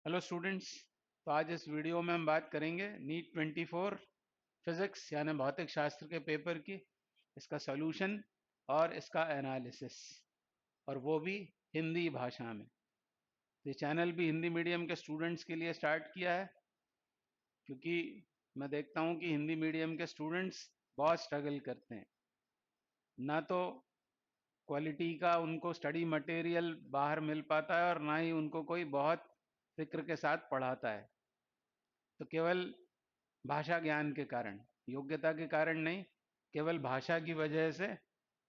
Hello students. तो आज इस वीडियो में हम बात करेंगे नीट 24 फिजिक्स यानी भौतिक शास्त्र के पेपर की, इसका सॉल्यूशन और इसका एनालिसिस, और वो भी हिंदी भाषा में। ये चैनल भी हिंदी मीडियम के स्टूडेंट्स के लिए स्टार्ट किया है, क्योंकि मैं देखता हूँ कि हिंदी मीडियम के स्टूडेंट्स बहुत स्ट्रगल करते हैं। ना तो क्वालिटी का उनको स्टडी मटेरियल बाहर मिल पाता है और ना ही उनको कोई बहुत फिक्र के साथ पढ़ाता है। तो केवल भाषा ज्ञान के कारण, योग्यता के कारण नहीं, केवल भाषा की वजह से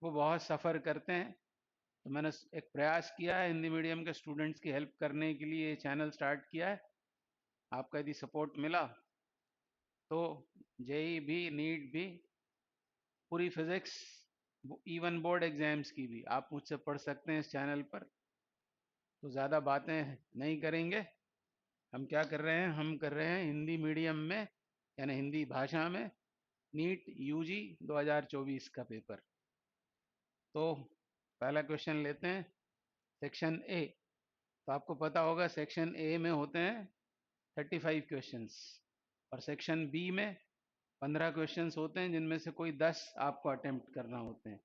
वो बहुत सफ़र करते हैं। तो मैंने एक प्रयास किया है हिंदी मीडियम के स्टूडेंट्स की हेल्प करने के लिए, ये चैनल स्टार्ट किया है। आपका यदि सपोर्ट मिला तो जेई भी, नीट भी, पूरी फिजिक्स, इवन बोर्ड एग्जाम्स की भी आप मुझसे पढ़ सकते हैं इस चैनल पर। तो ज़्यादा बातें नहीं करेंगे। हम क्या कर रहे हैं, हम कर रहे हैं हिंदी मीडियम में यानी हिंदी भाषा में नीट यूजी 2024 का पेपर। तो पहला क्वेश्चन लेते हैं, सेक्शन ए। तो आपको पता होगा सेक्शन ए में होते हैं 35 क्वेश्चंस और सेक्शन बी में 15 क्वेश्चंस होते हैं, जिनमें से कोई 10 आपको अटेम्प्ट करना होते हैं।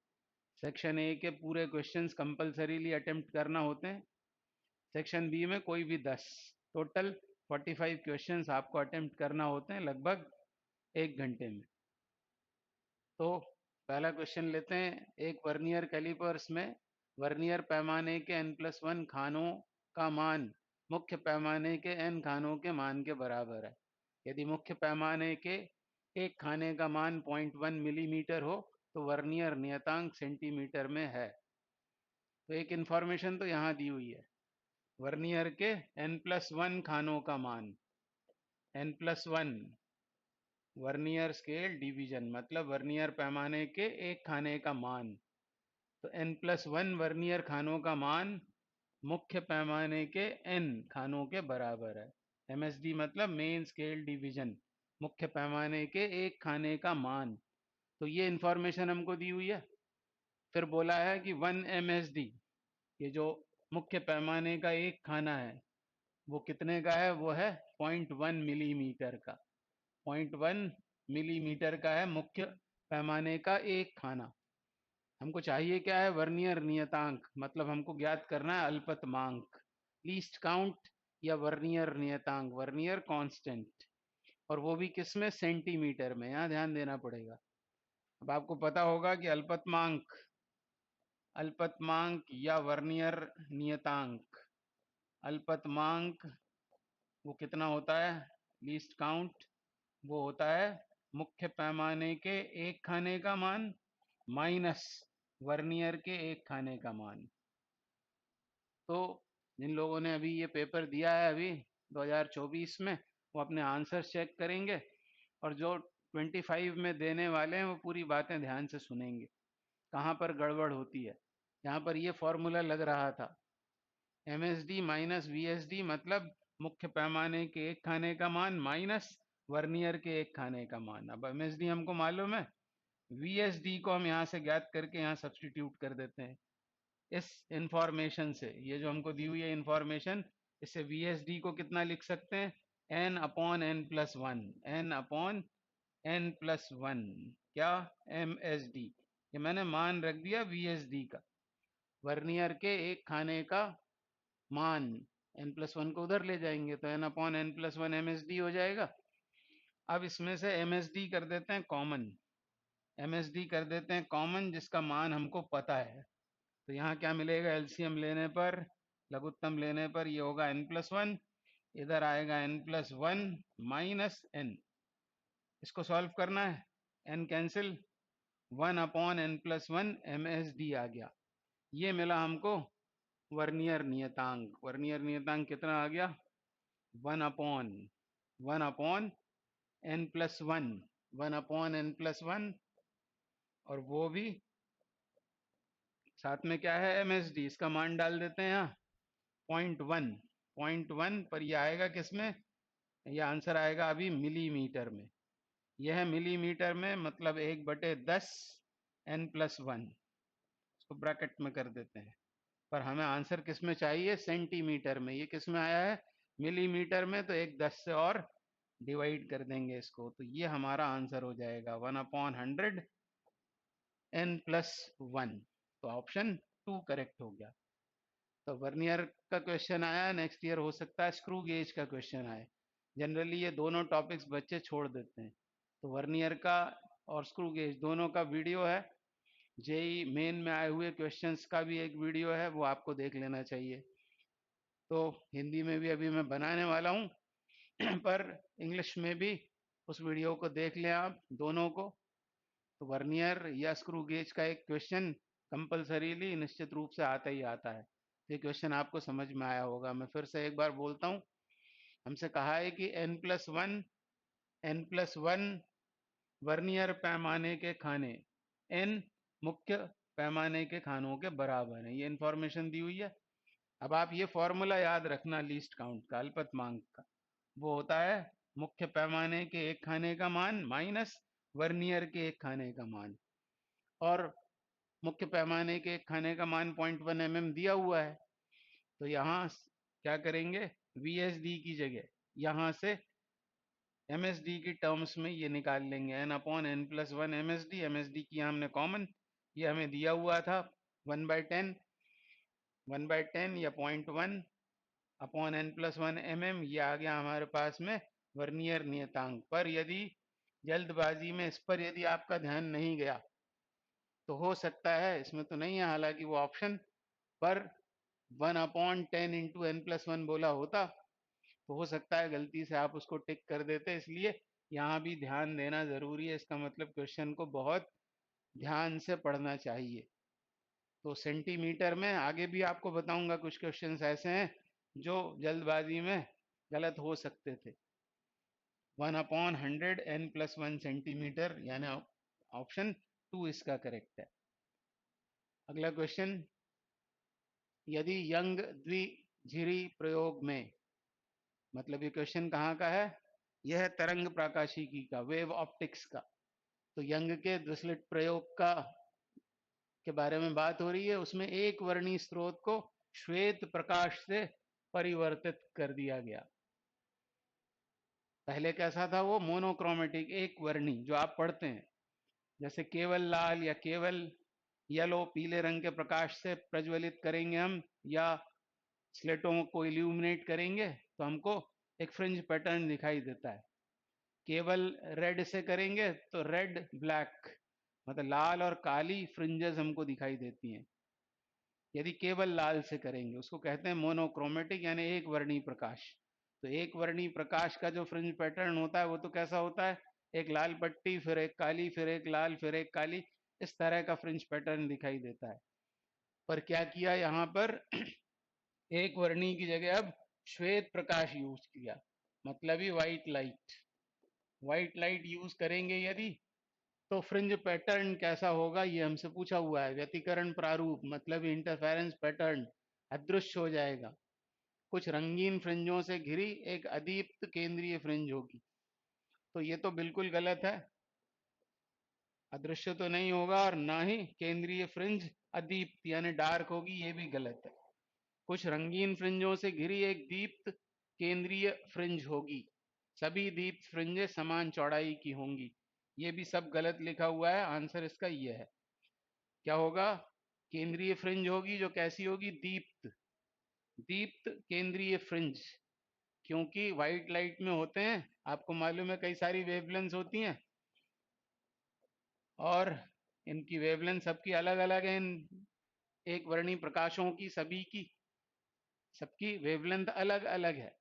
सेक्शन ए के पूरे क्वेश्चंस कंपल्सरीली अटेम्प्ट करना होते हैं, सेक्शन बी में कोई भी 10। टोटल 45 क्वेश्चंस आपको अटेम्प्ट करना होते हैं लगभग 1 घंटे में। तो पहला क्वेश्चन लेते हैं। एक वर्नियर कैलिपर्स में वर्नियर पैमाने के n+1 खानों का मान मुख्य पैमाने के n खानों के मान के बराबर है। यदि मुख्य पैमाने के एक खाने का मान 0.1 मिलीमीटर हो तो वर्नियर नियतांक सेंटीमीटर में है। तो एक इंफॉर्मेशन तो यहाँ दी हुई है, वर्नियर के n+1 खानों का मान, n+1 वर्नियर स्केल डिवीजन मतलब वर्नियर पैमाने के एक खाने का मान। तो n+1 वर्नियर खानों का मान मुख्य पैमाने के n खानों के बराबर है। MSD मतलब मेन स्केल डिवीजन, मुख्य पैमाने के एक खाने का मान। तो ये इंफॉर्मेशन हमको दी हुई है। फिर बोला है कि 1 MSD, ये जो मुख्य पैमाने का एक खाना है वो कितने का है, वो है 0.1 मिलीमीटर का। 0.1 मिलीमीटर का है मुख्य पैमाने का एक खाना। हमको चाहिए क्या है, वर्नियर नियतांक, मतलब हमको ज्ञात करना है अल्पतमांक, लीस्ट काउंट, या वर्नियर नियतांक, वर्नियर कांस्टेंट। और वो भी किस में, सेंटीमीटर में। यहाँ ध्यान देना पड़ेगा। अब आपको पता होगा कि अल्पतमांक, अल्पतमांक या वर्नियर नियतांक, अल्पतमांक वो कितना होता है, लीस्ट काउंट वो होता है मुख्य पैमाने के एक खाने का मान माइनस वर्नियर के एक खाने का मान। तो जिन लोगों ने अभी ये पेपर दिया है अभी 2024 में, वो अपने आंसर चेक करेंगे, और जो 25 में देने वाले हैं वो पूरी बातें ध्यान से सुनेंगे, कहाँ पर गड़बड़ होती है। यहाँ पर ये फॉर्मूला लग रहा था, MSD माइनस VSD मतलब मुख्य पैमाने के एक खाने का मान माइनस वर्नियर के एक खाने का मान। अब MSD हमको मालूम है, VSD को हम यहाँ से ज्ञात करके यहाँ सब्स्टिट्यूट कर देते हैं इस इंफॉर्मेशन से। ये जो हमको दी हुई है इंफॉर्मेशन, इससे VSD को कितना लिख सकते हैं, n/n+1, n/n+1 क्या, MSD। ये मैंने मान रख दिया VSD का, वर्नियर के एक खाने का मान। n+1 को उधर ले जाएंगे तो n/n+1 MSD हो जाएगा। अब इसमें से MSD कर देते हैं कॉमन, MSD कर देते हैं कॉमन, जिसका मान हमको पता है। तो यहाँ क्या मिलेगा, एलसीएम लेने पर, लघुत्तम लेने पर ये होगा n+1, इधर आएगा n+1 माइनस n। इसको सॉल्व करना है, n कैंसिल, 1/n+1 MSD आ गया। ये मिला हमको वर्नियर नियतांक। वर्नियर नियतांक कितना आ गया, 1/n+1, 1/n+1, और वो भी साथ में क्या है, MSD। इसका मान डाल देते हैं यहाँ 0.1, 0.1 पर ये आएगा किसमें, यह आंसर आएगा अभी मिलीमीटर में। यह है मिलीमीटर में, मतलब 1/10 n+1। इसको ब्रैकेट में कर देते हैं, पर हमें आंसर किस में चाहिए, सेंटीमीटर में। ये किस में आया है, मिलीमीटर में तो एक 10 से और डिवाइड कर देंगे इसको, तो ये हमारा आंसर हो जाएगा 1/100 n+1। तो ऑप्शन 2 करेक्ट हो गया। तो वर्नियर का क्वेश्चन आया, नेक्स्ट ईयर हो सकता है स्क्रू गेज का क्वेश्चन आए। जनरली ये दोनों टॉपिक्स बच्चे छोड़ देते हैं। तो वर्नियर का और स्क्रू गेज दोनों का वीडियो है, जेई मेन में आए हुए क्वेश्चंस का भी एक वीडियो है, वो आपको देख लेना चाहिए। तो हिंदी में भी अभी मैं बनाने वाला हूँ पर इंग्लिश में भी उस वीडियो को देख लें आप दोनों को। तो वर्नियर या स्क्रू गेज का एक क्वेश्चन कंपलसरीली निश्चित रूप से आता ही आता है। ये क्वेश्चन आपको समझ में आया होगा। मैं फिर से एक बार बोलता हूँ, हमसे कहा है कि n+1 वर्नियर पैमाने के खाने n मुख्य पैमाने के खानों के बराबर है, ये इंफॉर्मेशन दी हुई है। अब आप ये फॉर्मूला याद रखना लीस्ट काउंट का, अल्पतमांक का। वो होता है मुख्य पैमाने के एक खाने का मान माइनस वर्नियर के एक खाने का मान। और मुख्य पैमाने के एक खाने का मान 0.1 mm दिया हुआ है, तो यहाँ क्या करेंगे, VSD की जगह यहाँ से MSD की टर्म्स में ये निकाल लेंगे, n/n+1 MSD। MSD किया हमने कॉमन, ये हमें दिया हुआ था 1/10 या 0.1/n+1 mm, ये आ गया हमारे पास में वर्नियर नियतांक। पर यदि जल्दबाजी में इस पर यदि आपका ध्यान नहीं गया तो हो सकता है, इसमें तो नहीं है हालांकि वो ऑप्शन, पर 1/10 इंटू n+1 बोला होता तो हो सकता है गलती से आप उसको टिक कर देते। इसलिए यहाँ भी ध्यान देना जरूरी है। इसका मतलब क्वेश्चन को बहुत ध्यान से पढ़ना चाहिए। तो सेंटीमीटर में आगे भी आपको बताऊंगा, कुछ क्वेश्चंस ऐसे हैं जो जल्दबाजी में गलत हो सकते थे। 1/100 n+1 सेंटीमीटर, यानी ऑप्शन 2 इसका करेक्ट है। अगला क्वेश्चन, यदि यंग द्विझिरी प्रयोग में, मतलब ये क्वेश्चन कहाँ का है, यह है तरंग प्रकाशिकी का, वेव ऑप्टिक्स का। तो यंग के द्विस्लिट प्रयोग का के बारे में बात हो रही है। उसमें एक वर्णी स्रोत को श्वेत प्रकाश से परिवर्तित कर दिया गया। पहले कैसा था, वो मोनोक्रोमेटिक, एक वर्णी जो आप पढ़ते हैं, जैसे केवल लाल या केवल येलो पीले रंग के प्रकाश से प्रज्वलित करेंगे हम, या स्लेटों को इल्यूमिनेट करेंगे तो हमको एक फ्रिंज पैटर्न दिखाई देता है। केवल रेड से करेंगे तो रेड ब्लैक, मतलब लाल और काली फ्रिंजेस हमको दिखाई देती हैं। यदि केवल लाल से करेंगे उसको कहते हैं मोनोक्रोमेटिक, यानी एक वर्णी प्रकाश। तो एक वर्णी प्रकाश का जो फ्रिंज पैटर्न होता है वो तो कैसा होता है, एक लाल पट्टी, फिर एक काली, फिर एक लाल, फिर एक काली, इस तरह का फ्रिंज पैटर्न दिखाई देता है। पर क्या किया यहाँ पर एक वर्णी की जगह अब श्वेत प्रकाश यूज किया, मतलब ही white light. White light use करेंगे यदि, तो फ्रिंज पैटर्न कैसा होगा ये हमसे पूछा हुआ है। व्यतिकरण प्रारूप, मतलब इंटरफेरेंस पैटर्न अदृश्य हो जाएगा। कुछ रंगीन फ्रिंजों से घिरी एक अदीप्त केंद्रीय फ्रिंज होगी। तो ये तो बिल्कुल गलत है, अदृश्य तो नहीं होगा, और ना ही केंद्रीय फ्रिंज अदीप्त यानी डार्क होगी, ये भी गलत है। कुछ रंगीन फ्रिंजों से घिरी एक दीप्त केंद्रीय फ्रिंज होगी। सभी दीप्त फ्रिंजें समान चौड़ाई की होंगी, ये भी सब गलत लिखा हुआ है। आंसर इसका ये है, क्या होगा, केंद्रीय फ्रिंज होगी जो कैसी होगी, दीप्त, दीप्त केंद्रीय फ्रिंज। क्योंकि व्हाइट लाइट में होते हैं, आपको मालूम है कई सारी वेवलेंथ होती हैं, और इनकी वेवलेंथ सबकी अलग अलग है। इन एक वर्णी प्रकाशों की सभी की सबकी वेवलेंथ अलग अलग है।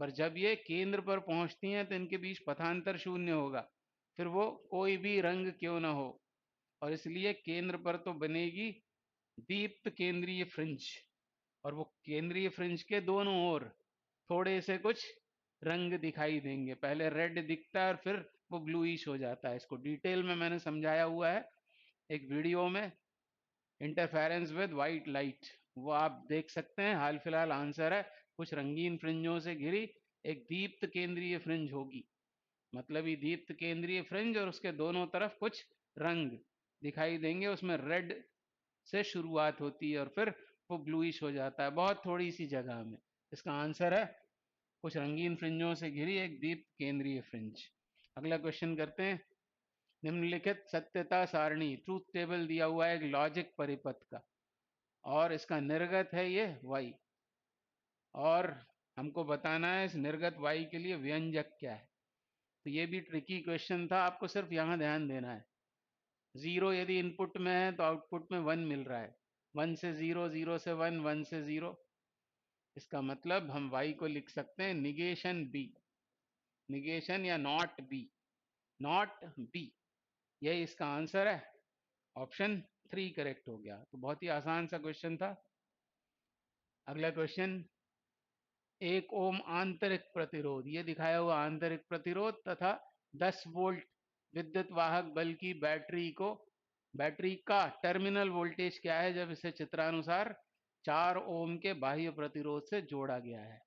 पर जब ये केंद्र पर पहुंचती हैं तो इनके बीच पथांतर शून्य होगा, फिर वो कोई भी रंग क्यों ना हो। और इसलिए केंद्र पर तो बनेगी दीप्त केंद्रीय फ्रिंज, और वो केंद्रीय फ्रिंज के दोनों ओर थोड़े से कुछ रंग दिखाई देंगे। पहले रेड दिखता है और फिर वो ब्लूइश हो जाता है। इसको डिटेल में मैंने समझाया हुआ है एक वीडियो में, इंटरफेरेंस विद व्हाइट लाइट, वो आप देख सकते हैं। हाल फिलहाल आंसर है, कुछ रंगीन फ्रिंजों से घिरी एक दीप्त केंद्रीय फ्रिंज होगी, मतलब ये दीप्त केंद्रीय फ्रिंज और उसके दोनों तरफ कुछ रंग दिखाई देंगे। उसमें रेड से शुरुआत होती है और फिर वो ब्लूइश हो जाता है बहुत थोड़ी सी जगह में। इसका आंसर है कुछ रंगीन फ्रिंजों से घिरी एक दीप्त केंद्रीय फ्रिंज। अगला क्वेश्चन करते हैं। निम्नलिखित सत्यता सारणी, ट्रूथ टेबल दिया हुआ है एक लॉजिक परिपथ का, और इसका निर्गत है ये y, और हमको बताना है इस निर्गत y के लिए व्यंजक क्या है। तो ये भी ट्रिकी क्वेश्चन था, आपको सिर्फ यहाँ ध्यान देना है। 0 यदि इनपुट में है तो आउटपुट में 1 मिल रहा है, 1 से 0, 0 से 1, 1 से 0। इसका मतलब हम y को लिख सकते हैं निगेशन b, निगेशन या नॉट b, नॉट b। यही इसका आंसर है। ऑप्शन 3 करेक्ट हो गया। तो बहुत ही आसान सा क्वेश्चन था। अगला क्वेश्चन, 1 ओम आंतरिक प्रतिरोध, ये दिखाया हुआ आंतरिक प्रतिरोध तथा 10 वोल्ट विद्युत वाहक बल की बैटरी का टर्मिनल वोल्टेज क्या है जब इसे चित्रानुसार 4 ओम के बाह्य प्रतिरोध से जोड़ा गया है।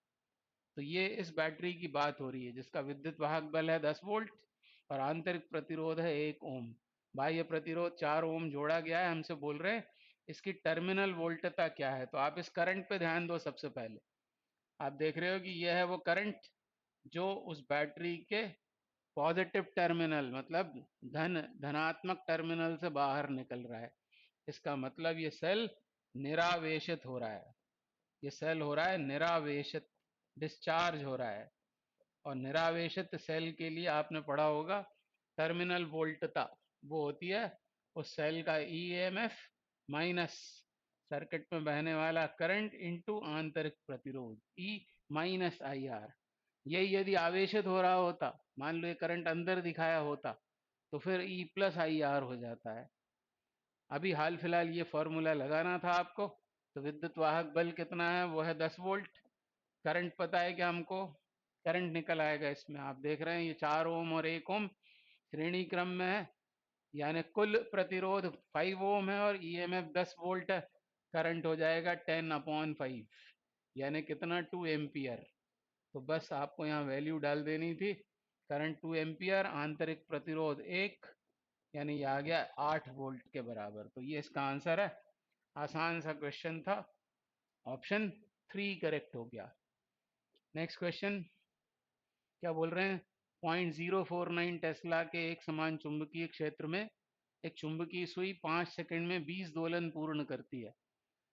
तो ये इस बैटरी की बात हो रही है जिसका विद्युत वाहक बल है 10 वोल्ट और आंतरिक प्रतिरोध है 1 ओम, बाह्य प्रतिरोध 4 ओम जोड़ा गया है। हमसे बोल रहे हैं इसकी टर्मिनल वोल्टता क्या है। तो आप इस करंट पे ध्यान दो। सबसे पहले आप देख रहे हो कि यह है वो करंट जो उस बैटरी के पॉजिटिव टर्मिनल, मतलब धनात्मक टर्मिनल से बाहर निकल रहा है। इसका मतलब ये सेल निरावेशित हो रहा है, ये सेल हो रहा है निरावेशित, डिस्चार्ज हो रहा है। और निरावेशित सेल के लिए आपने पढ़ा होगा टर्मिनल वोल्टता, वो होती है उस सेल का ईएमएफ माइनस सर्किट में बहने वाला करंट इंटू आंतरिक प्रतिरोध ई माइनस आई आर। यही यदि आवेशित हो रहा होता, मान लो ये करंट अंदर दिखाया होता, तो फिर ई प्लस आई आर हो जाता है। अभी हाल फिलहाल ये फॉर्मूला लगाना था आपको। तो विद्युत वाहक बल कितना है, वो है 10 वोल्ट। करंट पता है क्या हमको, करंट निकल आएगा इसमें। आप देख रहे हैं ये 4 ओम और 1 ओम श्रेणी क्रम में है, यानी कुल प्रतिरोध 5 ओम है और ईएमएफ 10 वोल्ट है। करंट हो जाएगा 10/5, यानी कितना, 2 एम्पियर। तो बस आपको यहाँ वैल्यू डाल देनी थी, करंट 2 एम्पियर, आंतरिक प्रतिरोध 1, यानी ये आ गया 8 वोल्ट के बराबर। तो ये इसका आंसर है। आसान सा क्वेश्चन था, ऑप्शन 3 करेक्ट हो गया। नेक्स्ट क्वेश्चन क्या बोल रहे हैं, 0.049 टेस्ला के एक समान चुंबकीय क्षेत्र में एक चुंबकीय सुई 5 सेकंड में 20 दोलन पूर्ण करती है।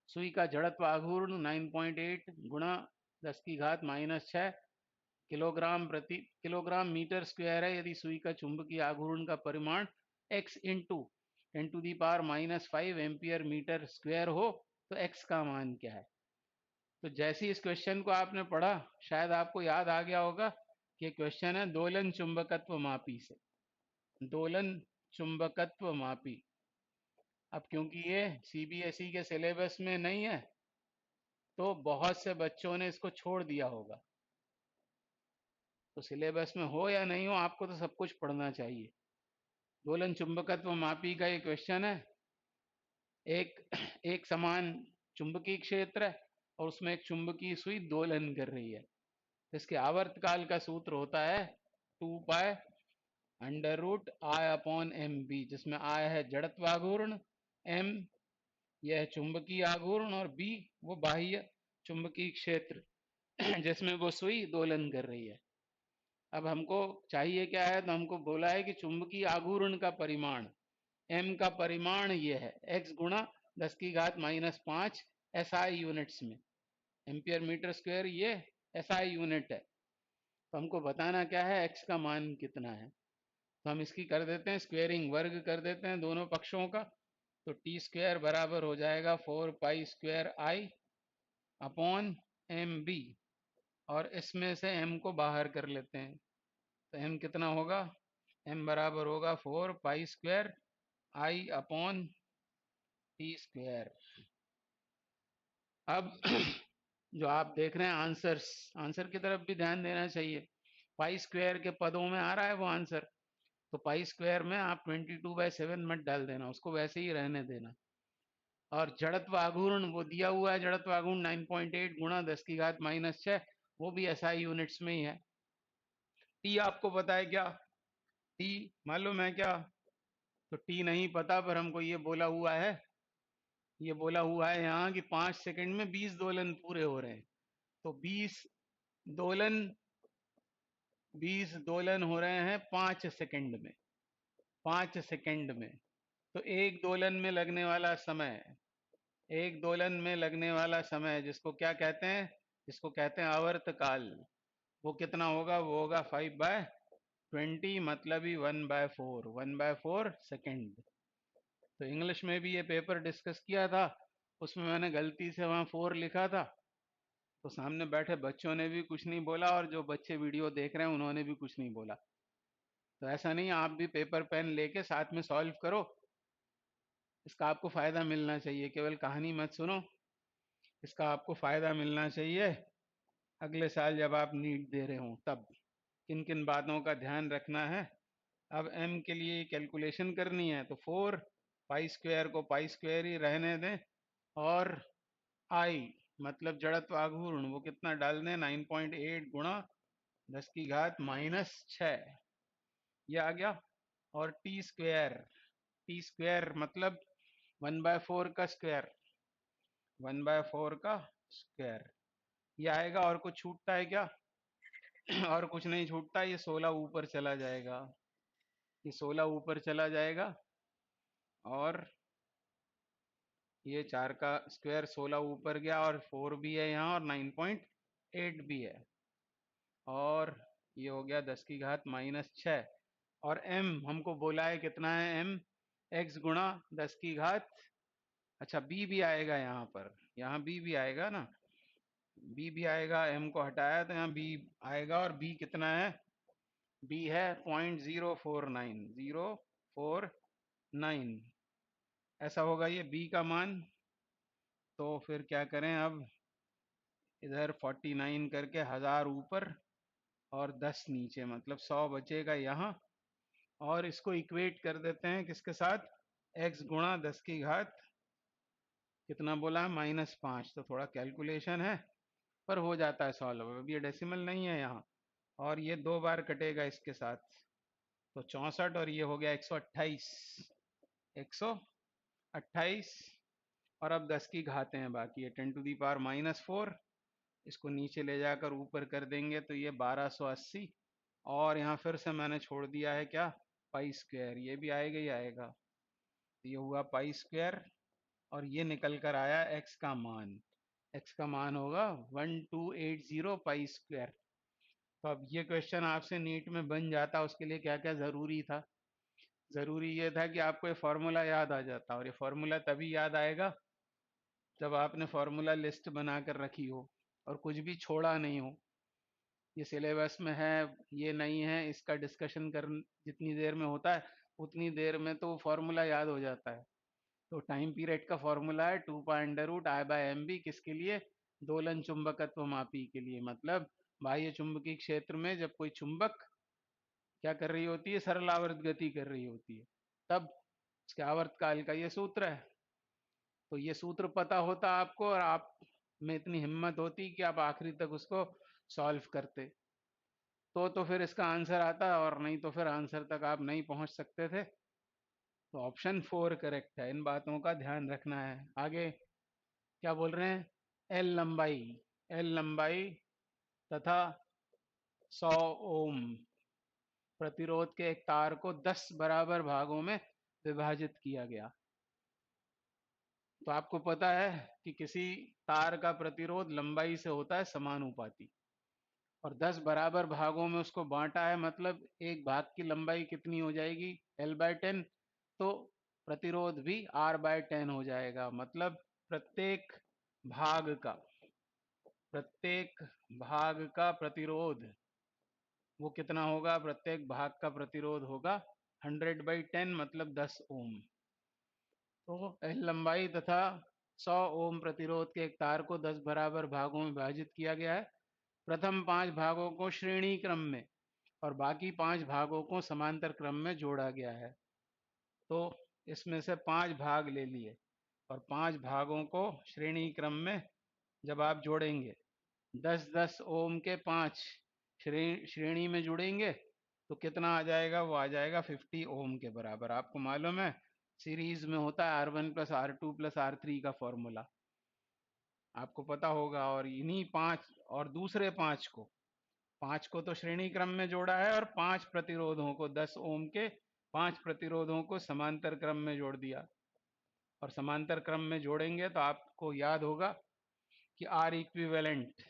सुई का जड़त्व आघूर्ण 9.8 गुणा 10 की घात -6 किलोग्राम मीटर स्क्वायर है। यदि सुई का चुंबकीय आघूर्ण का परिमाण x into 10⁻⁻5 ampere metre square हो तो x का मान क्या है। तो जैसे इस क्वेश्चन को आपने पढ़ा, शायद आपको याद आ गया होगा कि क्वेश्चन है दोलन चुंबकत्व मापी से, दोलन चुंबकत्व मापी। अब क्योंकि ये सीबीएसई के सिलेबस में नहीं है तो बहुत से बच्चों ने इसको छोड़ दिया होगा। तो सिलेबस में हो या नहीं हो, आपको तो सब कुछ पढ़ना चाहिए। दोलन चुंबकत्व मापी का ये क्वेश्चन है। एक एक समान चुंबकीय क्षेत्र है और उसमें एक चुंबकीय सुई दोलन कर रही है। तो इसके आवर्तकाल का सूत्र होता है 2 पाई √I/m/b, जिसमें I है जड़त्वाघूर्ण, m यह है चुंबकीय आघूर्ण और b वो बाह्य चुंबकीय क्षेत्र जिसमें वो सुई दोलन कर रही है। अब हमको चाहिए क्या है, तो हमको बोला है कि चुंबकीय आघूर्ण का परिमाण, m का परिमाण ये है x गुणा 10 की घात -5 SI यूनिट्स में, एम्पियर मीटर स्क्वायर ये SI यूनिट है। तो हमको बताना क्या है, x का मान कितना है। तो हम इसकी कर देते हैं स्क्वेयरिंग, वर्ग कर देते हैं दोनों पक्षों का। तो टी स्क्वायर बराबर हो जाएगा 4 पाई स्क्वायर I/m/b, और इसमें से m को बाहर कर लेते हैं। तो m कितना होगा, m बराबर होगा 4 पाई स्क्वायर I/t स्क्वायर। अब जो आप देख रहे हैं आंसर्स, आंसर की तरफ भी ध्यान देना चाहिए। पाई स्क्वायर के पदों में आ रहा है वो आंसर, तो पाई स्क्वायर में आप 22/7 मत डाल देना, उसको वैसे ही रहने देना। और जड़त्व आघूर्ण वो दिया हुआ है, जड़त्व आघूर्ण 9.8 गुणा 10 की घात -6, वो भी एसआई यूनिट्स में ही है। टी आपको पता है क्या, टी मालूम है क्या, तो टी नहीं पता, पर हमको ये बोला हुआ है, यहाँ कि 5 सेकंड में 20 दोलन पूरे हो रहे हैं। तो 20 दोलन 20 दोलन हो रहे हैं 5 सेकंड में, 5 सेकंड में। तो एक दोलन में लगने वाला समय, एक दोलन में लगने वाला समय जिसको क्या कहते हैं, जिसको कहते हैं आवर्त काल, वो कितना होगा, वो होगा 5/20, मतलब ही 1/4, 1/4 सेकेंड। तो इंग्लिश में भी ये पेपर डिस्कस किया था, उसमें मैंने गलती से वहाँ 4 लिखा था, तो सामने बैठे बच्चों ने भी कुछ नहीं बोला और जो बच्चे वीडियो देख रहे हैं उन्होंने भी कुछ नहीं बोला। तो ऐसा नहीं, आप भी पेपर पेन लेके साथ में सॉल्व करो, इसका आपको फायदा मिलना चाहिए, केवल कहानी मत सुनो, इसका आपको फायदा मिलना चाहिए। अगले साल जब आप नीट दे रहे हो तब किन किन बातों का ध्यान रखना है। अब m के लिए कैलकुलेशन करनी है, तो 4 पाई स्क्वायर को पाई स्क्वायर ही रहने दें, और i मतलब जड़त्व आघूर्ण वो कितना डाल दें, 9.8 गुणा 10 की घात -6, ये आ गया। और टी स्क्वायर मतलब 1/4 का स्क्वायर, 1/4 का स्क्वायर, ये आएगा। और कुछ छूटता है क्या? और कुछ नहीं छूटता, ये 16 ऊपर चला जाएगा, ये 16 ऊपर चला जाएगा, और ये 4 का स्क्वायर 16 ऊपर गया, और 4 भी है यहाँ, और 9.8 भी है, और ये हो गया 10 की घात -6। और m हमको बोला है कितना है, m x गुणा 10 की घात, अच्छा b भी आएगा यहाँ पर, यहाँ b भी आएगा ना, b भी आएगा, m को हटाया तो यहाँ b आएगा, और b कितना है, b है 0.049, 049, ऐसा होगा ये b का मान। तो फिर क्या करें अब, इधर 49 करके 1000 ऊपर और 10 नीचे, मतलब 100 बचेगा यहाँ, और इसको इक्वेट कर देते हैं किसके साथ, x गुणा 10 की घात कितना बोला है, -5। तो थोड़ा कैलकुलेशन है पर हो जाता है सॉल्व, अब ये डेसिमल नहीं है यहाँ, और ये 2 बार कटेगा इसके साथ, तो 64, और ये हो गया 128, 128। और अब 10 की घातें हैं बाकी है, 10⁻⁻⁴, इसको नीचे ले जाकर ऊपर कर देंगे तो ये 1280, और यहाँ फिर से मैंने छोड़ दिया है क्या, पाई स्क्वायर, ये भी आएगा ही आएगा, तो ये हुआ पाई स्क्वायर, और ये निकल कर आया x का मान, x का मान होगा 1280 पाई स्क्वायर। तो अब ये क्वेश्चन आपसे नीट में बन जाता, उसके लिए क्या क्या जरूरी था, जरूरी ये था कि आपको ये फॉर्मूला याद आ जाता, और ये फॉर्मूला तभी याद आएगा जब आपने फॉर्मूला लिस्ट बना कर रखी हो और कुछ भी छोड़ा नहीं हो। ये सिलेबस में है, ये नहीं है, इसका डिस्कशन कर जितनी देर में होता है उतनी देर में तो फॉर्मूला याद हो जाता है। तो टाइम पीरियड का फॉर्मूला है 2 π√I/mv, किसके लिए, दोलन चुंबकत्व मापी के लिए, मतलब बाह्य चुंबकीय क्षेत्र में जब कोई चुंबक क्या कर रही होती है, सरल आवर्त गति कर रही होती है, तब उसके आवर्त काल का ये सूत्र है। तो ये सूत्र पता होता आपको, और आप में इतनी हिम्मत होती कि आप आखिरी तक उसको सॉल्व करते, तो फिर इसका आंसर आता, और नहीं तो फिर आंसर तक आप नहीं पहुंच सकते थे। तो ऑप्शन 4 करेक्ट है, इन बातों का ध्यान रखना है। आगे क्या बोल रहे हैं, एल लंबाई, एल लंबाई तथा 100 ओम प्रतिरोध के एक तार को 10 बराबर भागों में विभाजित किया गया। तो आपको पता है कि किसी तार का प्रतिरोध लंबाई से होता है समानुपाती, और 10 बराबर भागों में उसको बांटा है, मतलब एक भाग की लंबाई कितनी हो जाएगी, L/10, तो प्रतिरोध भी R/10 हो जाएगा, मतलब प्रत्येक भाग का, प्रत्येक भाग का प्रतिरोध वो कितना होगा, प्रत्येक भाग का प्रतिरोध होगा 100/10, मतलब 10 ओम। तो L लंबाई तथा 100 ओम प्रतिरोध के एक तार को 10 बराबर भागों में विभाजित किया गया है। प्रथम 5 भागों को श्रेणी क्रम में और बाकी 5 भागों को समांतर क्रम में जोड़ा गया है। तो इसमें से 5 भाग ले लिए, और 5 भागों को श्रेणी क्रम में जब आप जोड़ेंगे, 10-10 ओम के 5 श्रेणी में जुड़ेंगे, तो कितना आ जाएगा, वो आ जाएगा 50 ओम के बराबर। आपको मालूम है सीरीज में होता है R1 + R2 + R3 का फॉर्मूला, आपको पता होगा। और इन्हीं 5 और दूसरे 5 को तो श्रेणी क्रम में जोड़ा है, और 5 प्रतिरोधों को 10 ओम के 5 प्रतिरोधों को समांतर क्रम में जोड़ दिया। और समांतर क्रम में जोड़ेंगे तो आपको याद होगा कि आर इक्विवेलेंट,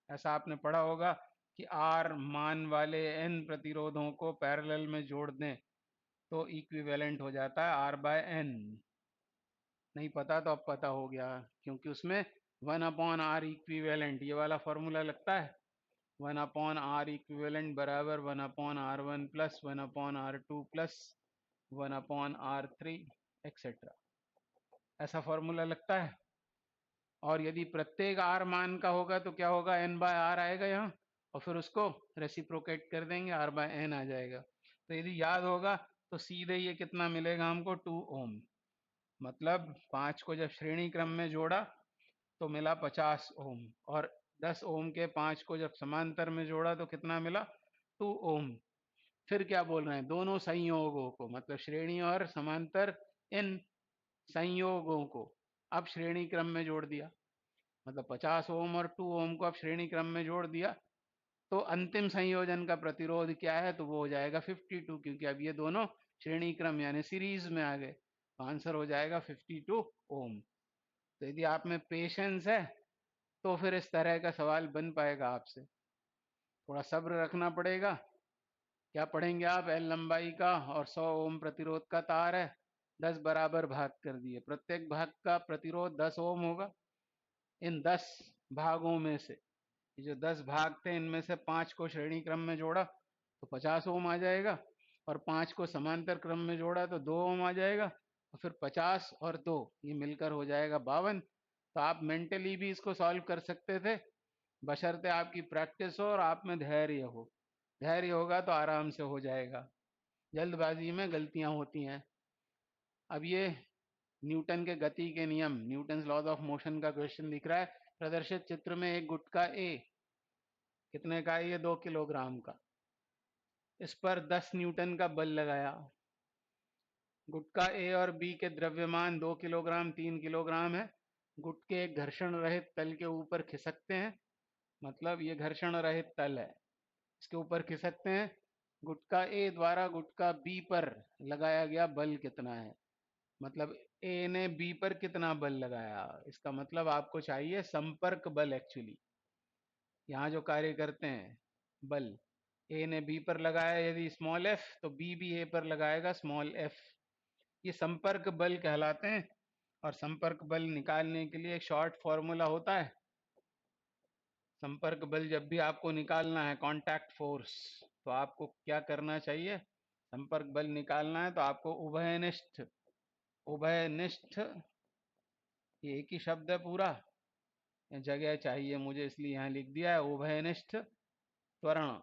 ऐसा आपने पढ़ा होगा कि आर मान वाले एन प्रतिरोधों को पैरेलल में जोड़ दें तो इक्विवेलेंट हो जाता है आर बाय एन। नहीं पता तो अब पता हो गया, क्योंकि उसमें 1/r इक्विवेलेंट ये वाला फॉर्मूला लगता है। 1/r इक्विवेलेंट बराबर 1/r1 plus 1/r2 plus 1/r3 etcetera, ऐसा फॉर्मूला लगता है। और यदि प्रत्येक आर मान का होगा तो क्या होगा, एन बाय आर आएगा यहाँ, और फिर उसको रेसिप्रोकेट कर देंगे, आर बाय एन आ जाएगा। तो यदि याद होगा तो सीधे ये कितना मिलेगा हमको, 2 ओम। मतलब 5 को जब श्रेणी क्रम में जोड़ा तो मिला 50 ओम, और 10 ओम के 5 को जब समांतर में जोड़ा तो कितना मिला, 2 ओम। फिर क्या बोल रहे हैं, दोनों संयोगों को, मतलब श्रेणी और समांतर, इन संयोगों को अब श्रेणी क्रम में जोड़ दिया। मतलब 50 ओम और 2 ओम को अब श्रेणी क्रम में जोड़ दिया तो अंतिम संयोजन का प्रतिरोध क्या है, तो वो हो जाएगा 52, क्योंकि अब ये दोनों श्रेणी क्रम यानी सीरीज में आ गए। तो आंसर हो जाएगा 52 ओम। तो यदि आप में पेशेंस है तो फिर इस तरह का सवाल बन पाएगा आपसे। थोड़ा सब्र रखना पड़ेगा। क्या पढ़ेंगे आप, एल लंबाई का और 100 ओम प्रतिरोध का तार है, 10 बराबर भाग कर दिए, प्रत्येक भाग का प्रतिरोध 10 ओम होगा। इन 10 भागों में से, ये जो 10 भाग थे इनमें से 5 को श्रेणी क्रम में जोड़ा तो 50 ओम आ जाएगा, और 5 को समांतर क्रम में जोड़ा तो 2 ओम आ जाएगा, और फिर 50 और 2 ये मिलकर हो जाएगा 52। तो आप मेंटली भी इसको सॉल्व कर सकते थे, बशर्ते आपकी प्रैक्टिस हो और आप में धैर्य हो। धैर्य होगा तो आराम से हो जाएगा, जल्दबाजी में गलतियां होती हैं। अब ये न्यूटन के गति के नियम, न्यूटन लॉज ऑफ मोशन का क्वेश्चन दिख रहा है प्रदर्शित चित्र में। एक गुटका ए कितने का है, ये 2 किलोग्राम का, इस पर 10 न्यूटन का बल लगाया। गुटका ए और बी के द्रव्यमान 2 किलोग्राम 3 किलोग्राम है। गुटके एक घर्षण रहित तल के ऊपर खिसकते हैं, मतलब ये घर्षण रहित तल है, इसके ऊपर खिसकते हैं। गुटका ए द्वारा गुटका बी पर लगाया गया बल कितना है, मतलब ए ने बी पर कितना बल लगाया। इसका मतलब आपको चाहिए संपर्क बल। एक्चुअली यहाँ जो कार्य करते हैं बल, ए ने बी पर लगाया यदि स्मॉल एफ, तो बी भी ए पर लगाएगा स्मॉल एफ, ये संपर्क बल कहलाते हैं। और संपर्क बल निकालने के लिए एक शॉर्ट फॉर्मूला होता है। संपर्क बल जब भी आपको निकालना है, कांटेक्ट फोर्स, तो आपको क्या करना चाहिए, संपर्क बल निकालना है तो आपको उभयनिष्ठ, उभयनिष्ठ ये एक ही शब्द है पूरा, जगह चाहिए मुझे इसलिए यहाँ लिख दिया है, उभयनिष्ठ त्वरण।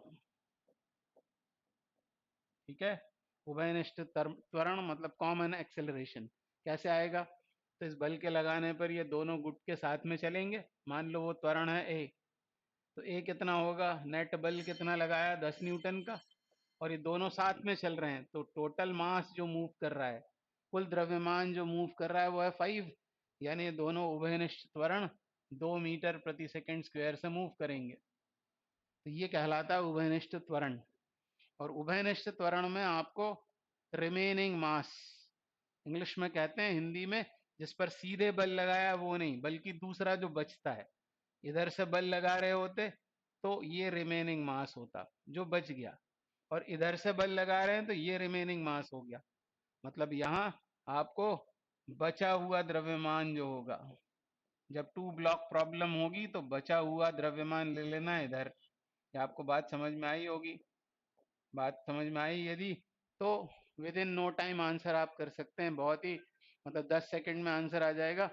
ठीक है, उभयनिष्ठ त्वरण मतलब कॉमन एक्सेलरेशन। कैसे आएगा, तो इस बल के लगाने पर ये दोनों गुट के साथ में चलेंगे। मान लो वो त्वरण है ए, तो ए कितना होगा, नेट बल कितना लगाया 10 न्यूटन का, और ये दोनों साथ में चल रहे हैं तो टोटल मास जो मूव कर रहा है, कुल द्रव्यमान जो मूव कर रहा है वो है 5, यानी ये दोनों उभयनिष्ठ त्वरण 2 मीटर प्रति सेकंड स्क्वायर से मूव करेंगे। तो ये कहलाता है उभयनिष्ठ त्वरण। और उभयनिष्ठ त्वरण में आपको रिमेनिंग मास, इंग्लिश में कहते हैं, हिंदी में जिस पर सीधे बल लगाया वो नहीं, बल्कि दूसरा जो बचता है, इधर से बल लगा रहे होते तो ये रिमेनिंग मास होता जो बच गया, और इधर से बल लगा रहे हैं तो ये रिमेनिंग मास हो गया। मतलब यहाँ आपको बचा हुआ द्रव्यमान जो होगा, जब 2 ब्लॉक प्रॉब्लम होगी तो बचा हुआ द्रव्यमान ले लेना है इधर। ये आपको बात समझ में आई होगी। बात समझ में आई यदि, तो within no time answer आप कर सकते हैं, बहुत ही, मतलब 10 सेकंड में आंसर आ जाएगा।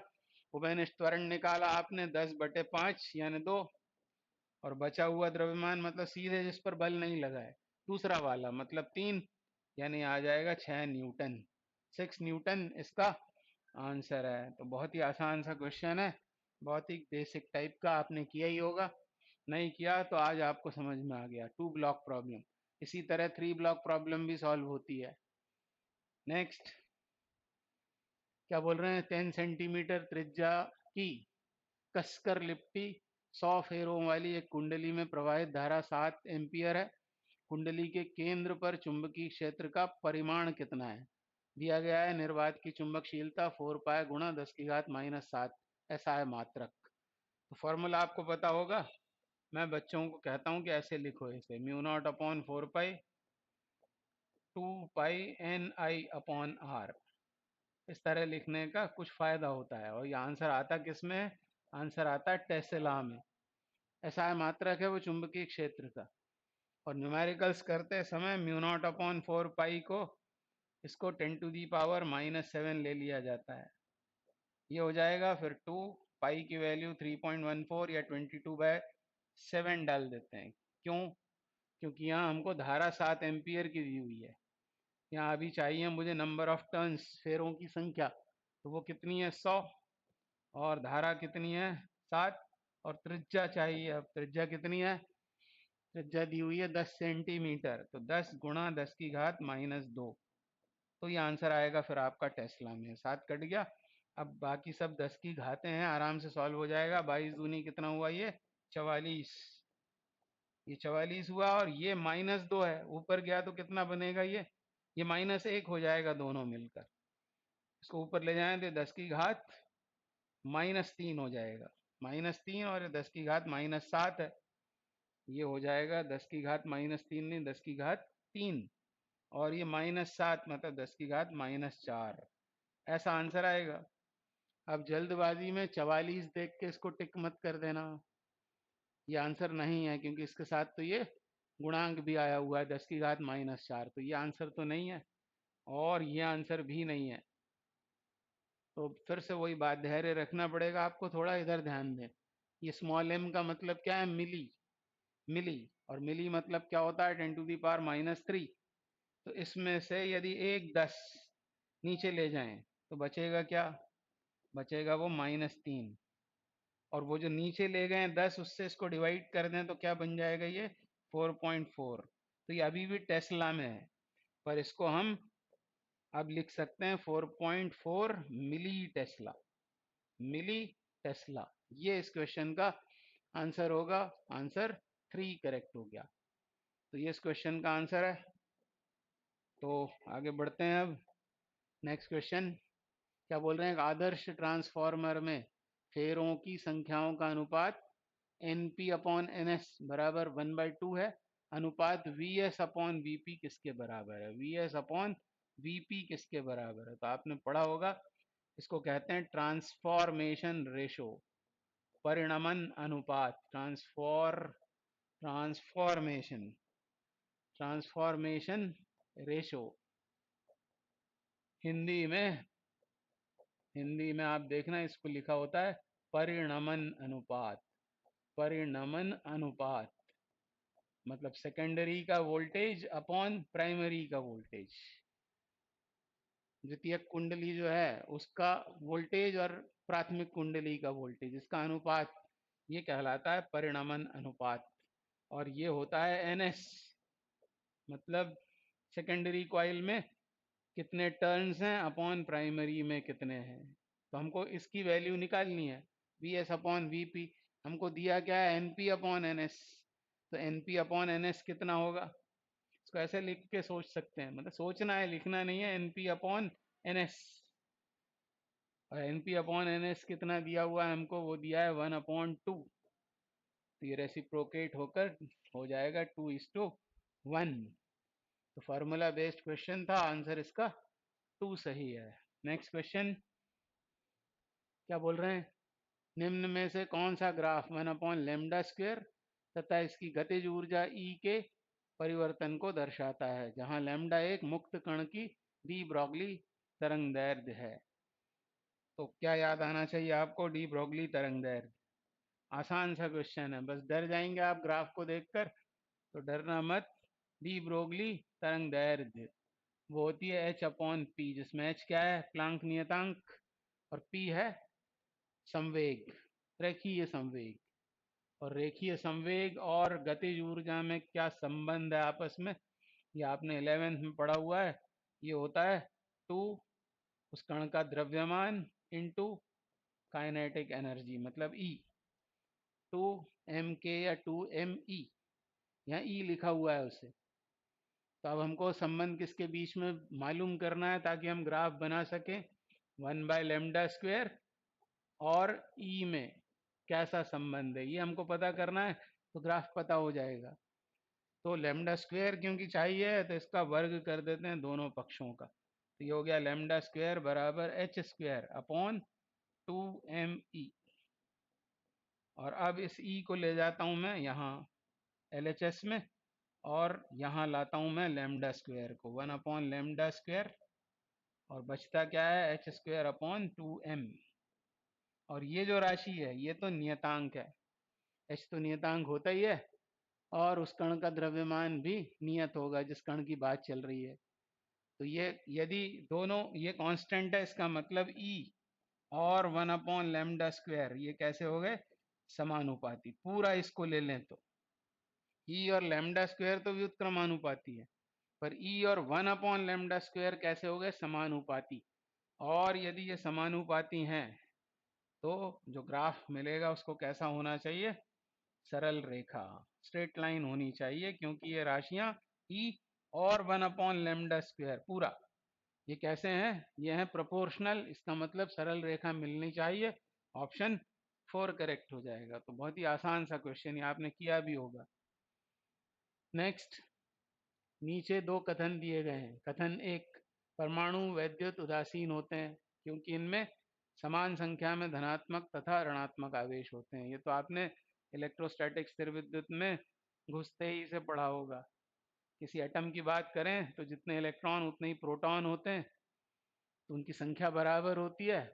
उभयनिष्ठ त्वरण निकाला आपने 10/5 यानी 2, और बचा हुआ द्रव्यमान मतलब सीधे जिस पर बल नहीं लगा है, दूसरा वाला मतलब 3, यानी आ जाएगा 6 न्यूटन, 6 न्यूटन इसका आंसर है। तो बहुत ही आसान सा क्वेश्चन है, बहुत ही बेसिक टाइप का, आपने किया ही होगा, नहीं किया तो आज आपको समझ में आ गया। 2 ब्लॉक प्रॉब्लम, इसी तरह 3 ब्लॉक प्रॉब्लम भी सॉल्व होती है। नेक्स्ट क्या बोल रहे हैं, 10 सेंटीमीटर त्रिज्या की कसकर लिपटी 100 फेरों वाली एक कुंडली में प्रवाहित धारा 7 एम्पियर है। कुंडली के केंद्र पर चुंबकीय क्षेत्र का परिमाण कितना है? दिया गया है निर्वात की चुंबकशीलता 4 पाई गुणा 10 की घात -7 ऐसा है मात्रक। तो फॉर्मूला आपको पता होगा। मैं बच्चों को कहता हूं कि ऐसे लिखो, इसे mu naught upon 4 pi 2 pi N I upon R. इस तरह लिखने का कुछ फायदा होता है। और ये आंसर आता किस में है? आंसर आता है टेस्ला में। ऐसा है मात्रक है वो चुंबकीय क्षेत्र का। और न्यूमेरिकल्स करते समय म्यू नॉट अपॉन 4 पाई को इसको 10 टू दी पावर -7 ले लिया जाता है। ये हो जाएगा। फिर 2 पाई की वैल्यू 3.14 या 22/7 डाल देते हैं। क्यों? क्योंकि यहाँ हमको धारा 7 एम्पियर की दी हुई है। यहाँ अभी चाहिए मुझे नंबर ऑफ टर्न्स, फेरों की संख्या। तो वो कितनी है? 100। और धारा कितनी है? 7। और त्रिज्या चाहिए। अब त्रिज्या कितनी है? त्रिज्या दी हुई है 10 सेंटीमीटर। तो 10 गुणा 10 की घात -2। तो ये आंसर आएगा फिर आपका टेस्ला में। 7 कट गया। अब बाकी सब 10 की घातें हैं, आराम से सॉल्व हो जाएगा। 22 दूनी कितना हुआ? ये 44। ये 44 हुआ। और ये -2 है, ऊपर गया तो कितना बनेगा? ये -1 हो जाएगा दोनों मिलकर। इसको ऊपर ले जाएं तो 10 की घात -3 हो जाएगा। -3 और 10 की घात -7 है। ये हो जाएगा 10 की घात -3 नहीं, 10 की घात 3। और ये -7 मतलब 10 की घात -4। ऐसा आंसर आएगा। अब जल्दबाजी में 44 देख के इसको टिक मत कर देना। ये आंसर नहीं है, क्योंकि इसके साथ तो ये गुणांक भी आया हुआ है 10 की घात -4। तो ये आंसर तो नहीं है। और ये आंसर भी नहीं है। तो फिर से वही बात, धैर्य रखना पड़ेगा आपको। थोड़ा इधर ध्यान दें। ये स्मॉल m का मतलब क्या है? मिली। मिली। और मिली मतलब क्या होता है? 10 टू दी पावर -3। तो इसमें से यदि एक 10 नीचे ले जाएं तो बचेगा क्या? बचेगा वो -3। और वो जो नीचे ले गए 10, उससे इसको डिवाइड कर दें तो क्या बन जाएगा? ये 4.4। तो ये अभी भी टेस्ला में है, पर इसको हम अब लिख सकते हैं 4.4 मिली टेस्ला। मिली टेस्ला। ये इस क्वेश्चन का आंसर होगा। आंसर 3 करेक्ट हो गया। तो ये इस क्वेश्चन का आंसर है। तो आगे बढ़ते हैं अब। नेक्स्ट क्वेश्चन क्या बोल रहे हैं? एक आदर्श ट्रांसफार्मर में फेरों की संख्याओं का अनुपात NP अपॉन NS बराबर 1/2 है। अनुपात VS अपॉन VP किसके बराबर है? VS अपॉन VP किसके बराबर है? तो आपने पढ़ा होगा, इसको कहते हैं ट्रांसफॉर्मेशन रेशो, परिणमन अनुपात। Transformation transformation ratio. हिंदी में आप देखना, इसको लिखा होता है परिणमन अनुपात। परिणमन अनुपात मतलब सेकेंडरी का वोल्टेज अपॉन प्राइमरी का वोल्टेज। द्वितीयक कुंडली जो है उसका वोल्टेज और प्राथमिक कुंडली का वोल्टेज, इसका अनुपात ये कहलाता है परिणमन अनुपात। और ये होता है NS। मतलब सेकेंडरी कॉइल में कितने टर्न्स हैं अपॉन प्राइमरी में कितने हैं। तो हमको इसकी वैल्यू निकालनी है। VS upon VP। हमको दिया क्या है? NP upon NS। तो NP अपॉन NS कितना होगा? इसको ऐसे लिख के सोच सकते हैं, मतलब सोचना है, लिखना नहीं है। NP upon NS। और NP अपॉन NS कितना दिया हुआ है हमको? वो दिया है 1/2। तो ये रेसिप्रोकेट होकर हो जाएगा 2:1। तो फार्मूला बेस्ड क्वेश्चन था, आंसर इसका 2 सही है। नेक्स्ट क्वेश्चन क्या बोल रहे हैं? निम्न में से कौन सा ग्राफ 1/λ² तथा इसकी गतिज ऊर्जा E के परिवर्तन को दर्शाता है, जहां लैम्डा एक मुक्त कण की डी ब्रॉगली तरंग दैर्ध्य है। तो क्या याद आना चाहिए आपको? डी ब्रॉगली तरंग दैर्ध्य। आसान सा क्वेश्चन है, बस डर जाएंगे आप ग्राफ को देखकर, तो डरना मत। डी ब्रोगली तरंग दैर्ध्य वो होती है H अपॉन P, जिसमें H क्या है? प्लांक नियतांक। और P है संवेग, रेखीय संवेग। और रेखीय संवेग और गतिज ऊर्जा में क्या संबंध है आपस में? ये आपने 11th में पढ़ा हुआ है। ये होता है 2 उस कण का द्रव्यमान इंटू काइनेटिक एनर्जी मतलब ई, 2m k या 2me, यहाँ ई लिखा हुआ है उसे। तो अब हमको संबंध किसके बीच में मालूम करना है ताकि हम ग्राफ बना सकें, 1/λ² और ई में कैसा संबंध है ये हमको पता करना है, तो ग्राफ पता हो जाएगा। तो λ² क्योंकि चाहिए तो इसका वर्ग कर देते हैं दोनों पक्षों का, तो ये हो गया λ² बराबर h² अपॉन 2me। और अब इस ई को ले जाता हूँ मैं यहाँ LHS में, और यहाँ लाता हूँ मैं λ² को, 1/λ², और बचता क्या है, h² अपॉन 2m। और ये जो राशि है ये तो नियतांक है, h तो नियतांक होता ही है, और उस कण का द्रव्यमान भी नियत होगा जिस कण की बात चल रही है। तो ये यदि दोनों ये कांस्टेंट है, इसका मतलब E और 1/λ² ये कैसे हो गए, समानुपाती। पूरा इसको ले लें तो E और λ² तो व्युत्क्रमानुपाती है, पर E और 1/λ² कैसे हो गए, समानुपाती। और यदि ये समानुपाती हैं तो जो ग्राफ मिलेगा उसको कैसा होना चाहिए, सरल रेखा, स्ट्रेट लाइन होनी चाहिए, क्योंकि ये राशियां E और 1/λ² पूरा ये कैसे हैं, ये है प्रोपोर्शनल, इसका मतलब सरल रेखा मिलनी चाहिए। ऑप्शन 4 करेक्ट हो जाएगा। तो बहुत ही आसान सा क्वेश्चन, ये आपने किया भी होगा। नेक्स्ट, नीचे दो कथन दिए गए हैं। कथन 1, परमाणु वैद्युत उदासीन होते हैं क्योंकि इनमें समान संख्या में धनात्मक तथा ऋणात्मक आवेश होते हैं। ये तो आपने इलेक्ट्रोस्टैटिक स्थिर विद्युत में घुसते ही से पढ़ा होगा। किसी एटम की बात करें तो जितने इलेक्ट्रॉन उतने ही प्रोटॉन होते हैं, तो उनकी संख्या बराबर होती है,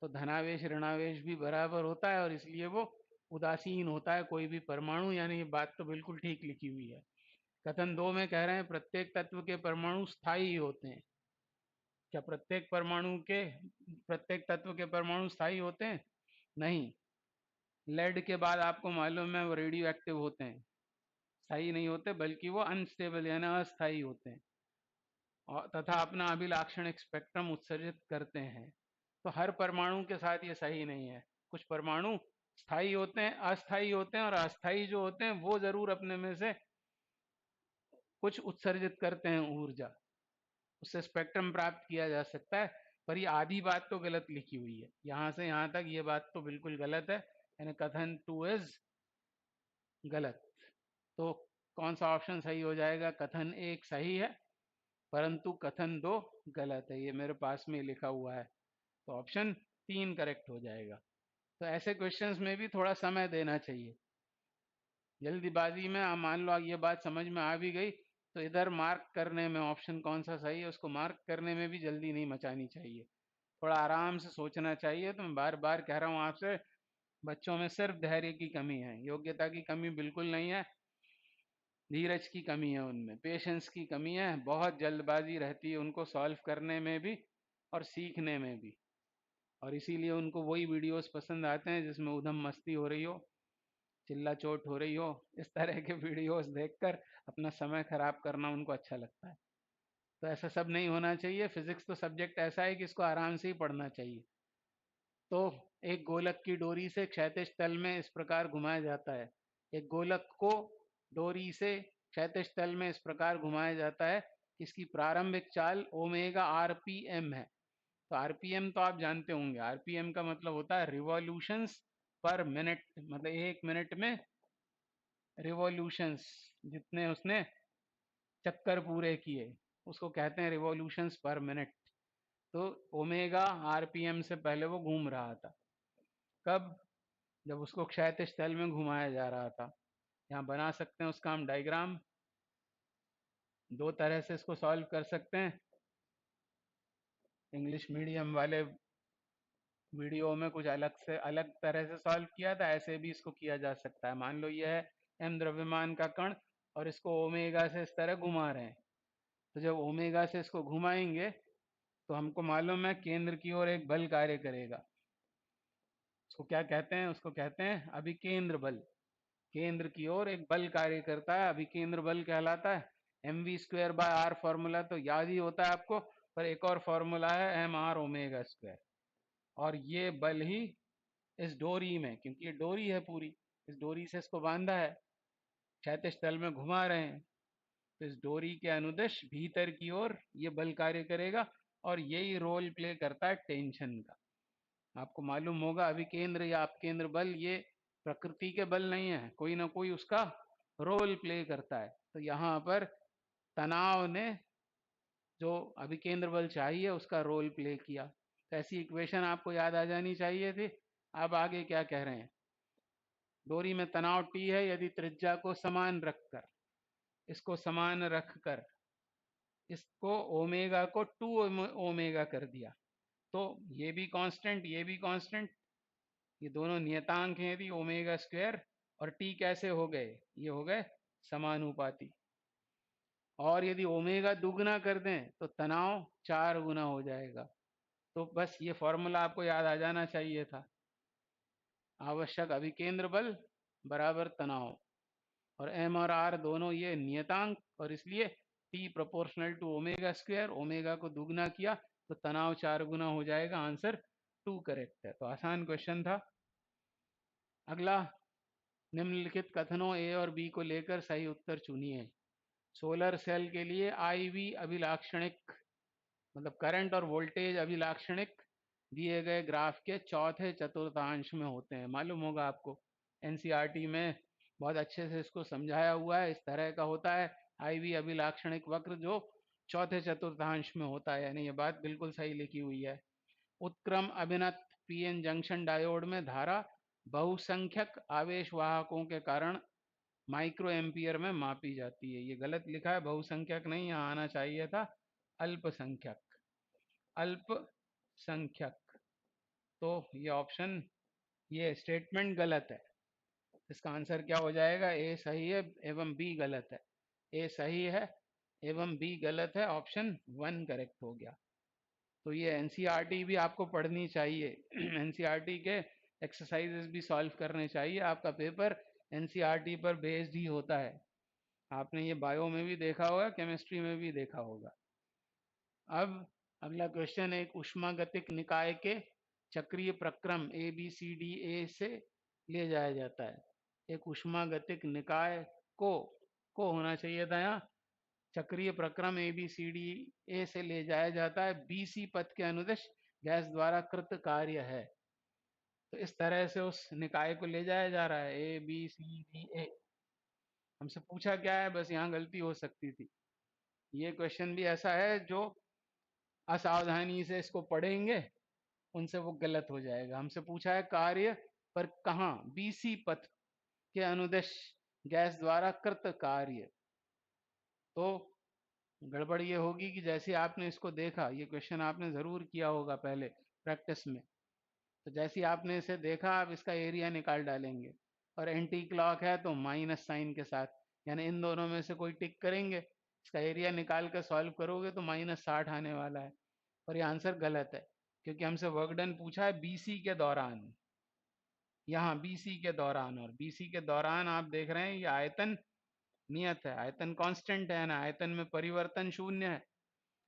तो धनावेश ऋणावेश भी बराबर होता है, और इसलिए वो उदासीन होता है कोई भी परमाणु। यानी ये बात तो बिल्कुल ठीक लिखी हुई है। कथन 2 में कह रहे हैं प्रत्येक तत्व के परमाणु स्थायी होते हैं। क्या प्रत्येक तत्व के परमाणु स्थायी होते हैं? नहीं। लेड के बाद आपको मालूम है वो रेडियो एक्टिव होते हैं, स्थायी नहीं होते, बल्कि वो अनस्टेबल यानी अस्थायी होते हैं, और तथा अपना अभिलाक्षणिक स्पेक्ट्रम उत्सर्जित करते हैं। तो हर परमाणु के साथ ये सही नहीं है। कुछ परमाणु स्थायी होते हैं, अस्थायी होते हैं, और अस्थायी जो होते हैं वो जरूर अपने में से कुछ उत्सर्जित करते हैं ऊर्जा, उससे स्पेक्ट्रम प्राप्त किया जा सकता है। पर ये आधी बात तो गलत लिखी हुई है, यहाँ से यहाँ तक ये बात तो बिल्कुल गलत है, यानी कथन 2 इज गलत। तो कौन सा ऑप्शन सही हो जाएगा, कथन 1 सही है परंतु कथन 2 गलत है, ये मेरे पास में लिखा हुआ है। तो ऑप्शन 3 करेक्ट हो जाएगा। तो ऐसे क्वेश्चंस में भी थोड़ा समय देना चाहिए। जल्दीबाजी में मान लो ये बात समझ में आ भी गई, तो इधर मार्क करने में ऑप्शन कौन सा सही है उसको मार्क करने में भी जल्दी नहीं मचानी चाहिए, थोड़ा आराम से सोचना चाहिए। तो मैं बार बार कह रहा हूँ आपसे, बच्चों में सिर्फ धैर्य की कमी है, योग्यता की कमी बिल्कुल नहीं है, धीरज की कमी है, उनमें पेशेंस की कमी है, बहुत जल्दबाजी रहती है उनको सॉल्व करने में भी और सीखने में भी, और इसीलिए उनको वही वीडियोस पसंद आते हैं जिसमें उधम मस्ती हो रही हो, चिल्ला चोट हो रही हो। इस तरह के वीडियोस देखकर अपना समय खराब करना उनको अच्छा लगता है। तो ऐसा सब नहीं होना चाहिए। फिजिक्स तो सब्जेक्ट ऐसा है कि इसको आराम से ही पढ़ना चाहिए। तो एक गोलक की डोरी से क्षैतिज तल में इस प्रकार घुमाया जाता है, एक गोलक को डोरी से क्षैतिज तल में इस प्रकार घुमाया जाता है, इसकी प्रारंभिक चाल ओमेगा आरपीएम है। तो आरपीएम तो आप जानते होंगे, आरपीएम का मतलब होता है रिवॉल्यूशंस पर मिनट, मतलब एक मिनट में रिवॉल्यूशंस, जितने उसने चक्कर पूरे किए उसको कहते हैं रिवॉल्यूशंस पर मिनट। तो ओमेगा आरपीएम से पहले वो घूम रहा था, कब, जब उसको क्षैतिज तल में घुमाया जा रहा था। यहाँ बना सकते हैं उसका हम डायग्राम, दो तरह से इसको सॉल्व कर सकते हैं। इंग्लिश मीडियम वाले वीडियो में कुछ अलग तरह से सॉल्व किया था, ऐसे भी इसको किया जा सकता है। मान लो यह है एम द्रव्यमान का कण और इसको ओमेगा से इस तरह घुमा रहे हैं, तो जब ओमेगा से इसको घुमाएंगे तो हमको मालूम है केंद्र की ओर एक बल कार्य करेगा, उसको क्या कहते हैं, उसको कहते हैं अभिकेंद्र बल। केंद्र की ओर एक बल कार्य करता है, अभिकेंद्र बल कहलाता है। mv²/r फॉर्मूला तो याद ही होता है आपको, पर एक और फॉर्मूला है mr ओमेगा स्क्वायर, और ये बल ही इस डोरी में, क्योंकि ये डोरी है पूरी, इस डोरी से इसको बांधा है, क्षैतिज तल में घुमा रहे हैं, तो इस डोरी के अनुदिश भीतर की ओर ये बल कार्य करेगा, और यही रोल प्ले करता है टेंशन का। आपको मालूम होगा अभिकेंद्र या अपकेंद्र बल ये प्रकृति के बल नहीं है, कोई ना कोई उसका रोल प्ले करता है। तो यहाँ पर तनाव ने जो अभिकेंद्र बल चाहिए उसका रोल प्ले किया। तो ऐसी इक्वेशन आपको याद आ जानी चाहिए थी। अब आगे क्या कह रहे हैं, डोरी में तनाव T है, यदि त्रिज्या को समान रखकर, इसको समान रखकर इसको ओमेगा को 2 ओमेगा कर दिया, तो ये भी कांस्टेंट, ये भी कांस्टेंट, ये दोनों नियतांक हैं यदि ओमेगा स्क्वायर और टी कैसे हो गए, ये हो गए समानुपाती। और यदि ओमेगा दुगना कर दें तो तनाव 4 गुना हो जाएगा। तो बस ये फॉर्मूला आपको याद आ जाना चाहिए था, आवश्यक अभिकेंद्र बल बराबर तनाव, और एम और आर दोनों ये नियतांक, और इसलिए T proportional to omega square, omega को दुगना किया तो तनाव 4 गुना हो जाएगा। आंसर 2 करेक्ट है। तो आसान क्वेश्चन था। अगला, निम्नलिखित कथनों ए और बी को लेकर सही उत्तर चुनिए। सोलर सेल के लिए आई वी अभिलाक्षणिक, मतलब करंट और वोल्टेज अभिलाक्षणिक दिए गए ग्राफ के चौथे चतुर्थांश में होते हैं। मालूम होगा आपको, एनसीईआरटी में बहुत अच्छे से इसको समझाया हुआ है। इस तरह का होता है आई वी अभिलाक्षणिक वक्र जो चौथे चतुर्थांश में होता है, यानी ये बात बिल्कुल सही लिखी हुई है। उत्क्रम अभिनत पीएन जंक्शन डायोड में धारा बहुसंख्यक आवेश वाहकों के कारण माइक्रो एम्पियर में मापी जाती है। ये गलत लिखा है, बहुसंख्यक नहीं, यहाँ आना चाहिए था अल्पसंख्यक, अल्पसंख्यक। तो ये ऑप्शन, ये स्टेटमेंट गलत है। इसका आंसर क्या हो जाएगा, ए सही है एवं बी गलत है। ए सही है एवं बी गलत है, ऑप्शन 1 करेक्ट हो गया। तो ये एनसीईआरटी भी आपको पढ़नी चाहिए, एनसीईआरटी के एक्सरसाइजेस भी सॉल्व करने चाहिए। आपका पेपर एनसीईआरटी पर बेस्ड ही होता है। आपने ये बायो में भी देखा होगा, केमिस्ट्री में भी देखा होगा। अब अगला क्वेश्चन, एक उष्मागतिक निकाय के चक्रीय प्रक्रम A B C D A से ले जाया जाता है। एक उष्मागतिक निकाय को होना चाहिए था यहाँ, चक्रीय प्रक्रम A B C D A से ले जाया जाता है, बी सी पथ के अनुदिश गैस द्वारा कृत कार्य है। तो इस तरह से उस निकाय को ले जाया जा रहा है, A B C D A. हमसे पूछा क्या है, बस यहाँ गलती हो सकती थी। ये क्वेश्चन भी ऐसा है जो असावधानी से इसको पढ़ेंगे उनसे वो गलत हो जाएगा। हमसे पूछा है कार्य पर कहाँ, बीसी पथ के अनुदिश गैस द्वारा कृत कार्य। तो गड़बड़ ये होगी कि जैसे आपने इसको देखा, ये क्वेश्चन आपने जरूर किया होगा पहले प्रैक्टिस में, तो जैसे ही आपने इसे देखा आप इसका एरिया निकाल डालेंगे, और एंटी क्लॉक है तो माइनस साइन के साथ, यानी इन दोनों में से कोई टिक करेंगे, इसका एरिया निकाल कर सॉल्व करोगे तो -60 आने वाला है। और ये आंसर गलत है, क्योंकि हमसे वर्क डन पूछा है बीसी के दौरान, यहाँ बीसी के दौरान, और बीसी के दौरान आप देख रहे हैं ये आयतन नियत है, आयतन कांस्टेंट है ना, आयतन में परिवर्तन शून्य है,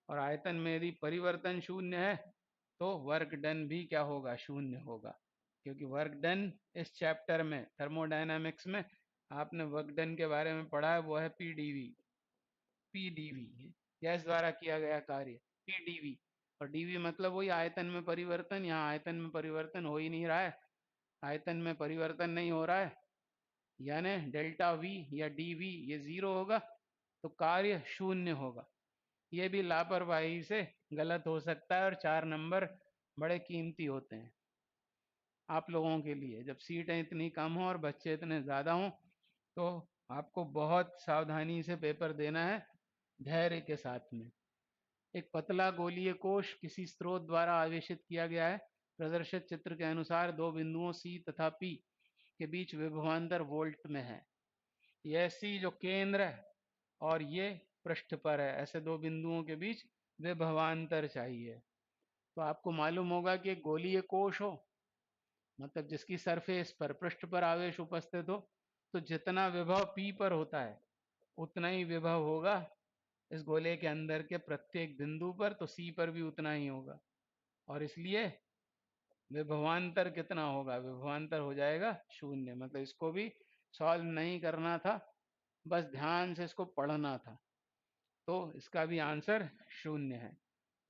और आयतन में यदि परिवर्तन शून्य है तो वर्क डन भी क्या होगा, शून्य होगा। क्योंकि वर्क डन इस चैप्टर में थर्मोडायनामिक्स में आपने वर्क डन के बारे में पढ़ा है, वो है पीडीवी। पीडीवी गैस द्वारा किया गया कार्य, पीडीवी। और डीवी मतलब वही आयतन में परिवर्तन, यहाँ आयतन में परिवर्तन हो ही नहीं रहा है, आयतन में परिवर्तन नहीं हो रहा है, यानी डेल्टा वी या डीवी ये 0 होगा, तो कार्य शून्य होगा। ये भी लापरवाही से गलत हो सकता है, और 4 नंबर बड़े कीमती होते हैं आप लोगों के लिए। जब सीटें इतनी कम हो और बच्चे इतने ज़्यादा हों तो आपको बहुत सावधानी से पेपर देना है, धैर्य के साथ में। एक पतला गोलीय कोश किसी स्रोत द्वारा आवेशित किया गया है। प्रदर्शित चित्र के अनुसार दो बिंदुओं C तथा P के बीच विभवांतर वोल्ट में है। यह C जो केंद्र है और ये पृष्ठ पर है, ऐसे दो बिंदुओं के बीच विभवांतर चाहिए। तो आपको मालूम होगा कि गोलीय कोश हो, मतलब जिसकी सरफेस पर, पृष्ठ पर आवेश उपस्थित हो, तो जितना विभव P पर होता है उतना ही विभव होगा इस गोले के अंदर के प्रत्येक बिंदु पर, तो C पर भी उतना ही होगा। और इसलिए विभवांतर कितना होगा, विभवांतर हो जाएगा 0, मतलब इसको भी सॉल्व नहीं करना था, बस ध्यान से इसको पढ़ना था। तो इसका भी आंसर 0 है।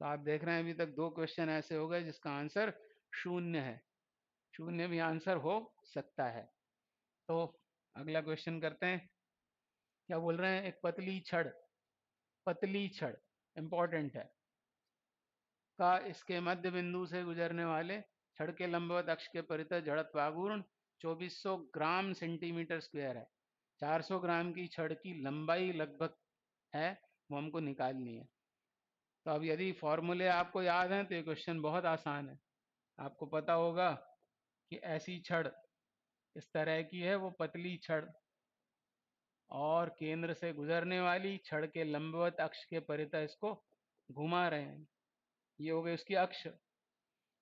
तो आप देख रहे हैं अभी तक 2 क्वेश्चन ऐसे हो गए जिसका आंसर 0 है। 0 भी आंसर हो सकता है। तो अगला क्वेश्चन करते हैं। क्या बोल रहे हैं, एक पतली छड़ इंपॉर्टेंट है का इसके मध्य बिंदु से गुजरने वाले छड़ के लंबवत अक्ष के परितः जड़त्व आघूर्ण 2400 ग्राम सेंटीमीटर स्क्वायर है। 400 ग्राम की छड़ की लंबाई लगभग है, वो हमको निकालनी है। तो अब यदि फॉर्मूले आपको याद हैं तो ये क्वेश्चन बहुत आसान है। आपको पता होगा कि ऐसी छड़ इस तरह की है, वो पतली छड़, और केंद्र से गुजरने वाली छड़ के लंबवत अक्ष के परितः इसको घुमा रहे हैं, ये हो गई उसकी अक्ष,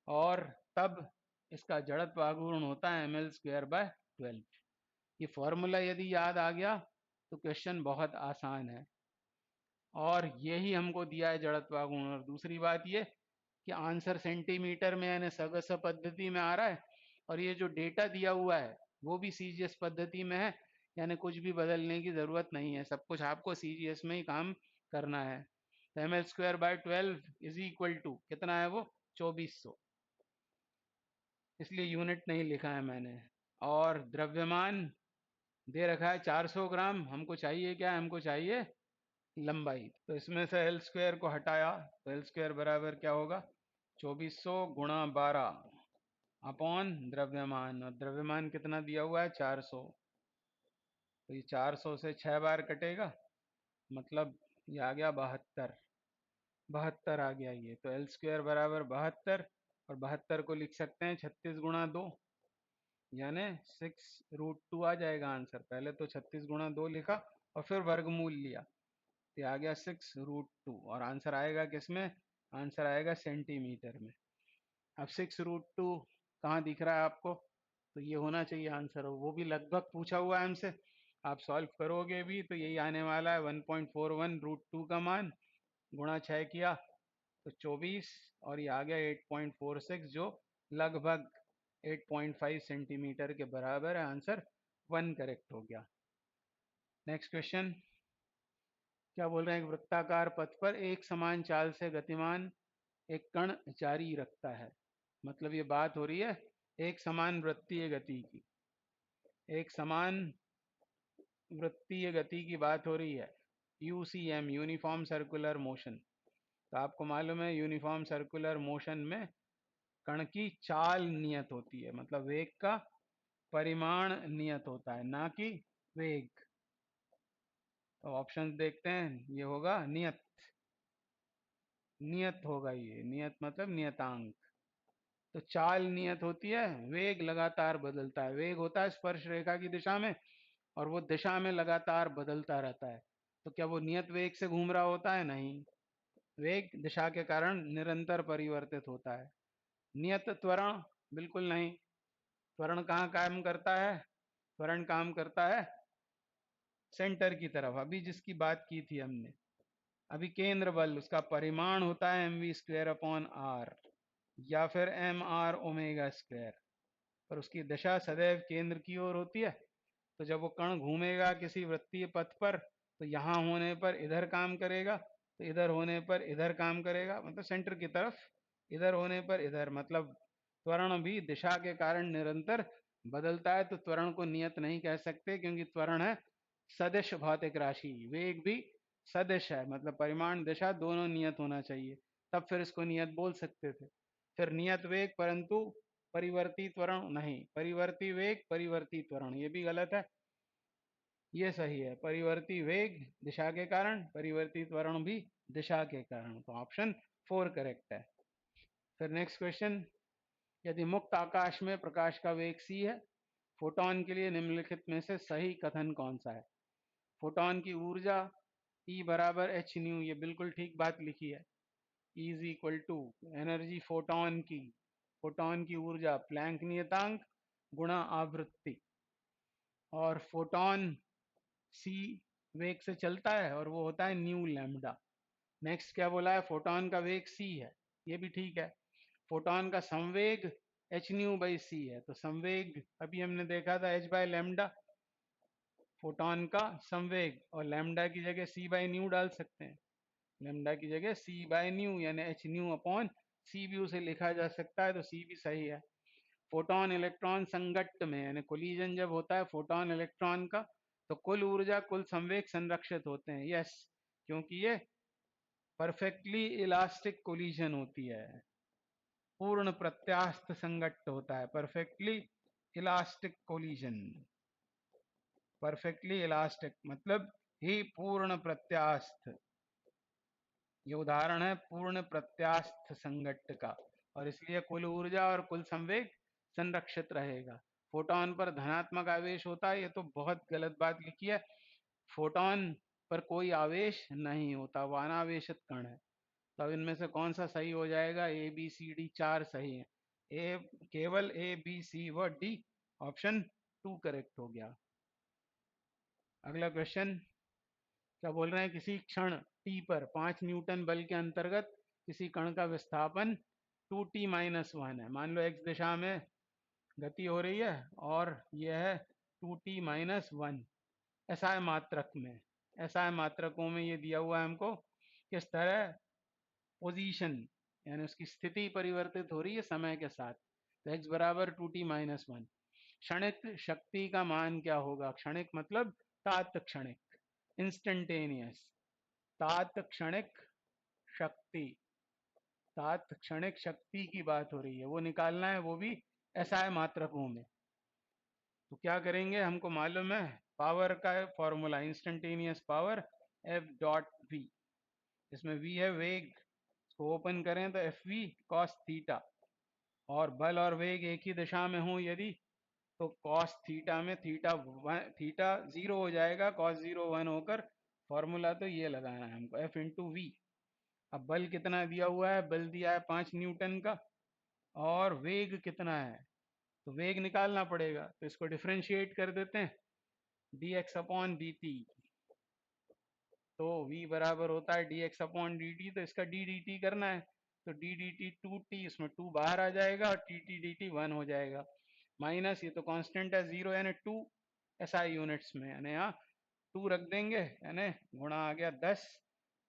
और तब इसका जड़त्व आघूर्ण होता है ml/12। ये फॉर्मूला यदि याद आ गया तो क्वेश्चन बहुत आसान है, और यही हमको दिया है जड़त्व आघूर्ण। और दूसरी बात ये कि आंसर सेंटीमीटर में यानी सगस पद्धति में आ रहा है, और ये जो डेटा दिया हुआ है वो भी सीजीएस पद्धति में है, यानी कुछ भी बदलने की जरूरत नहीं है, सब कुछ आपको सीजीएस में ही काम करना है। तो ml/12 इज इक्वल टू कितना है, वो 2400, इसलिए यूनिट नहीं लिखा है मैंने। और द्रव्यमान दे रखा है 400 ग्राम, हमको चाहिए क्या, हमको चाहिए लंबाई। तो इसमें से एल स्क्वायर को हटाया तो एल स्क्वायर बराबर क्या होगा, 2400 गुणा 12 अपॉन द्रव्यमान, और द्रव्यमान कितना दिया हुआ है 400। तो ये 400 से 6 बार कटेगा, मतलब ये आ गया 72, 72 आ गया ये। तो एल स्क्वायर बराबर 72, और 72 को लिख सकते हैं 36 गुणा 2, यानी 6√2 आ जाएगा आंसर। पहले तो 36 गुणा 2 लिखा और फिर वर्गमूल लिया, तो ये आ गया 6√2, और आंसर आएगा किसमें, आंसर आएगा सेंटीमीटर में। अब 6√2 कहाँ दिख रहा है आपको, तो ये होना चाहिए आंसर, वो भी लगभग पूछा हुआ है हमसे। आप सॉल्व करोगे भी तो यही आने वाला है, 1.41√2 का मान गुणा 6 किया तो 24, और ये आ गया 8.46, जो लगभग 8.5 सेंटीमीटर के बराबर है। आंसर 1 करेक्ट हो गया। नेक्स्ट क्वेश्चन, क्या बोल रहे हैं, एक वृत्ताकार पथ पर एक समान चाल से गतिमान एक कण जारी रखता है, मतलब ये बात हो रही है एक समान वृत्तीय गति की, एक समान वृत्तीय गति की बात हो रही है, यूसीएम यूनिफॉर्म सर्कुलर मोशन। तो आपको मालूम है यूनिफॉर्म सर्कुलर मोशन में कण की चाल नियत होती है, मतलब वेग का परिमाण नियत होता है, ना कि वेग। तो ऑप्शन देखते हैं, ये होगा नियत, नियत होगा ये, नियत मतलब नियतांक। तो चाल नियत होती है, वेग लगातार बदलता है, वेग होता है स्पर्श रेखा की दिशा में, और वो दिशा में लगातार बदलता रहता है। तो क्या वो नियत वेग से घूम रहा होता है, नहीं, वेग दिशा के कारण निरंतर परिवर्तित होता है। नियत त्वरण बिल्कुल नहीं, त्वरण कहाँ काम करता है, त्वरण काम करता है सेंटर की तरफ, अभी जिसकी बात की थी हमने, अभी केंद्र बल उसका परिमाण होता है mv²/r, या फिर mr⍵², पर उसकी दिशा सदैव केंद्र की ओर होती है। तो जब वो कण घूमेगा किसी वृत्तीय पथ पर, तो यहाँ होने पर इधर काम करेगा, तो इधर होने पर इधर काम करेगा, मतलब सेंटर की तरफ, इधर होने पर इधर, मतलब त्वरण भी दिशा के कारण निरंतर बदलता है। तो त्वरण को नियत नहीं कह सकते, क्योंकि त्वरण है सदिश भौतिक राशि, वेग भी सदिश है, मतलब परिमाण दिशा दोनों नियत होना चाहिए, तब फिर इसको नियत बोल सकते थे। फिर नियत वेग परंतु परिवर्ती त्वरण नहीं, परिवर्ती वेग परिवर्ती त्वरण, ये भी गलत है, ये सही है, परिवर्ती वेग दिशा के कारण, परिवर्ती त्वरण भी दिशा के कारण। तो ऑप्शन 4 करेक्ट है। फिर नेक्स्ट क्वेश्चन, यदि मुक्त आकाश में प्रकाश का वेग c है, फोटॉन के लिए निम्नलिखित में से सही कथन कौन सा है। फोटॉन की ऊर्जा E बराबर h न्यू, ये बिल्कुल ठीक बात लिखी है। E is equal to energy photon की ऊर्जा प्लैंक नियतांक गुणा आवृत्ति, और फोटॉन c वेग से चलता है और वो होता है न्यू लैम्डा। नेक्स्ट क्या बोला है, फोटॉन का वेग c है, ये भी ठीक है। फोटॉन का संवेग एच न्यू बाई सी है। तो संवेग अभी हमने देखा था एच बाय लैम्डा, फोटोन का संवेग, और लैम्डा की जगह सी बाय न्यू डाल सकते हैं। लैम्डा की जगह सी बाय न्यू यानी एच न्यू अपॉन सी भी उसे लिखा जा सकता है, तो सी भी सही है। फोटोन इलेक्ट्रॉन संगट्ट में यानी कोलिजन जब होता है फोटोन इलेक्ट्रॉन का, तो कुल ऊर्जा कुल संवेग संरक्षित होते हैं। यस, क्योंकि ये परफेक्टली इलास्टिक कोलिजन होती है, पूर्ण प्रत्यास्थ संगट्ट होता है, perfectly elastic collision. Perfectly elastic मतलब ही पूर्ण प्रत्यास्थ। ये उदाहरण है पूर्ण प्रत्यास्थ संगट्ट का, और इसलिए कुल ऊर्जा और कुल संवेग संरक्षित रहेगा। फोटोन पर धनात्मक आवेश होता है, ये तो बहुत गलत बात लिखी है। फोटोन पर कोई आवेश नहीं होता, वो अनावेशित कण है। तो अब इनमें से कौन सा सही हो जाएगा? ए बी सी डी चार सही है। ए केवल ए बी सी व डी, ऑप्शन 2 करेक्ट हो गया। अगला क्वेश्चन क्या बोल रहे हैं? किसी क्षण टी पर 5 न्यूटन बल के अंतर्गत किसी कण का विस्थापन 2t-1 है। मान लो एक्स दिशा में गति हो रही है और यह है 2t-1 एसआई मात्रक में। एसआई मात्रकों में ये दिया हुआ है हमको किस तरह पोजीशन यानी उसकी स्थिति परिवर्तित हो रही है समय के साथ। तो एक्स बराबर 2t-1। क्षणिक शक्ति का मान क्या होगा? क्षणिक मतलब तात्क्षणिक, इंस्टेंटेनियस। तात्क्षणिक शक्ति, तात्क्षणिक शक्ति की बात हो रही है, वो निकालना है, वो भी एसआई मात्रकों में। तो क्या करेंगे? हमको मालूम है पावर का formula, instantaneous power F dot V. इसमें वी है वेग, इसको ओपन करें तो एफ वी कॉस थीटा, और बल और वेग एक ही दिशा में हो यदि, तो कॉस थीटा में थीटा जीरो हो जाएगा, कॉस जीरो 1 होकर। फॉर्मूला तो ये लगाना है हमको, एफ इंटू वी। अब बल कितना दिया हुआ है? बल दिया है 5 न्यूटन का, और वेग कितना है? तो वेग निकालना पड़ेगा, तो इसको डिफ्रेंशिएट कर देते हैं, D x upon D T. तो v बराबर होता है D x upon D T, तो इसका डी डी टी करना है, तो डी डी टी 2t, इसमें 2 बाहर आ जाएगा और टी टी डी टी 1 हो जाएगा। माइनस ये तो कांस्टेंट है 0 यानी 2 एसआई यूनिट्स में, यानी यहाँ 2 रख देंगे यानी गुणा आ गया 10,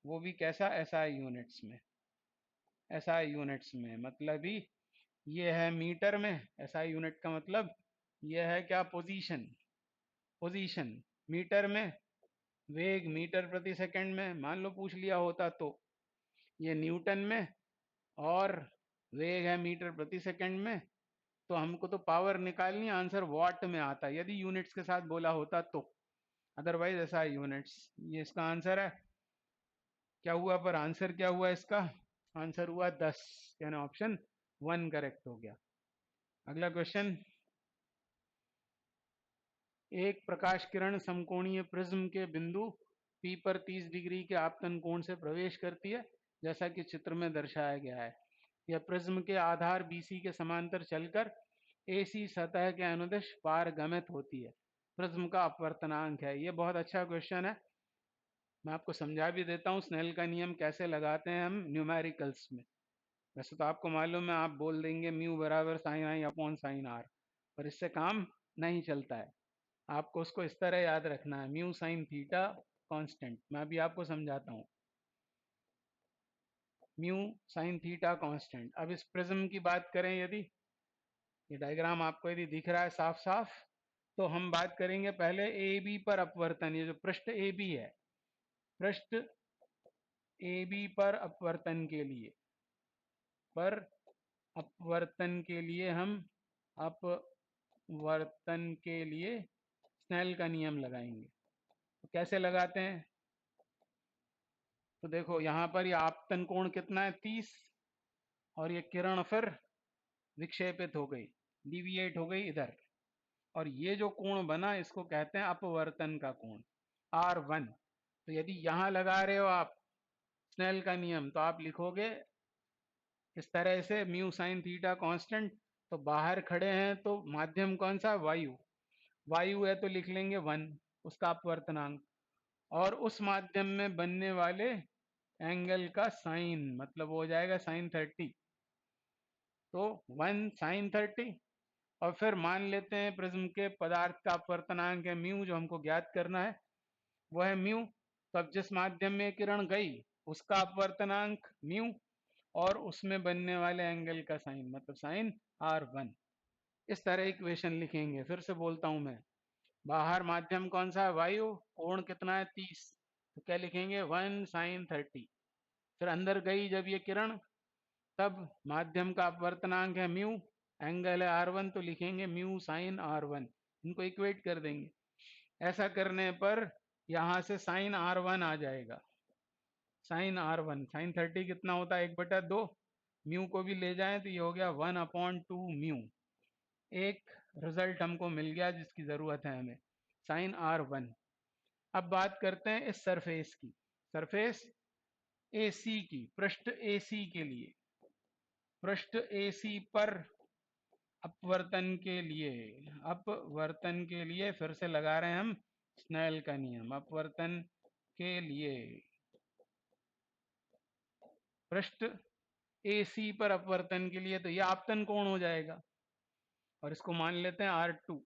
वो भी कैसा? एसआई यूनिट्स में। एसआई यूनिट्स में मतलब ही ये है मीटर में, एसआई यूनिट का मतलब ये है क्या? पोजीशन। पोजीशन मीटर में, वेग मीटर प्रति सेकंड में। मान लो पूछ लिया होता तो ये न्यूटन में, और वेग है मीटर प्रति सेकंड में, तो हमको तो पावर निकालनी, आंसर वॉट में आता है यदि यूनिट्स के साथ बोला होता तो, अदरवाइज ऐसा यूनिट्स। ये इसका आंसर है। क्या हुआ पर आंसर क्या हुआ इसका? आंसर हुआ 10, यानी ऑप्शन 1 करेक्ट हो गया। अगला क्वेश्चन, एक प्रकाश किरण समकोणीय प्रिज्म के बिंदु P पर 30 डिग्री के आपतन कोण से प्रवेश करती है, जैसा कि चित्र में दर्शाया गया है। यह प्रिज्म के आधार BC के समांतर चलकर AC सतह के अनुदिश पारगमित होती है। प्रिज्म का अपवर्तनांक है। ये बहुत अच्छा क्वेश्चन है, मैं आपको समझा भी देता हूँ स्नेल का नियम कैसे लगाते हैं हम न्यूमेरिकल्स में। वैसे तो आपको मालूम है, आप बोल देंगे म्यू बराबर sine I upon sine R, पर इससे काम नहीं चलता है। आपको उसको इस तरह याद रखना है, म्यू साइन थीटा कांस्टेंट। मैं अभी आपको समझाता हूँ, म्यू साइन थीटा कांस्टेंट। अब इस प्रिज्म की बात करें, यदि ये डायग्राम आपको यदि दिख रहा है साफ साफ, तो हम बात करेंगे पहले ए बी पर अपवर्तन। ये जो पृष्ठ ए बी है, पृष्ठ ए बी पर अपवर्तन के लिए, पर अपवर्तन के लिए हम अपवर्तन के लिए स्नेल का नियम लगाएंगे। तो कैसे लगाते हैं? तो देखो यहाँ पर ये आपतन कोण कितना है? 30, और ये किरण फिर विक्षेपित हो गई, डिविएट हो गई इधर, और ये जो कोण बना इसको कहते हैं अपवर्तन का कोण, R1। तो यदि यहाँ लगा रहे हो आप स्नेल का नियम, तो आप लिखोगे इस तरह से, म्यू साइन थीटा कांस्टेंट। तो बाहर खड़े हैं तो माध्यम कौन सा? वायु। वायु है तो लिख लेंगे 1 उसका अपवर्तनांक, और उस माध्यम में बनने वाले एंगल का साइन, मतलब हो जाएगा साइन 30। तो 1 sin 30। और फिर मान लेते हैं प्रिज्म के पदार्थ का अपवर्तनांक है म्यू, जो हमको ज्ञात करना है वो है म्यू। तो अब जिस माध्यम में किरण गई उसका अपवर्तनांक म्यू और उसमें बनने वाले एंगल का साइन मतलब साइन R1। इस तरह इक्वेशन लिखेंगे। फिर से बोलता हूं मैं, बाहर माध्यम कौन सा है, वायु, कोण कितना है 30, तो क्या लिखेंगे 1 sin 30। फिर अंदर गई जब ये किरण तब माध्यम का अपवर्तनांक है म्यू, एंगल है R1, तो लिखेंगे म्यू साइन R1। इनको इक्वेट कर देंगे। ऐसा करने पर यहां से साइन R1 आ जाएगा। साइन R1 साइन 30 कितना होता है 1/2, म्यू को भी ले जाएं तो ये हो गया 1/2 म्यू। एक रिजल्ट हमको मिल गया जिसकी जरूरत है हमें, साइन R1। अब बात करते हैं इस सरफेस की, सरफेस AC की, पृष्ठ AC के लिए। पृष्ठ AC पर अपवर्तन के लिए फिर से लगा रहे हैं हम स्नेल का नियम। अपवर्तन के लिए पृष्ठ AC पर अपवर्तन के लिए तो यह आपतन कोण हो जाएगा और इसको मान लेते हैं R2।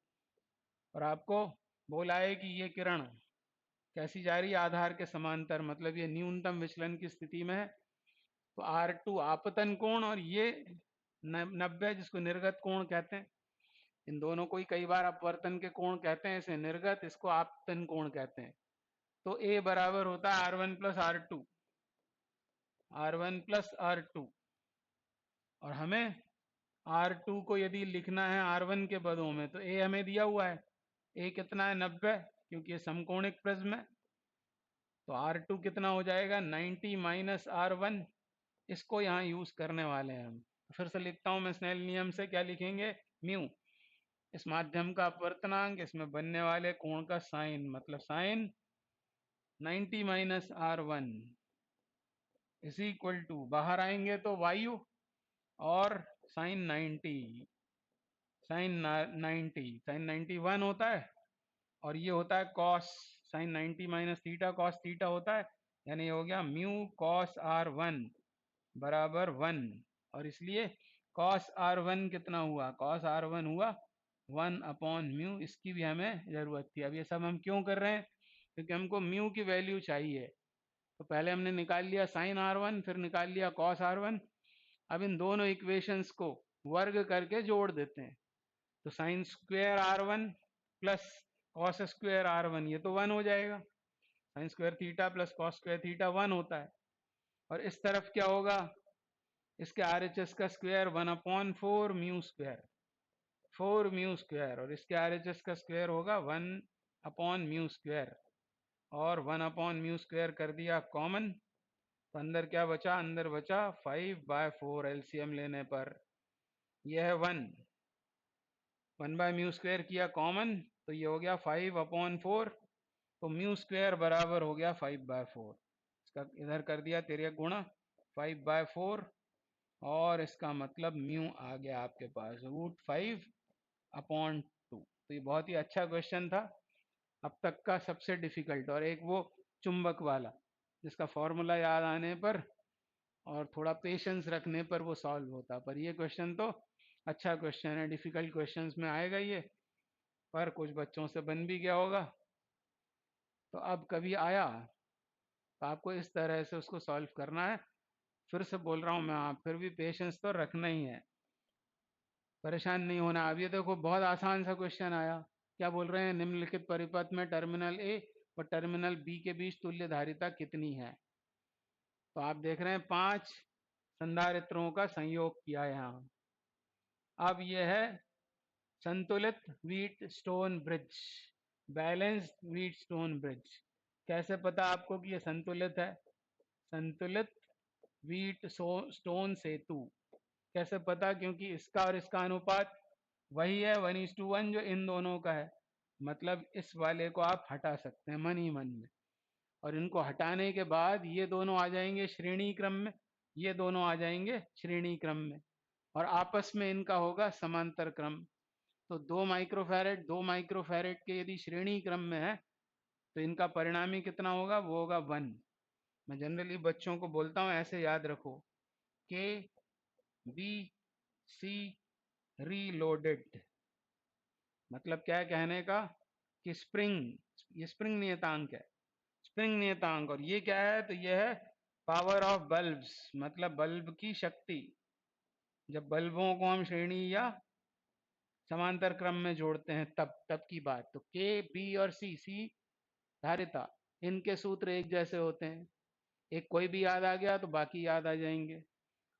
और आपको बोला है कि ये किरण कैसी जा रही है, आधार के समांतर, मतलब ये न्यूनतम विचलन की स्थिति में है। तो R2 आपतन कोण और ये 90 जिसको निर्गत कोण कहते हैं। इन दोनों को ही कई बार अपवर्तन के कोण कहते हैं, इसे निर्गत, इसको आपतन कोण कहते हैं। तो A बराबर होता है R1 plus R2, R1 plus R2। और हमें R2 को यदि लिखना है R1 के पदों में तो A हमें दिया हुआ है, A कितना है 90, क्योंकि ये समकोणिक प्रिज्म है। तो R2 कितना हो जाएगा 90 माइनस R1। इसको यहाँ यूज करने वाले हैं हम। फिर से लिखता हूं मैं स्नेल नियम से, क्या लिखेंगे, म्यू इस माध्यम का अपवर्तनांक, इसमें बनने वाले कोण का साइन मतलब sine 90 minus R1 is equal to, बाहर आएंगे तो वायु और साइन 90, साइन 90 1 होता है और ये होता है cos, sine 90 minus theta cos theta होता है, यानी ये हो गया म्यू कॉस R1 बराबर 1। और इसलिए कॉस R1 कितना हुआ, कॉस R1 हुआ 1/म्यू। इसकी भी हमें जरूरत थी। अब ये सब हम क्यों कर रहे हैं, क्योंकि हमको म्यू की वैल्यू चाहिए। तो पहले हमने निकाल लिया साइन R1, फिर निकाल लिया कॉस R1। अब इन दोनों इक्वेशंस को वर्ग करके जोड़ देते हैं। तो sine square R1 plus cos square R1 ये तो 1 हो जाएगा। Sine square theta plus cos square theta 1 होता है। और इस तरफ क्या होगा, इसके RHS का square 1/4 mu square, 4 mu square, और इसके RHS का स्क्वायर होगा 1/म्यू स्क्वायर। और 1/म्यू स्क्वायर कर दिया कॉमन, तो अंदर क्या बचा, अंदर बचा 5/4 एलसीएम लेने पर यह है 1/म्यू स्क्वायर किया कॉमन, तो ये हो गया 5/4। तो म्यू स्क्वायर बराबर हो गया 5/4। इसका इधर कर दिया तेरे गुणा 5/4 और इसका मतलब म्यू आ गया आपके पास √5/2। तो ये बहुत ही अच्छा क्वेश्चन था, अब तक का सबसे डिफिकल्ट। और एक वो चुंबक वाला जिसका फॉर्मूला याद आने पर और थोड़ा पेशेंस रखने पर वो सॉल्व होता। पर ये क्वेश्चन तो अच्छा क्वेश्चन है, डिफिकल्ट क्वेश्चंस में आएगा ये, पर कुछ बच्चों से बन भी गया होगा। तो अब कभी आया तो आपको इस तरह से उसको सॉल्व करना है। फिर से बोल रहा हूँ मैं, आप फिर भी पेशेंस तो रखना ही है, परेशान नहीं होना। अब ये देखो बहुत आसान सा क्वेश्चन आया, क्या बोल रहे हैं, निम्नलिखित परिपथ में टर्मिनल ए और टर्मिनल बी के बीच तुल्य धारिता कितनी है। तो आप देख रहे हैं 5 संधारित्रों का संयोग किया यहाँ। अब यह है संतुलित wheat stone bridge, balanced wheat stone bridge. कैसे पता आपको कि यह संतुलित है, संतुलित व्हीट स्टोन सेतु कैसे पता, क्योंकि इसका और इसका अनुपात वही है 1:1 जो इन दोनों का है। मतलब इस वाले को आप हटा सकते हैं मन ही मन में, और इनको हटाने के बाद ये दोनों आ जाएंगे श्रेणी क्रम में, ये दोनों आ जाएंगे श्रेणी क्रम में, और आपस में इनका होगा समांतर क्रम। तो 2 माइक्रोफैरेड के यदि श्रेणी क्रम में है तो इनका परिणामी कितना होगा, वो होगा 1। मैं जनरली बच्चों को बोलता हूँ ऐसे याद रखो, के बी सी रीलोडेड। मतलब क्या है कहने का कि स्प्रिंग, ये स्प्रिंग नियतांक है, स्प्रिंग नियतांक। और ये क्या है, तो ये है पावर ऑफ बल्ब्स, मतलब बल्ब की शक्ति। जब बल्बों को हम श्रेणी या समांतर क्रम में जोड़ते हैं तब की बात। तो के, बी और सी धारिता, इनके सूत्र एक जैसे होते हैं, एक कोई भी याद आ गया तो बाकी याद आ जाएंगे।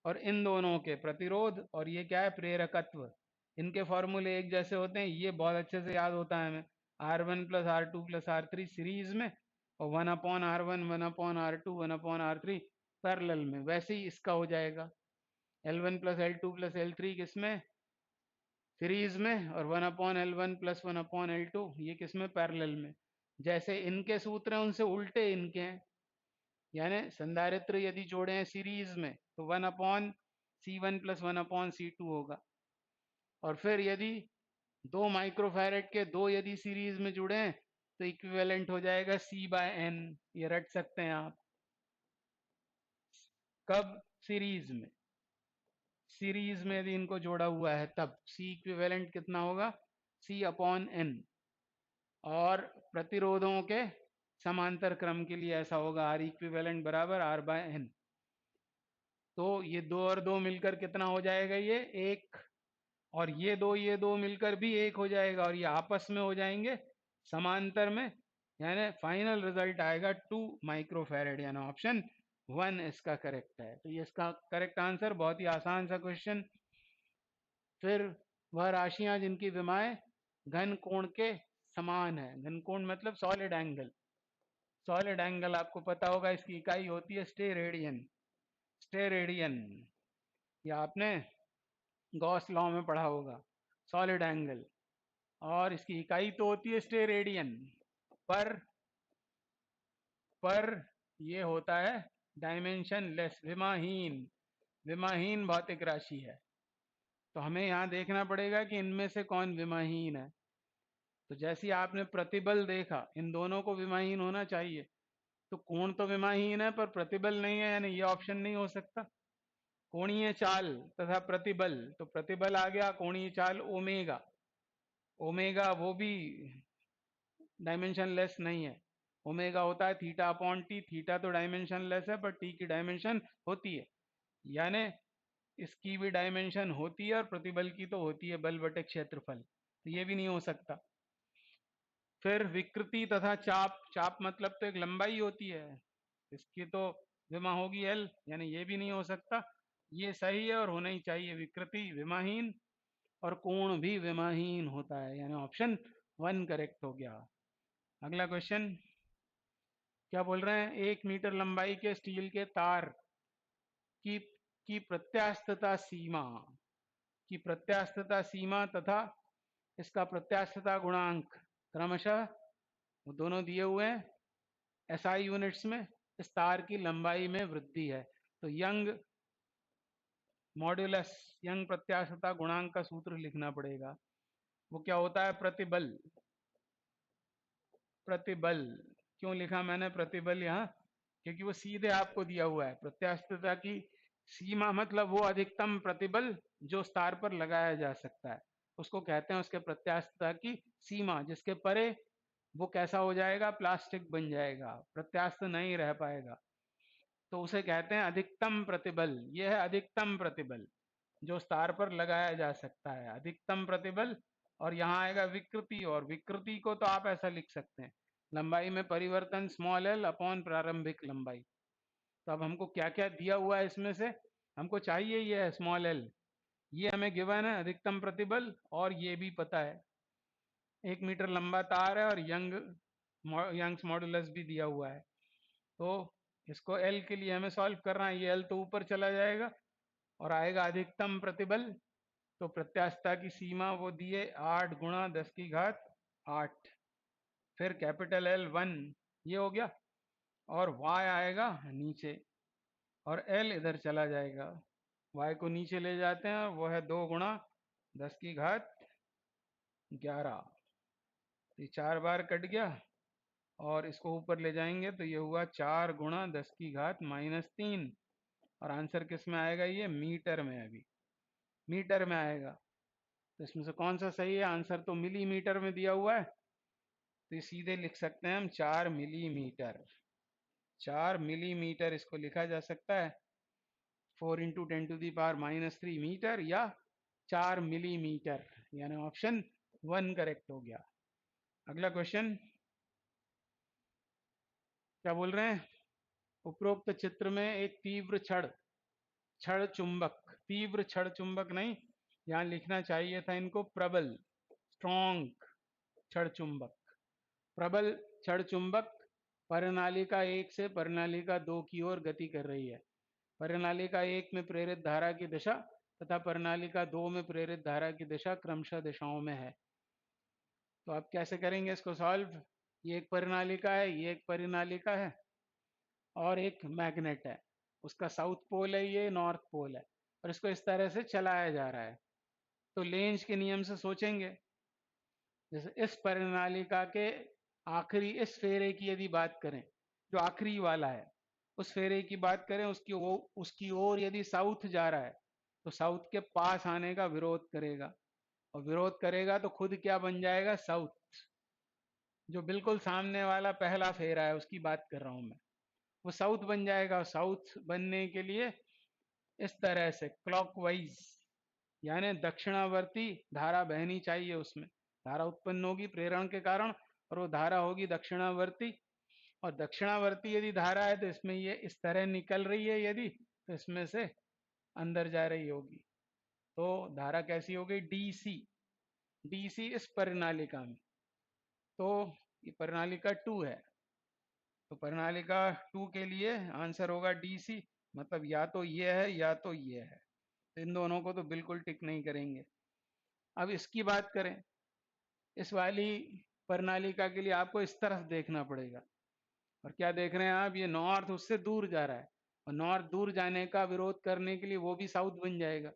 और इन दोनों के प्रतिरोध और ये क्या है, प्रेरकत्व, इनके फॉर्मूले एक जैसे होते हैं। ये बहुत अच्छे से याद होता है हमें, R1 + R2 + R3 सीरीज में, और 1/R1 1/R2 1/R3 पैरेलल में। वैसे ही इसका हो जाएगा L1 + L2 + L3 किसमें, सीरीज में, और 1/L1 + 1/L2 ये किसमें, पैरेलल में। जैसे इनके सूत्र हैं उनसे उल्टे इनके हैं, यानी संधारित्र यदि जोड़े हैं सीरीज में तो 1/C1 + 1/C2 होगा। और फिर यदि 2 माइक्रोफैरेड के दो यदि सीरीज में जुड़े हैं तो इक्विवेलेंट हो जाएगा C/N। ये रट सकते हैं आप। कब, सीरीज में, सीरीज में यदि इनको जोड़ा हुआ है तब C इक्विवेलेंट कितना होगा, C/N। और प्रतिरोधों के समांतर क्रम के लिए ऐसा होगा, R इक्विवेलेंट बराबर R/N। तो ये दो और दो मिलकर कितना हो जाएगा, ये एक। और ये दो मिलकर भी एक हो जाएगा, और ये आपस में हो जाएंगे समांतर में, यानी फाइनल रिजल्ट आएगा 2 माइक्रोफैरेड, यानी ऑप्शन 1 इसका करेक्ट है। तो ये इसका करेक्ट आंसर, बहुत ही आसान सा क्वेश्चन। फिर वह राशियां जिनकी विमाएं घन कोण के समान है, घन कोण मतलब सॉलिड एंगल, सॉलिड एंगल आपको पता होगा इसकी इकाई होती है स्टेरेडियन, स्टेरेडियन, ये आपने गॉस लॉ में पढ़ा होगा, सॉलिड एंगल। और इसकी इकाई तो होती है स्टेरेडियन, पर पर ये होता है डायमेंशन लेस, विमाहीन, विमाहीन भौतिक राशि है। तो हमें यहाँ देखना पड़ेगा कि इनमें से कौन विमाहीन है। तो जैसे आपने प्रतिबल देखा, इन दोनों को विमाहीन होना चाहिए। तो कोण तो विमाहीन है पर प्रतिबल नहीं है, यानी ये ऑप्शन नहीं हो सकता। कोणीय चाल तथा प्रतिबल, तो प्रतिबल आ गया, कोणीय चाल ओमेगा, ओमेगा वो भी डायमेंशन लेस नहीं है। ओमेगा होता है θ/t, थीटा तो डायमेंशन लेस है पर टी की डायमेंशन होती है, यानी इसकी भी डायमेंशन होती है और प्रतिबल की तो होती है, बल बटे क्षेत्रफल। तो ये भी नहीं हो सकता। फिर विकृति तथा चाप, चाप मतलब तो एक लंबाई होती है, इसकी तो विमा होगी L, यानी ये भी नहीं हो सकता। ये सही है और होना ही चाहिए, विकृति विमाहीन और कोण भी विमाहीन होता है, यानी ऑप्शन 1 करेक्ट हो गया। अगला क्वेश्चन क्या बोल रहे हैं, 1 मीटर लंबाई के स्टील के तार की की प्रत्यास्थता सीमा, की प्रत्यास्थता सीमा तथा इसका प्रत्यास्थता गुणांक क्रमशः, वो दोनों दिए हुए हैं SI यूनिट्स में, इस तार की लंबाई में वृद्धि है। तो यंग मॉड्यूलस, यंग प्रत्यास्थता गुणांक का सूत्र लिखना पड़ेगा। वो क्या होता है, प्रतिबल, प्रतिबल। क्यों लिखा मैंने प्रतिबल यहाँ, क्योंकि वो सीधे आपको दिया हुआ है। प्रत्यास्थता की सीमा मतलब वो अधिकतम प्रतिबल जो उस तार पर लगाया जा सकता है, उसको कहते हैं उसके प्रत्यास्थता की सीमा। जिसके परे वो कैसा हो जाएगा, प्लास्टिक बन जाएगा, प्रत्यास्थ नहीं रह पाएगा, तो उसे कहते हैं अधिकतम प्रतिबल। यह है अधिकतम प्रतिबल जो उस तार पर लगाया जा सकता है, अधिकतम प्रतिबल। और यहाँ आएगा विकृति, और विकृति को तो आप ऐसा लिख सकते हैं, लंबाई में परिवर्तन स्मॉल एल अपॉन प्रारंभिक लंबाई। तो अब हमको क्या क्या दिया हुआ है इसमें से, हमको चाहिए ये है स्मॉल एल, ये हमें गिवन है अधिकतम प्रतिबल, और ये भी पता है 1 मीटर लंबा तार है, और यंग्स मॉडुलस भी दिया हुआ है। तो इसको एल के लिए हमें सॉल्व करना है, ये एल तो ऊपर चला जाएगा और आएगा अधिकतम प्रतिबल। तो प्रत्यास्थता की सीमा वो दिए 8 × 10⁸ फिर कैपिटल L 1, ये हो गया, और y आएगा नीचे और L इधर चला जाएगा, y को नीचे ले जाते हैं, वो है 2 × 10⁻11। तो ये 4 बार कट गया, और इसको ऊपर ले जाएंगे तो ये हुआ 4 × 10⁻³ और आंसर किस में आएगा, ये मीटर में अभी। मीटर में आएगा। तो इसमें से कौन सा सही है? आंसर तो मिलीमीटर में दिया हुआ है, तो ये सीधे लिख सकते हैं हम 4 मिलीमीटर। 4 मिलीमीटर इसको लिखा जा सकता है, 4 × 10⁻³ मीटर, या 4 मिलीमीटर, यानी ऑप्शन 1 करेक्ट हो गया। अगला क्वेश्चन क्या बोल रहे हैं? उपरोक्त चित्र में एक तीव्र क्षण चुंबक, तीव्र क्षण चुंबक नहीं, यहाँ लिखना चाहिए था इनको प्रबल, स्ट्रॉन्ग क्षण चुंबक। प्रबल क्षण चुंबक परिनालिका 1 से परिनालिका 2 की ओर गति कर रही है। परिनालिका 1 में प्रेरित धारा की दिशा तथा परिनालिका 2 में प्रेरित धारा की दिशा क्रमशः दिशाओं में है। तो आप कैसे करेंगे इसको सॉल्व? ये एक परिनालिका है, ये एक परिनालिका है, और एक मैग्नेट है, उसका साउथ पोल है, ये नॉर्थ पोल है, और इसको इस तरह से चलाया जा रहा है। तो लेंज के नियम से सोचेंगे, जैसे इस परिनालिका के आखिरी इस फेरे की यदि बात करें, जो आखिरी वाला है उस फेरे की बात करें, उसकी ओर यदि साउथ जा रहा है तो साउथ के पास आने का विरोध करेगा, और विरोध करेगा तो खुद क्या बन जाएगा? साउथ। जो बिल्कुल सामने वाला पहला फेरा है उसकी बात कर रहा हूं मैं, वो साउथ बन जाएगा। साउथ बनने के लिए इस तरह से क्लॉकवाइज, यानी दक्षिणावर्ती धारा बहनी चाहिए, उसमें धारा उत्पन्न होगी प्रेरण के कारण, और वो धारा होगी दक्षिणावर्ती। और दक्षिणावर्ती यदि धारा है तो इसमें ये इस तरह निकल रही है, यदि तो इसमें से अंदर जा रही होगी, तो धारा कैसी हो गई? डीसी। डीसी इस परिनालिका में, तो ये परिनालिका 2 है, तो परिनालिका 2 के लिए आंसर होगा डीसी, मतलब या तो ये है या तो ये है। तो इन दोनों को तो बिल्कुल टिक नहीं करेंगे। अब इसकी बात करें, इस वाली परिनालिका के लिए आपको इस तरफ देखना पड़ेगा, और क्या देख रहे हैं आप? ये नॉर्थ उससे दूर जा रहा है, और नॉर्थ दूर जाने का विरोध करने के लिए वो भी साउथ बन जाएगा।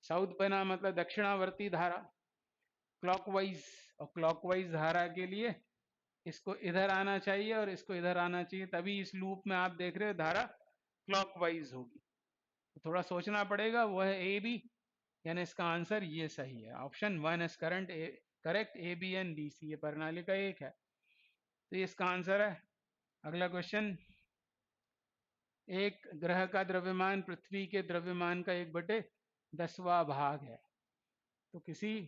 साउथ बना मतलब दक्षिणावर्ती धारा, क्लॉकवाइज, और क्लॉकवाइज धारा के लिए इसको इधर आना चाहिए और इसको इधर आना चाहिए, तभी इस लूप में आप देख रहे हो धारा क्लॉकवाइज होगी। तो थोड़ा सोचना पड़ेगा, वो है ए बी, यानी इसका आंसर ये सही है, option 1 is correct, A B and D C, ये प्रणाली का एक है, तो ये इसका आंसर है। अगला क्वेश्चन, एक ग्रह का द्रव्यमान पृथ्वी के द्रव्यमान का 1/10वां भाग है, तो किसी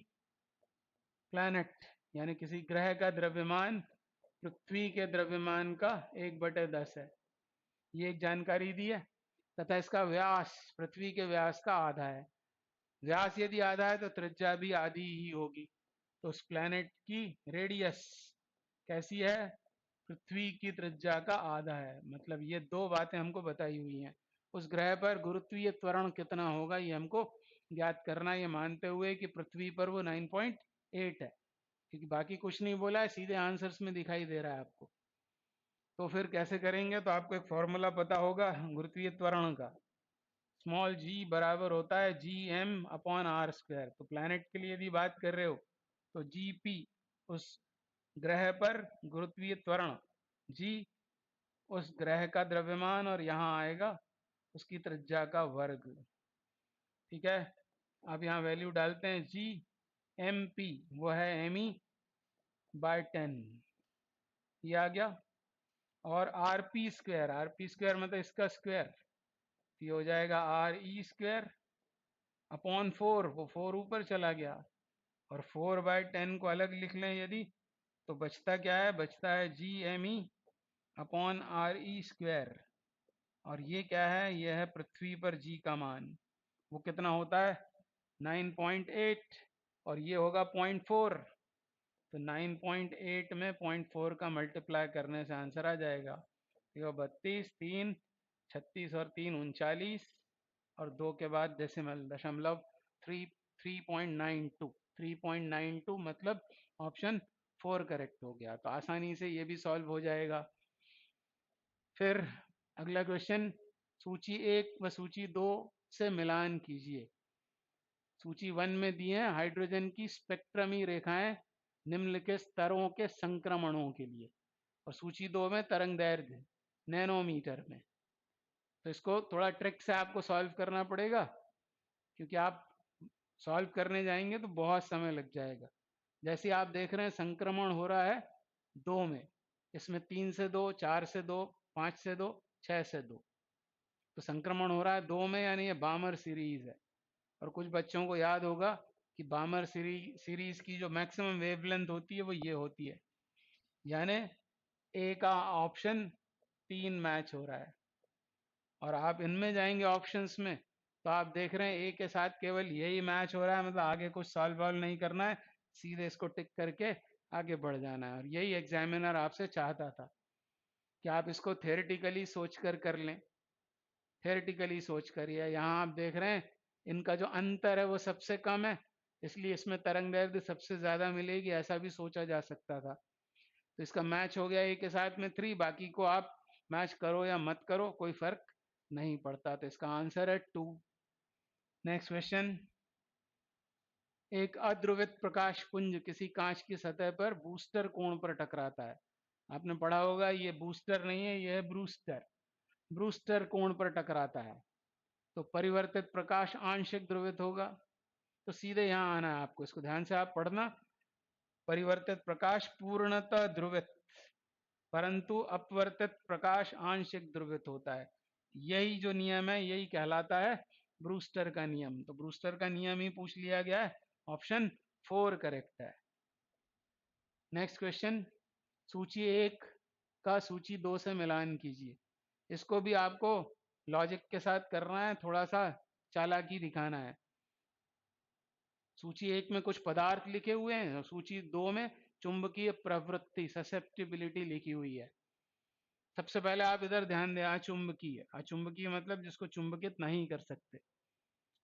प्लैनेट यानी किसी ग्रह का द्रव्यमान पृथ्वी के द्रव्यमान का 1/10 है, ये एक जानकारी दी है, तथा इसका व्यास पृथ्वी के व्यास का आधा है। व्यास यदि आधा है तो त्रिज्या भी आधी ही होगी। तो उस प्लैनेट की रेडियस कैसी है? पृथ्वी की त्रिज्या का आधा है, मतलब ये दो बातें हमको बताई हुई हैं। उस ग्रह पर गुरुत्वीय त्वरण कितना होगा ये हमको ज्ञात करना, ये मानते हुए कि पृथ्वी पर वो 9.8 है, क्योंकि बाकी कुछ नहीं बोला है, सीधे आंसर्स में दिखाई दे रहा है आपको। तो फिर कैसे करेंगे? तो आपको एक फॉर्मूला पता होगा गुरुत्वीय त्वरण का, स्मॉल जी बराबर होता है Gm/r²। तो प्लैनेट के लिए यदि बात कर रहे हो तो Gp उस ग्रह पर गुरुत्वीय त्वरण, G उस ग्रह का द्रव्यमान, और यहाँ आएगा उसकी त्रिज्या का वर्ग। ठीक है, अब यहाँ वैल्यू डालते हैं, Gmp वो है me/10, ये आ गया, और rp² मतलब इसका स्क्वायर, ये हो जाएगा re²/4, वो 4 ऊपर चला गया, और 4/10 को अलग लिख लें यदि, तो बचता क्या है? बचता है Gme/re²। और ये क्या है? ये है पृथ्वी पर g का मान, वो कितना होता है? 9.8, और ये होगा 0.4, तो 9.8 में 0.4 का मल्टीप्लाई करने से आंसर आ जाएगा। देखो 32, 3 36 और 3 39, और 2 के बाद डेसिमल दशमलव 3.92 मतलब ऑप्शन 4 करेक्ट हो गया। तो आसानी से ये भी सॉल्व हो जाएगा। फिर अगला क्वेश्चन, सूची 1 व सूची 2 से मिलान कीजिए। सूची 1 में दिए हैं हाइड्रोजन की स्पेक्ट्रमी रेखाएं निम्नलिखित स्तरों के संक्रमणों के लिए, और सूची 2 में तरंग दैर्घ्य नैनोमीटर में। तो इसको थोड़ा ट्रिक से आपको सॉल्व करना पड़ेगा, क्योंकि आप सॉल्व करने जाएंगे तो बहुत समय लग जाएगा। जैसे आप देख रहे हैं संक्रमण हो रहा है 2 में, इसमें 3 से 2, 4 से 2, 5 से 2, 6 से 2, तो संक्रमण हो रहा है 2 में, यानी ये बामर सीरीज है। और कुछ बच्चों को याद होगा कि बामर सीरीज की जो मैक्सिमम वेवलेंथ होती है वो ये होती है, यानी ए का ऑप्शन 3 मैच हो रहा है। और आप इनमें जाएंगे ऑप्शंस में तो आप देख रहे हैं ए के साथ केवल यही मैच हो रहा है, मतलब आगे कुछ सॉल्व वॉल्व नहीं करना है, सीधे इसको टिक करके आगे बढ़ जाना है। और यही एग्जामिनर आपसे चाहता था कि आप इसको थेरेटिकली सोच कर लें। थेरेटिकली सोच कर, यहाँ आप देख रहे हैं इनका जो अंतर है वो सबसे कम है, इसलिए इसमें तरंग दैर्ध्य सबसे ज्यादा मिलेगी, ऐसा भी सोचा जा सकता था। तो इसका मैच हो गया ए के साथ में 3, बाकी को आप मैच करो या मत करो कोई फर्क नहीं पड़ता। तो इसका आंसर है 2। नेक्स्ट क्वेश्चन, एक अध्रुवित प्रकाश पुंज किसी कांच की सतह पर बूस्टर कोण पर टकराता है। आपने पढ़ा होगा ये बूस्टर नहीं है, ये है ब्रूस्टर। ब्रूस्टर कोण पर टकराता है तो परिवर्तित प्रकाश आंशिक ध्रुवित होगा। तो सीधे यहाँ आना है आपको, इसको ध्यान से आप पढ़ना। परिवर्तित प्रकाश पूर्णतः ध्रुवित, परंतु अपवर्तित प्रकाश आंशिक ध्रुवित होता है। यही जो नियम है यही कहलाता है ब्रूस्टर का नियम। तो ब्रूस्टर का नियम ही पूछ लिया गया है, ऑप्शन 4 करेक्ट है। नेक्स्ट क्वेश्चन, सूची 1 का सूची 2 से मिलान कीजिए। इसको भी आपको लॉजिक के साथ करना है, थोड़ा सा चालाकी दिखाना है। सूची 1 में कुछ पदार्थ लिखे हुए हैं और सूची 2 में चुंबकीय प्रवृत्ति ससेप्टिबिलिटी लिखी हुई है। सबसे पहले आप इधर ध्यान दें, अचुंबकीय। अचुंबकीय मतलब जिसको चुंबकित नहीं कर सकते,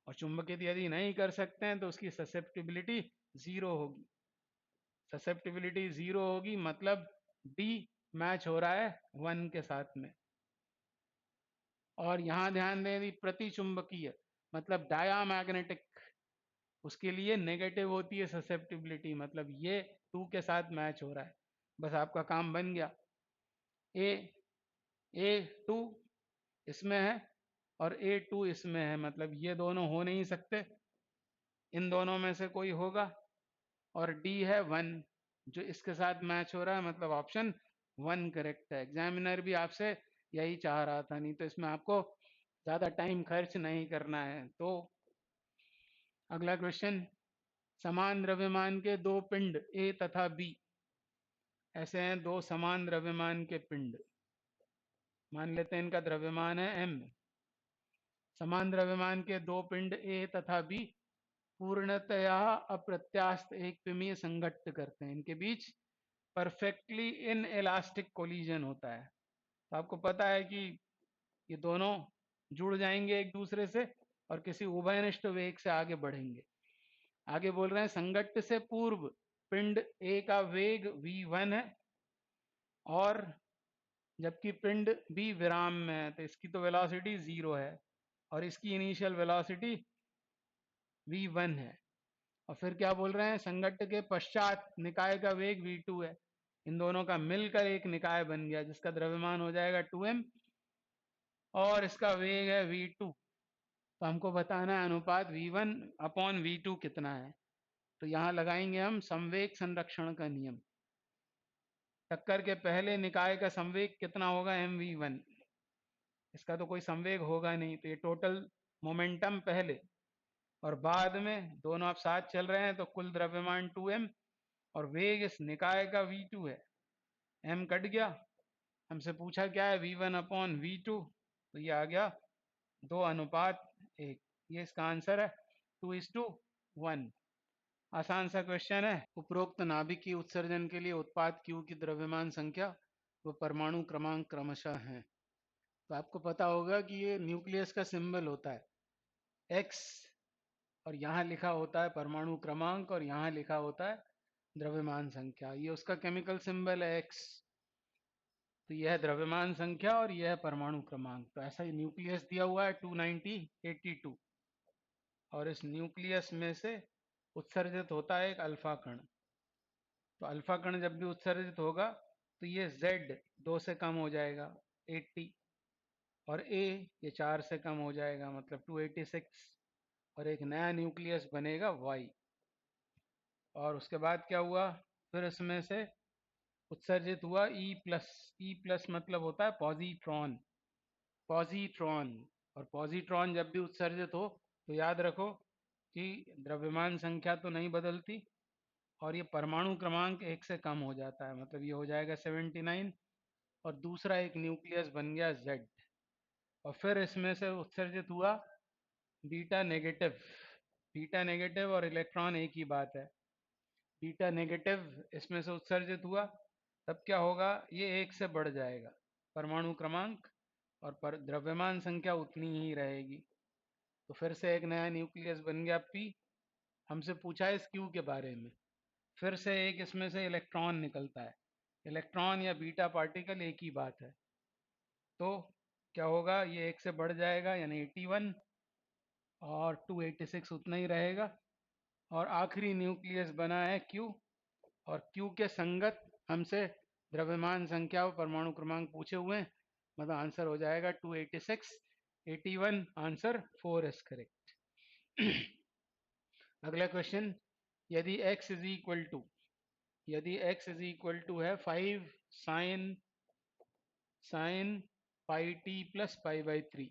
और चुंबकित यदि नहीं कर सकते हैं तो उसकी ससेप्टिबिलिटी 0 होगी। ससेप्टिबिलिटी 0 होगी मतलब डी मैच हो रहा है 1 के साथ में। और यहां ध्यान दें प्रति चुंबकीय मतलब डायामैग्नेटिक, उसके लिए नेगेटिव होती है ससेप्टिबिलिटी, मतलब ये 2 के साथ मैच हो रहा है। बस आपका काम बन गया। A2 इसमें है और A2 इसमें है, मतलब ये दोनों हो नहीं सकते, इन दोनों में से कोई होगा। और D है 1 जो इसके साथ मैच हो रहा है, मतलब ऑप्शन 1 करेक्ट है। एग्जामिनर भी आपसे यही चाह रहा था, नहीं तो इसमें आपको ज्यादा टाइम खर्च नहीं करना है। तो अगला क्वेश्चन, समान द्रव्यमान के दो पिंड A तथा B, ऐसे हैं दो समान द्रव्यमान के पिंड, मान लेते हैं इनका द्रव्यमान है m। समान द्रव्यमान के दो पिंड A तथा B पूर्णतया अप्रत्यास्थ एक विमीय संघट्ट करते हैं, इनके बीच परफेक्टली इन इलास्टिक कोलिजन होता है। तो आपको पता है कि ये दोनों जुड़ जाएंगे एक दूसरे से और किसी उभयनिष्ठ वेग से आगे बढ़ेंगे। आगे बोल रहे हैं संघट्ट से पूर्व पिंड A का वेग v1 है, और जबकि पिंड B विराम में है तो इसकी तो वेलोसिटी 0 है और इसकी इनिशियल वेलोसिटी v1 है। और फिर क्या बोल रहे हैं, संघट्ट के पश्चात निकाय का वेग v2 है। इन दोनों का मिलकर एक निकाय बन गया जिसका द्रव्यमान हो जाएगा 2m और इसका वेग है v2। तो हमको बताना है अनुपात v1 अपॉन v2 कितना है। तो यहाँ लगाएंगे हम संवेग संरक्षण का नियम। टक्कर के पहले निकाय का संवेग कितना होगा, mv1। इसका तो कोई संवेग होगा नहीं, तो ये टोटल मोमेंटम पहले, और बाद में दोनों आप साथ चल रहे हैं तो कुल द्रव्यमान 2m और वेग इस निकाय का v2 है। m कट गया, हमसे पूछा क्या है v1 अपॉन v2, तो ये आ गया 2:1। ये इसका आंसर है 2:1। आसान सा क्वेश्चन है। उपरोक्त नाभिक की उत्सर्जन के लिए उत्पाद Q की द्रव्यमान संख्या व परमाणु क्रमांक क्रमशः हैं। तो आपको पता होगा कि ये न्यूक्लियस का सिंबल होता है X, और यहाँ लिखा होता है परमाणु क्रमांक और यहाँ लिखा होता है द्रव्यमान संख्या। ये उसका केमिकल सिंबल है X। तो यह है द्रव्यमान संख्या और यह है परमाणु क्रमांक। तो ऐसा ही न्यूक्लियस दिया हुआ है 29082, और इस न्यूक्लियस में से उत्सर्जित होता है एक अल्फा कण। तो अल्फा कण जब भी उत्सर्जित होगा तो ये Z 2 से कम हो जाएगा 80, और A ये 4 से कम हो जाएगा मतलब 286, और एक नया न्यूक्लियस बनेगा वाई। और उसके बाद क्या हुआ, फिर इसमें से उत्सर्जित हुआ ई प्लस। ई प्लस मतलब होता है पॉजिट्रॉन। पॉजिट्रॉन। और पॉजिट्रॉन जब भी उत्सर्जित हो तो याद रखो कि द्रव्यमान संख्या तो नहीं बदलती, और ये परमाणु क्रमांक एक से कम हो जाता है, मतलब ये हो जाएगा 79। और दूसरा एक न्यूक्लियस बन गया Z। और फिर इसमें से उत्सर्जित हुआ बीटा नेगेटिव। बीटा नेगेटिव और इलेक्ट्रॉन एक ही बात है। बीटा नेगेटिव इसमें से उत्सर्जित हुआ, तब क्या होगा, ये एक से बढ़ जाएगा परमाणु क्रमांक, और पर द्रव्यमान संख्या उतनी ही रहेगी। तो फिर से एक नया न्यूक्लियस बन गया P। हमसे पूछा है इस Q के बारे में। फिर से एक इसमें से इलेक्ट्रॉन निकलता है। इलेक्ट्रॉन या बीटा पार्टिकल एक ही बात है। तो क्या होगा, ये एक से बढ़ जाएगा यानी 81, और 286 उतना ही रहेगा। और आखिरी न्यूक्लियस बना है Q। और Q के संगत हमसे द्रव्यमान संख्या और परमाणु क्रमांक पूछे हुए हैं, मतलब आंसर हो जाएगा 286। 81 आंसर 4 इज करेक्ट। अगला क्वेश्चन, यदि x इज इक्वल टू, यदि x इज इक्वल टू है 5 sine pi T plus pi by 3,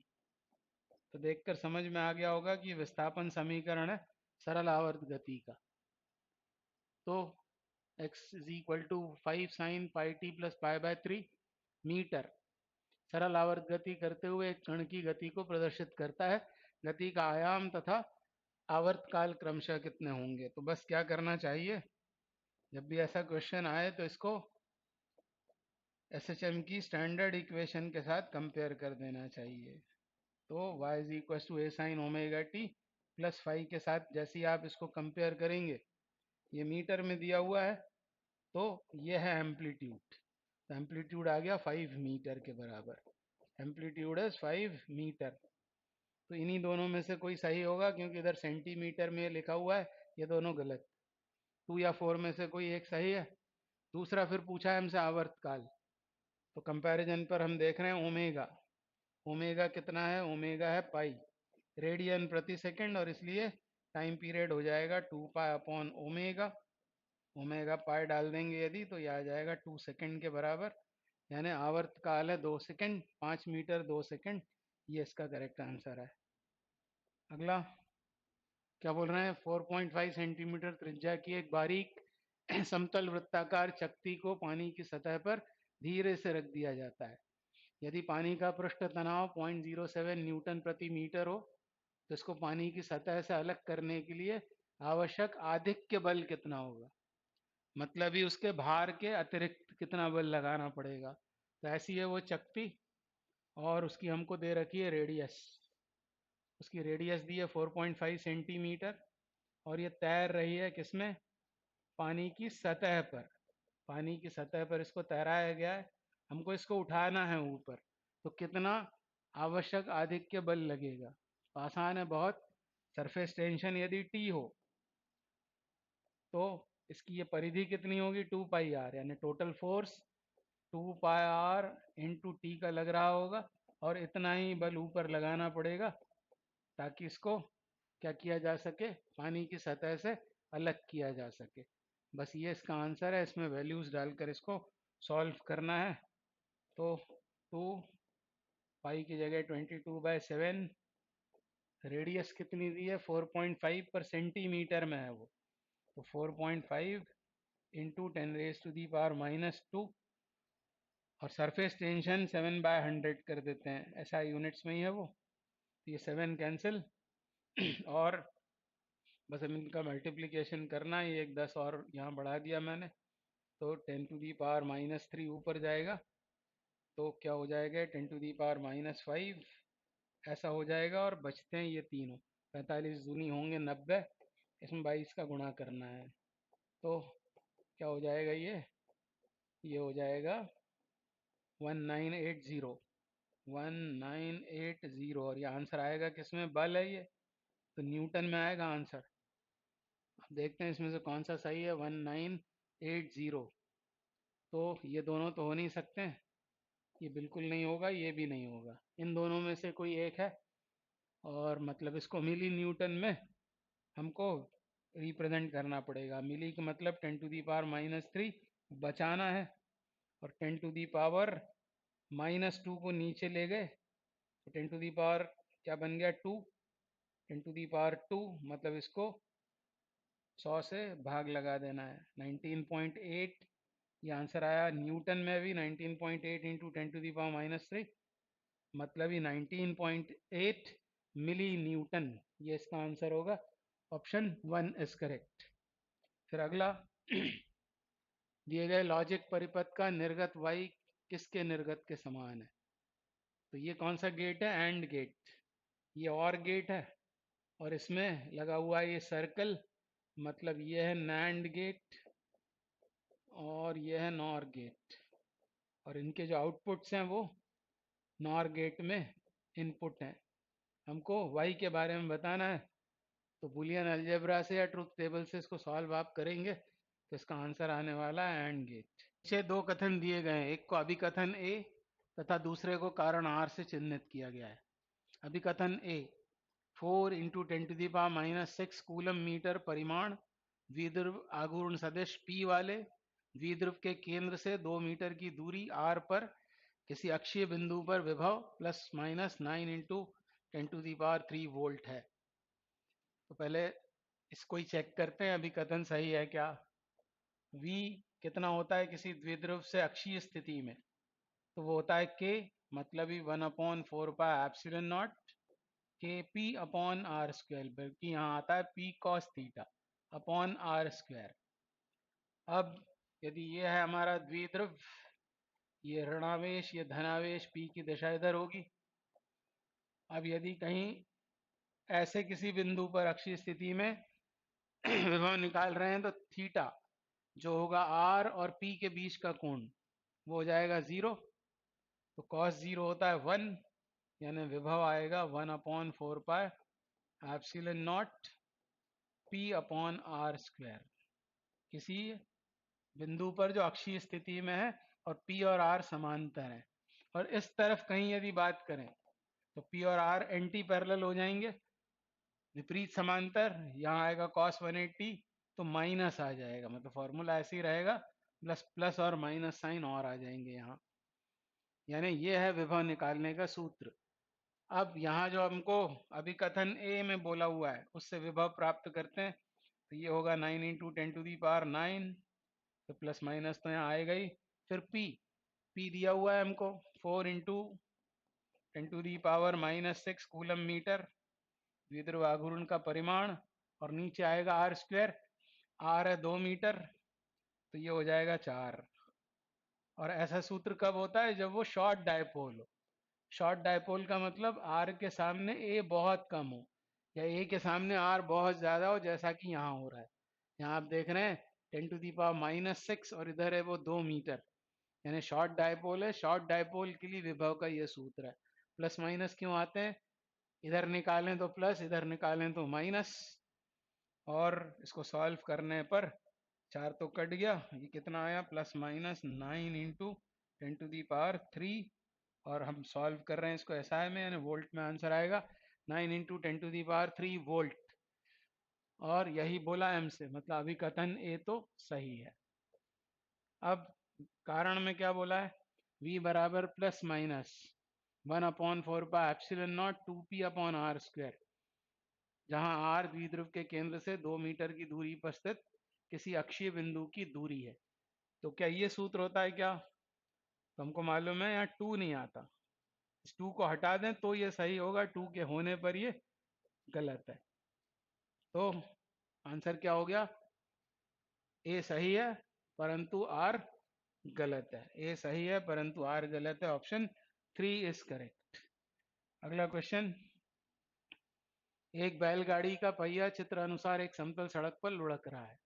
तो देखकर समझ में आ गया होगा कि विस्थापन समीकरण है सरल आवर्त गति का। तो x is equal to 5 sine pi T plus pi by 3 metre सरल आवर्त गति करते हुए एक कण की गति को प्रदर्शित करता है। गति का आयाम तथा आवर्त काल क्रमशः कितने होंगे। तो बस क्या करना चाहिए, जब भी ऐसा क्वेश्चन आए तो इसको एसएचएम की स्टैंडर्ड इक्वेशन के साथ कंपेयर कर देना चाहिए। तो y is equal to A sine omega T plus five के साथ जैसे ही आप इसको कंपेयर करेंगे, ये मीटर में दिया हुआ है, तो ये है एम्पलीट्यूड। तो एम्पलीट्यूड आ गया 5 मीटर के बराबर। Amplitude is 5 metre. तो इन्हीं दोनों में से कोई सही होगा, क्योंकि इधर सेंटीमीटर में लिखा हुआ है, ये दोनों गलत। 2 या 4 में से कोई एक सही है। दूसरा फिर पूछा है हमसे आवर्तकाल, तो कंपैरिजन पर हम देख रहे हैं ओमेगा। ओमेगा कितना है, ओमेगा है पाई रेडियन प्रति सेकंड, और इसलिए टाइम पीरियड हो जाएगा 2 पाई अपॉन ओमेगा। ओमेगा पाई डाल देंगे यदि, तो यह आ जाएगा 2 सेकंड के बराबर, यानी आवर्तकाल है 2 सेकंड, 5 मीटर 2 सेकंड। ये इसका करेक्ट आंसर है। अगला क्या बोल रहे हैं, 4.5 सेंटीमीटर त्रिज्या की एक बारीक समतल वृत्ताकार चकती को पानी की सतह पर धीरे से रख दिया जाता है। यदि पानी का पृष्ठ तनाव 0.07 न्यूटन प्रति मीटर हो, तो इसको पानी की सतह से अलग करने के लिए आवश्यक आधिक्य बल कितना होगा, मतलब ही उसके भार के अतिरिक्त कितना बल लगाना पड़ेगा। तो ऐसी है वो चकती, और उसकी हमको दे रखी है रेडियस। उसकी रेडियस दी है 4.5 सेंटीमीटर, और ये तैर रही है किसमें, पानी की सतह पर। पानी की सतह पर इसको तैराया गया है, हमको इसको उठाना है ऊपर, तो कितना आवश्यक आधिक्य बल लगेगा। तो आसान है बहुत। सरफेस टेंशन यदि टी हो, तो इसकी ये परिधि कितनी होगी, 2 पाई आर, यानी total force 2 pi R into T का लग रहा होगा, और इतना ही बल ऊपर लगाना पड़ेगा ताकि इसको क्या किया जा सके, पानी की सतह से अलग किया जा सके। बस ये इसका आंसर है। इसमें वैल्यूज डालकर इसको सॉल्व करना है। तो 2 पाई की जगह 22/7, रेडियस कितनी दी है 4.5 पर सेंटीमीटर में है वो, तो 4.5 इंटू 10⁻⁻², और सरफेस टेंशन 7/100 कर देते हैं, ऐसा यूनिट्स में ही है वो, तो ये 7 कैंसिल और बस अब इनका मल्टीप्लिकेशन करना है। ये एक 10 और यहाँ बढ़ा दिया मैंने, तो 10⁻³ ऊपर जाएगा, तो क्या हो जाएगा 10⁻⁻5 ऐसा हो जाएगा। और बचते हैं ये तीनों, 45 दूनी होंगे 90, इसमें 22 का गुणा करना है, तो क्या हो जाएगा ये हो जाएगा 1980। 1980, और ये आंसर आएगा किसमें, बल है ये, तो न्यूटन में आएगा आंसर। अब देखते हैं इसमें से कौन सा सही है। 1980, तो ये दोनों तो हो नहीं सकते, ये बिल्कुल नहीं होगा, ये भी नहीं होगा, इन दोनों में से कोई एक है। और मतलब इसको मिली न्यूटन में हमको रिप्रेजेंट करना पड़ेगा। मिली का मतलब 10⁻³ बचाना है, और 10⁻⁻² को नीचे ले गए तो 10 क्या बन गया 2। 10⁻² मतलब इसको 100 से भाग लगा देना है, 19.8 ये आंसर आया। न्यूटन में भी 19.8 इंटू 10⁻³ मतलब ही 19.8 मिली न्यूटन, ये इसका आंसर होगा। Option 1 is correct. फिर अगला दिए गए लॉजिक परिपथ का निर्गत y किसके निर्गत के समान है? तो ये कौन सा गेट है? And gate. ये और गेट है, और इसमें लगा हुआ है ये सर्कल, मतलब ये है नैंड गेट और ये है नॉर गेट, और इनके जो आउटपुट्स हैं वो नॉर गेट में इनपुट हैं। हमको y के बारे में बताना है, तो बुलियन अलजेब्रा से या ट्रुथ टेबल से इसको सॉल्व आप करेंगे तो इसका आंसर आने वाला है एंड गेट। नीचे दो कथन दिए गए हैं, एक को अभिकथन ए तथा दूसरे को कारण आर से चिन्हित किया गया है। अभिकथन ए 4 × 10⁻⁻6 कूलम मीटर परिमाण द्विध्रुव आघूर्ण सदिश P वाले द्विध्रुव के केंद्र से 2 मीटर की दूरी r पर किसी अक्षीय बिंदु पर विभव ±9 × 10⁻³ वोल्ट है। तो पहले इसको ही चेक करते हैं अभिकथन सही है क्या। v कितना होता है किसी द्विध्रुव से अक्षीय स्थिति में? तो वो होता है k, मतलब ही 1/4πε0 KP/r², बल्कि यहाँ आता है P cos theta upon r²। अब यदि ये है हमारा द्विध्रुव, ये ऋणावेश ये धनावेश, P की दिशा इधर होगी। अब यदि कहीं ऐसे किसी बिंदु पर अक्षीय स्थिति में विभव निकाल रहे हैं तो थीटा जो होगा r और P के बीच का कोण वो हो जाएगा 0। तो cos 0 होता है 1, यानी विभव आएगा 1/4πε0 P/r²। किसी बिंदु पर जो अक्षीय स्थिति में है और P और R समांतर है। और इस तरफ कहीं यदि बात करें तो P और R एंटी पैरेलल हो जाएंगे, विपरीत समांतर। यहाँ आएगा cos 180 तो माइनस आ जाएगा, मतलब फॉर्मूला ऐसे ही रहेगा, प्लस प्लस और माइनस साइन और आ जाएंगे यहाँ। यानी ये है विभव निकालने का सूत्र। अब यहाँ जो हमको अभिकथन ए में बोला हुआ है उससे विभव प्राप्त करते हैं, तो ये होगा 9 × 10⁹, तो प्लस माइनस तो यहाँ आएगा ही। फिर P दिया हुआ है हमको 4 × 10⁻⁻6 कूलम मीटर द्विध्रुव आघूर्ण का परिमाण, और नीचे आएगा r², r है 2 मीटर, तो ये हो जाएगा 4। और ऐसा सूत्र कब होता है? जब वो शॉर्ट डायपोल हो। शॉर्ट डायपोल का मतलब r के सामने a बहुत कम हो, या a के सामने r बहुत ज्यादा हो, जैसा कि यहाँ हो रहा है। यहाँ आप देख रहे हैं 10⁻⁻6 और इधर है वो 2 मीटर, यानी शॉर्ट डायपोल है। शॉर्ट डायपोल के लिए विभव का ये सूत्र है। प्लस माइनस क्यों आते हैं? इधर निकालें तो प्लस, इधर निकालें तो माइनस, और इसको सॉल्व करने पर 4 तो कट गया, ये कितना आया +−9 × 10⁻³ और हम सॉल्व कर रहे हैं इसको SI में, यानी वोल्ट में आंसर आएगा 9 × 10⁻³ वोल्ट। और यही बोला M से, मतलब अभिकथन ए तो सही है। अब कारण में क्या बोला है? V बराबर ±1/4πε0 2P/r², जहां r द्विध्रुव के केंद्र से 2 मीटर की दूरी पर स्थित किसी अक्षीय बिंदु की दूरी है। तो क्या ये सूत्र होता है क्या? तो हमको मालूम है यहाँ 2 नहीं आता, इस 2 को हटा दें तो ये सही होगा, 2 के होने पर ये गलत है। तो आंसर क्या हो गया? ए सही है परंतु आर गलत है। ए सही है परंतु आर गलत है। Option 3 is correct. अगला क्वेश्चन, एक बैलगाड़ी का पहिया चित्र अनुसार एक समतल सड़क पर लुढ़क रहा है।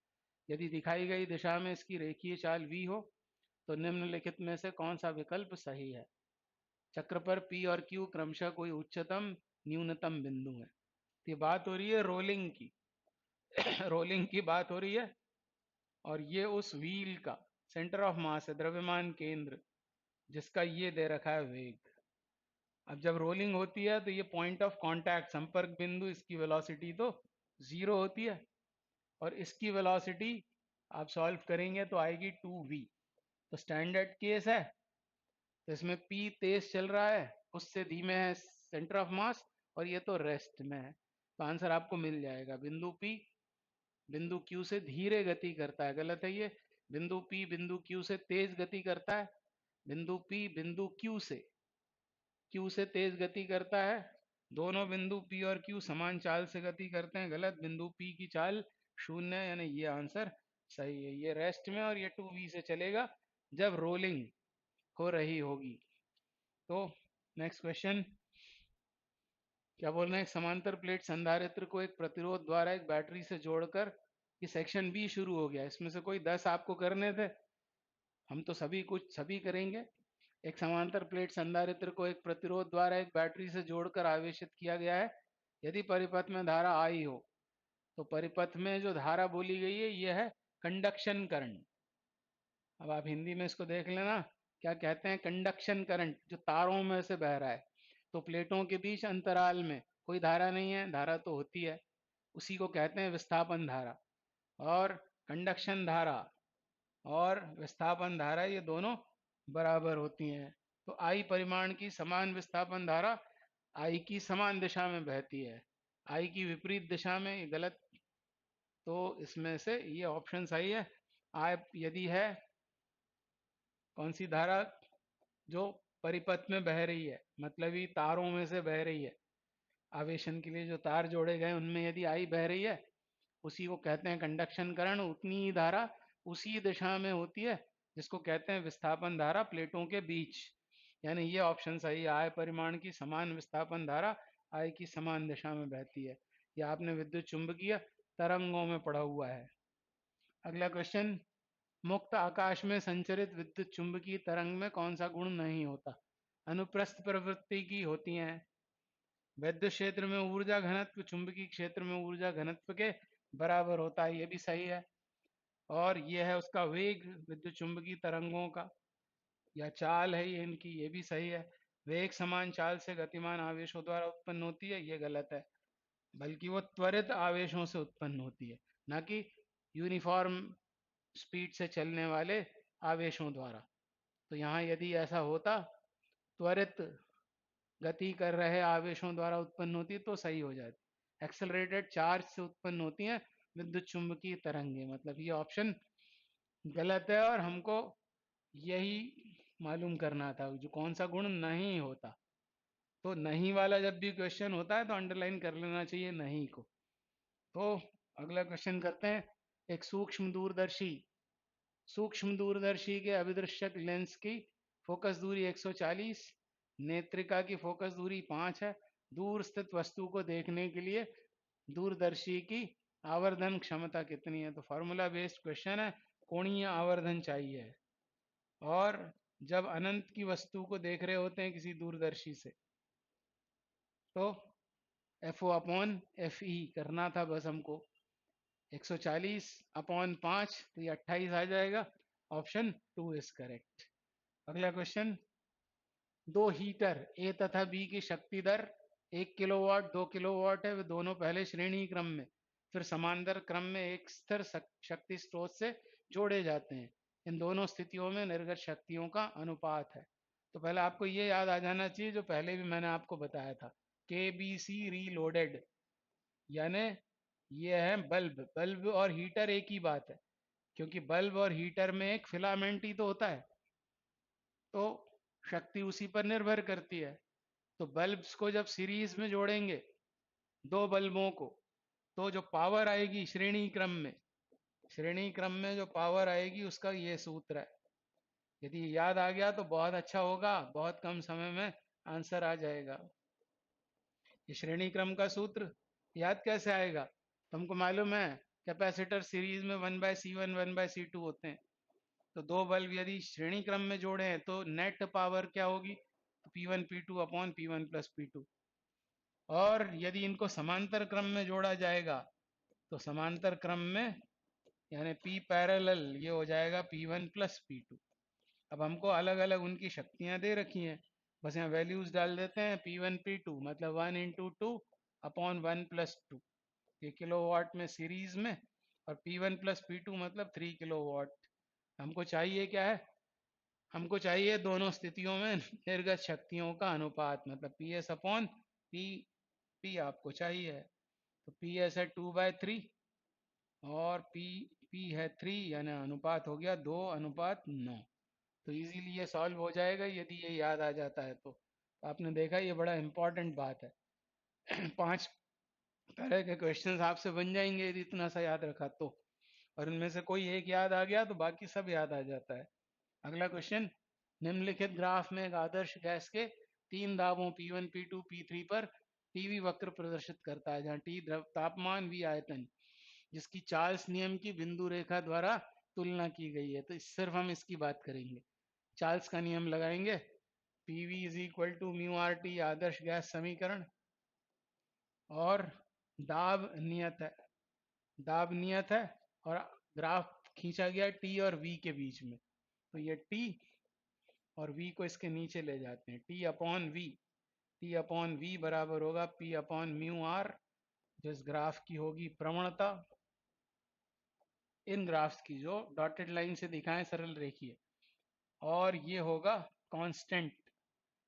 यदि दिखाई गई दिशा में इसकी रेखीय चाल v हो तो निम्नलिखित में से कौन सा विकल्प सही है? चक्र पर P और Q क्रमशः कोई उच्चतम न्यूनतम बिंदु है। ये बात हो रही है रोलिंग की रोलिंग की बात हो रही है, और ये उस व्हील का सेंटर ऑफ मास है, द्रव्यमान केंद्र, जिसका ये दे रखा है वेग। अब जब रोलिंग होती है तो ये पॉइंट ऑफ कांटेक्ट, संपर्क बिंदु, इसकी वेलोसिटी तो जीरो होती है, और इसकी वेलोसिटी आप सॉल्व करेंगे तो आएगी 2v। तो स्टैंडर्ड केस है, तो इसमें p तेज चल रहा है, उससे धीमे है सेंटर ऑफ मास, और ये तो रेस्ट में है। तो आंसर आपको मिल जाएगा, बिंदु p बिंदु q से धीरे गति करता है, गलत है ये। बिंदु p बिंदु q से तेज गति करता है, बिंदु p बिंदु q से तेज गति करता है। दोनों बिंदु p और q समान चाल से गति करते हैं, गलत। बिंदु p की चाल शून्य है, यानी ये आंसर सही है। ये रेस्ट में, और ये 2v से चलेगा जब रोलिंग हो रही होगी। तो नेक्स्ट क्वेश्चन क्या बोल रहे हैं, समांतर प्लेट संधारित्र को एक प्रतिरोध द्वारा एक बैटरी से जोड़कर, ये सेक्शन बी शुरू हो गया, इसमें से कोई 10 आपको करने थे, हम तो सभी करेंगे। एक समांतर प्लेट संधारित्र को एक प्रतिरोध द्वारा एक बैटरी से जोड़कर आवेशित किया गया है, यदि परिपथ में धारा आई हो। तो परिपथ में जो धारा बोली गई है ये है कंडक्शन करंट। अब आप हिंदी में इसको देख लेना, क्या कहते हैं, कंडक्शन करंट, जो तारों में से बह रहा है। तो प्लेटों के बीच अंतराल में कोई धारा नहीं है, धारा तो होती है, उसी को कहते हैं विस्थापन धारा। और कंडक्शन धारा और विस्थापन धारा ये दोनों बराबर होती हैं। तो आई परिमाण की समान विस्थापन धारा आई की समान दिशा में बहती है, आई की विपरीत दिशा में, ये गलत। तो इसमें से ये ऑप्शन सही है। आई यदि है कौन सी धारा, जो परिपथ में बह रही है, मतलब ये तारों में से बह रही है, आवेशन के लिए जो तार जोड़े गए उनमें यदि आई बह रही है, उसी को कहते हैं कंडक्शन करंट। उतनी ही धारा उसी दिशा में होती है जिसको कहते हैं विस्थापन धारा प्लेटों के बीच, यानी ये ऑप्शन सही है। आय परिमाण की समान विस्थापन धारा आई की समान दिशा में बहती है। ये आपने विद्युत चुंबकीय तरंगों में पढ़ा हुआ है। अगला क्वेश्चन, मुक्त आकाश में संचरित विद्युत चुंबकीय तरंग में कौन सा गुण नहीं होता? अनुप्रस्थ प्रवृत्ति की होती हैं। विद्युत क्षेत्र में ऊर्जा घनत्व चुंबकीय क्षेत्र में ऊर्जा घनत्व के बराबर होता है, ये भी सही है। और ये है उसका वेग विद्युत चुंबकीय तरंगों का, या चाल है ये इनकी, ये भी सही है। वेग समान चाल से गतिमान आवेशों द्वारा उत्पन्न होती है, ये गलत है, बल्कि वो त्वरित आवेशों से उत्पन्न होती है, ना कि यूनिफॉर्म स्पीड से चलने वाले आवेशों द्वारा। तो यहाँ यदि ऐसा होता, त्वरित गति कर रहे आवेशों द्वारा उत्पन्न होती तो सही हो जाती। एक्सेलरेटेड चार्ज से उत्पन्न होती हैं विद्युत चुंबकीय तरंगे, मतलब ये ऑप्शन गलत है, और हमको यही मालूम करना था जो कौन सा गुण नहीं होता। तो नहीं वाला जब भी क्वेश्चन होता है तो अंडरलाइन कर लेना चाहिए नहीं को। तो अगला क्वेश्चन करते हैं, एक सूक्ष्म दूरदर्शी के अभिदृश्यक लेंस की फोकस दूरी 140, नेत्रिका की फोकस दूरी 5 है। दूर स्थित वस्तु को देखने के लिए दूरदर्शी की आवर्धन क्षमता कितनी है? तो फॉर्मूला बेस्ड क्वेश्चन है, कोणीय आवर्धन चाहिए। और जब अनंत की वस्तु को देख रहे होते हैं किसी दूरदर्शी से, तो F O upon F E करना था बस हमको। 140 अपॉन 5, तो ये 28 आ जाएगा। Option 2 is correct. अगला क्वेश्चन, दो हीटर ए तथा बी की शक्ति दर 1 किलोवाट 2 किलोवाट है, वे दोनों पहले श्रेणी क्रम में फिर समांतर क्रम में एक स्थिर शक्ति स्रोत से जोड़े जाते हैं। इन दोनों स्थितियों में निर्गत शक्तियों का अनुपात है। तो पहले आपको ये याद आ जाना चाहिए जो पहले भी मैंने आपको बताया था, के बी सी रीलोडेड, यानी ये है बल्ब। बल्ब और हीटर एक ही बात है, क्योंकि बल्ब और हीटर में एक फिलामेंट ही तो होता है, तो शक्ति उसी पर निर्भर करती है। तो बल्ब्स को जब सीरीज में जोड़ेंगे, दो बल्बों को, तो जो पावर आएगी श्रेणी क्रम में जो पावर आएगी उसका ये सूत्र है। यदि याद आ गया तो बहुत अच्छा होगा, बहुत कम समय में आंसर आ जाएगा। ये श्रेणी क्रम का सूत्र याद कैसे आएगा? तुमको मालूम है कैपेसिटर सीरीज में 1/C1 1/C2 होते हैं। तो दो बल्ब यदि श्रेणी क्रम में जोड़े हैं तो नेट पावर क्या होगी? तो P1 P2 upon P1 plus P2। और यदि इनको समांतर क्रम में जोड़ा जाएगा तो समांतर क्रम में यानी P पैरेलल ये हो जाएगा P1 प्लस P2। अब हमको अलग अलग उनकी शक्तियां दे रखी हैं, बस यहाँ वैल्यूज डाल देते हैं, P1 P2 मतलब 1 इंटू 2 अपॉन 1 प्लस 2, ये किलोवाट में सीरीज में, और P1 प्लस P2 मतलब 3 किलोवाट। हमको चाहिए क्या है, हमको चाहिए दोनों स्थितियों में निर्गत शक्तियों का अनुपात, मतलब PS अपॉन P आपको चाहिए। तो PS है 2/3 और P है 3, यानी अनुपात हो गया 2:9। तो इजीली ये सॉल्व हो जाएगा यदि ये याद आ जाता है तो। आपने देखा ये बड़ा इंपॉर्टेंट बात है। 5 तरह के क्वेश्चंस आपसे बन जाएंगे यदि इतना सा याद रखा तो, और इनमें से कोई एक याद आ गया तो बाकी सब याद आ जाता है। अगला क्वेश्चन, निम्नलिखित ग्राफ में एक आदर्श गैस के 3 दाबों P1 P2 P3 पर टीवी वक्र प्रदर्शित करता है, जहाँ T द्रव तापमान, V आयतन, जिसकी चार्ल्स नियम की बिंदु रेखा द्वारा तुलना की गई है। तो सिर्फ हम इसकी बात करेंगे, चार्ल्स का नियम लगाएंगे, PV is equal to mu R T आदर्श गैस समीकरण, और दाब नियत है, दाब नियत है, और ग्राफ खींचा गया T और V के बीच में। तो ये T और V को इसके नीचे ले जाते हैं, T upon V, T upon V बराबर होगा P अपॉन म्यू आर, जो इस ग्राफ की होगी प्रवणता, इन ग्राफ्स की जो डॉटेड लाइन से दिखाएं सरल रेखीय, और ये होगा कांस्टेंट,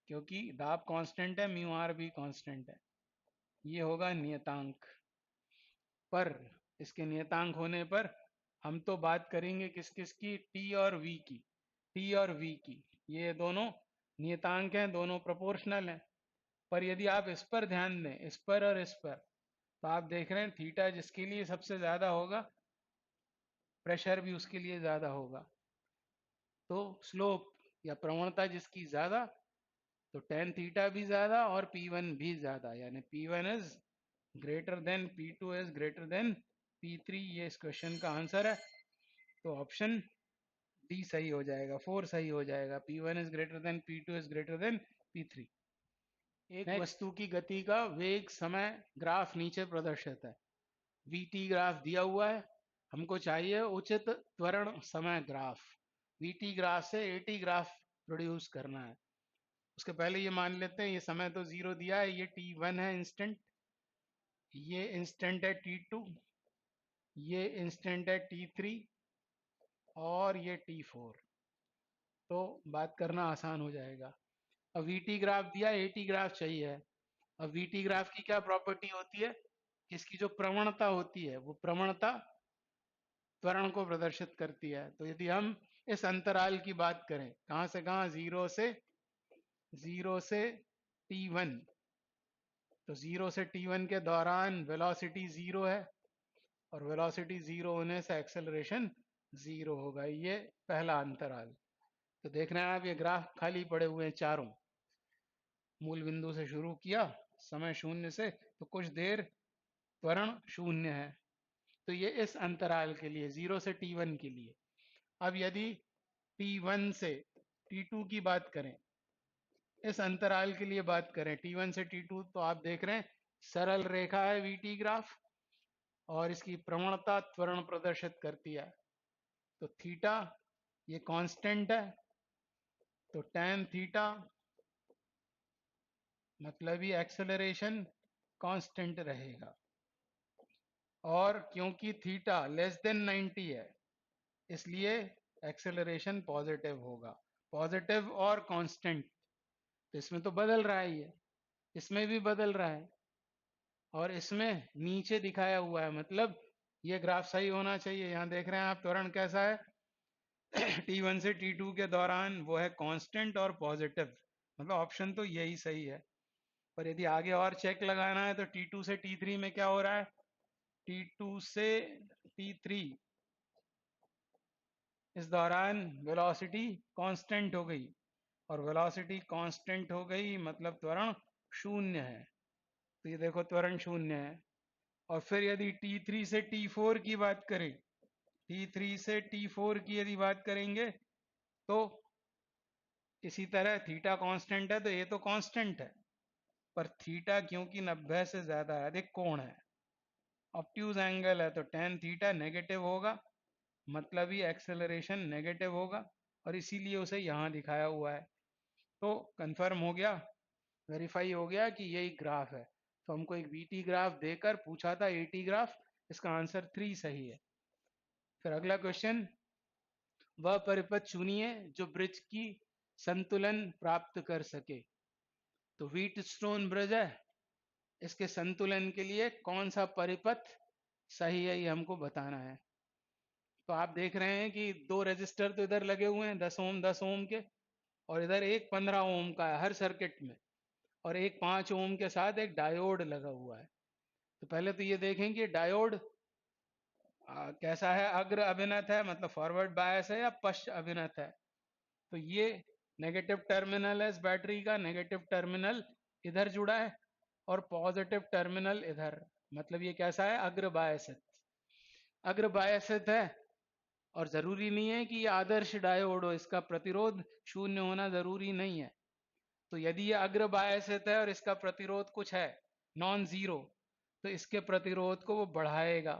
क्योंकि दाब कांस्टेंट है, म्यू आर भी कांस्टेंट है। ये होगा नियतांक। पर इसके नियतांक होने पर हम तो बात करेंगे किस किस की, टी और वी की, टी और वी की, ये दोनों नियतांक हैं, दोनों प्रोपोर्शनल हैं। पर यदि आप इस पर ध्यान दें, इस पर और इस पर, तो आप देख रहे हैं थीटा जिसके लिए सबसे ज्यादा होगा, प्रेशर भी उसके लिए ज्यादा होगा। तो स्लोप या प्रवणता जिसकी ज्यादा, तो टेन थीटा भी ज्यादा और P1 भी ज्यादा, यानी P1 is greater than P2 is greater than P3। ये इस क्वेश्चन का आंसर है। तो ऑप्शन डी सही हो जाएगा, 4 सही हो जाएगा, P1 is greater than P2 is greater than P3। एक वस्तु की गति का वेग समय ग्राफ नीचे प्रदर्शित है, VT ग्राफ दिया हुआ है, हमको चाहिए उचित त्वरण समय ग्राफ। VT ग्राफ से AT ग्राफ प्रोड्यूस करना है। उसके पहले ये मान लेते हैं, ये समय तो 0 दिया है, ये T1 है इंस्टेंट, ये इंस्टेंट है T2, ये इंस्टेंट है T3, और ये T4। तो बात करना आसान हो जाएगा। अब VT ग्राफ दिया, AT ग्राफ चाहिए। अब VT ग्राफ की क्या प्रॉपर्टी होती है, इसकी जो प्रवणता होती है वो प्रवणता त्वरण को प्रदर्शित करती है। तो यदि हम इस अंतराल की बात करें, कहां से कहां, 0 से T1, तो 0 से T1 के दौरान वेलोसिटी 0 है, और वेलोसिटी 0 होने से एक्सेलरेशन 0 होगा। ये पहला अंतराल। तो देख रहे हैं आप, ये ग्राफ खाली पड़े हुए हैं चारों, मूल बिंदु से शुरू किया समय 0 से, तो कुछ देर त्वरण 0 है। तो ये इस अंतराल के लिए, 0 से T1 के लिए। अब यदि T1 से T2 की बात करें, इस अंतराल के लिए बात करें T1 से T2, तो आप देख रहे हैं सरल रेखा है VT ग्राफ, और इसकी प्रवणता त्वरण प्रदर्शित करती है। तो थीटा ये कांस्टेंट है, तो tan थीटा मतलब ही एक्सेलरेशन कांस्टेंट रहेगा। और क्योंकि थीटा लेस देन 90 है, इसलिए एक्सेलरेशन पॉजिटिव होगा, पॉजिटिव और कांस्टेंट। तो इसमें तो बदल रहा है, ये इसमें भी बदल रहा है, और इसमें नीचे दिखाया हुआ है, मतलब ये ग्राफ सही होना चाहिए। यहाँ देख रहे हैं आप त्वरण कैसा है, T1 से T2 के दौरान वो है कांस्टेंट और पॉजिटिव, मतलब ऑप्शन तो यही सही है। पर यदि आगे और चेक लगाना है तो T2 से T3 में क्या हो रहा है, T2 से T3 इस दौरान वेलोसिटी कांस्टेंट हो गई, और वेलोसिटी कांस्टेंट हो गई मतलब त्वरण 0 है। तो ये देखो त्वरण 0 है। और फिर यदि T3 से T4 की बात करें, T3 से T4 की यदि बात करेंगे, तो इसी तरह थीटा कांस्टेंट है, तो ये तो कांस्टेंट है, पर थीटा क्योंकि 90 से ज्यादा अधिक कोण है, ऑब्ट्यूज एंगल है, तो टेन थीटा नेगेटिव होगा, मतलब ही एक्सेलरेशन नेगेटिव होगा, और इसीलिए उसे यहाँ दिखाया हुआ है। तो कंफर्म हो गया, वेरीफाई हो गया कि यही ग्राफ है। तो हमको एक वीटी ग्राफ देकर पूछा था एटी ग्राफ, इसका आंसर 3 सही है। फिर अगला क्वेश्चन, वह परिपथ चुनिए जो ब्रिज की संतुलन प्राप्त कर सके। तो व्हीट स्टोन ब्रिज है, इसके संतुलन के लिए कौन सा परिपथ सही है ये हमको बताना है। तो आप देख रहे हैं कि दो रेजिस्टर तो इधर लगे हुए हैं 10 ओम के, और इधर एक 15 ओम का है हर सर्किट में, और एक 5 ओम के साथ एक डायोड लगा हुआ है। तो पहले तो ये देखें कि डायोड कैसा है, अग्र अभिनत है मतलब फॉरवर्ड बायस है या पश्च अभिनत है। तो ये नेगेटिव टर्मिनल है इस बैटरी का, नेगेटिव टर्मिनल इधर जुड़ा है और पॉजिटिव टर्मिनल इधर, मतलब ये कैसा है, अग्र बायसित। अग्र बायसित है, और जरूरी नहीं है कि ये आदर्श डायोड हो, इसका प्रतिरोध शून्य होना जरूरी नहीं है। तो यदि ये अग्र बायसित है और इसका प्रतिरोध कुछ है नॉन जीरो, तो इसके प्रतिरोध को वो बढ़ाएगा,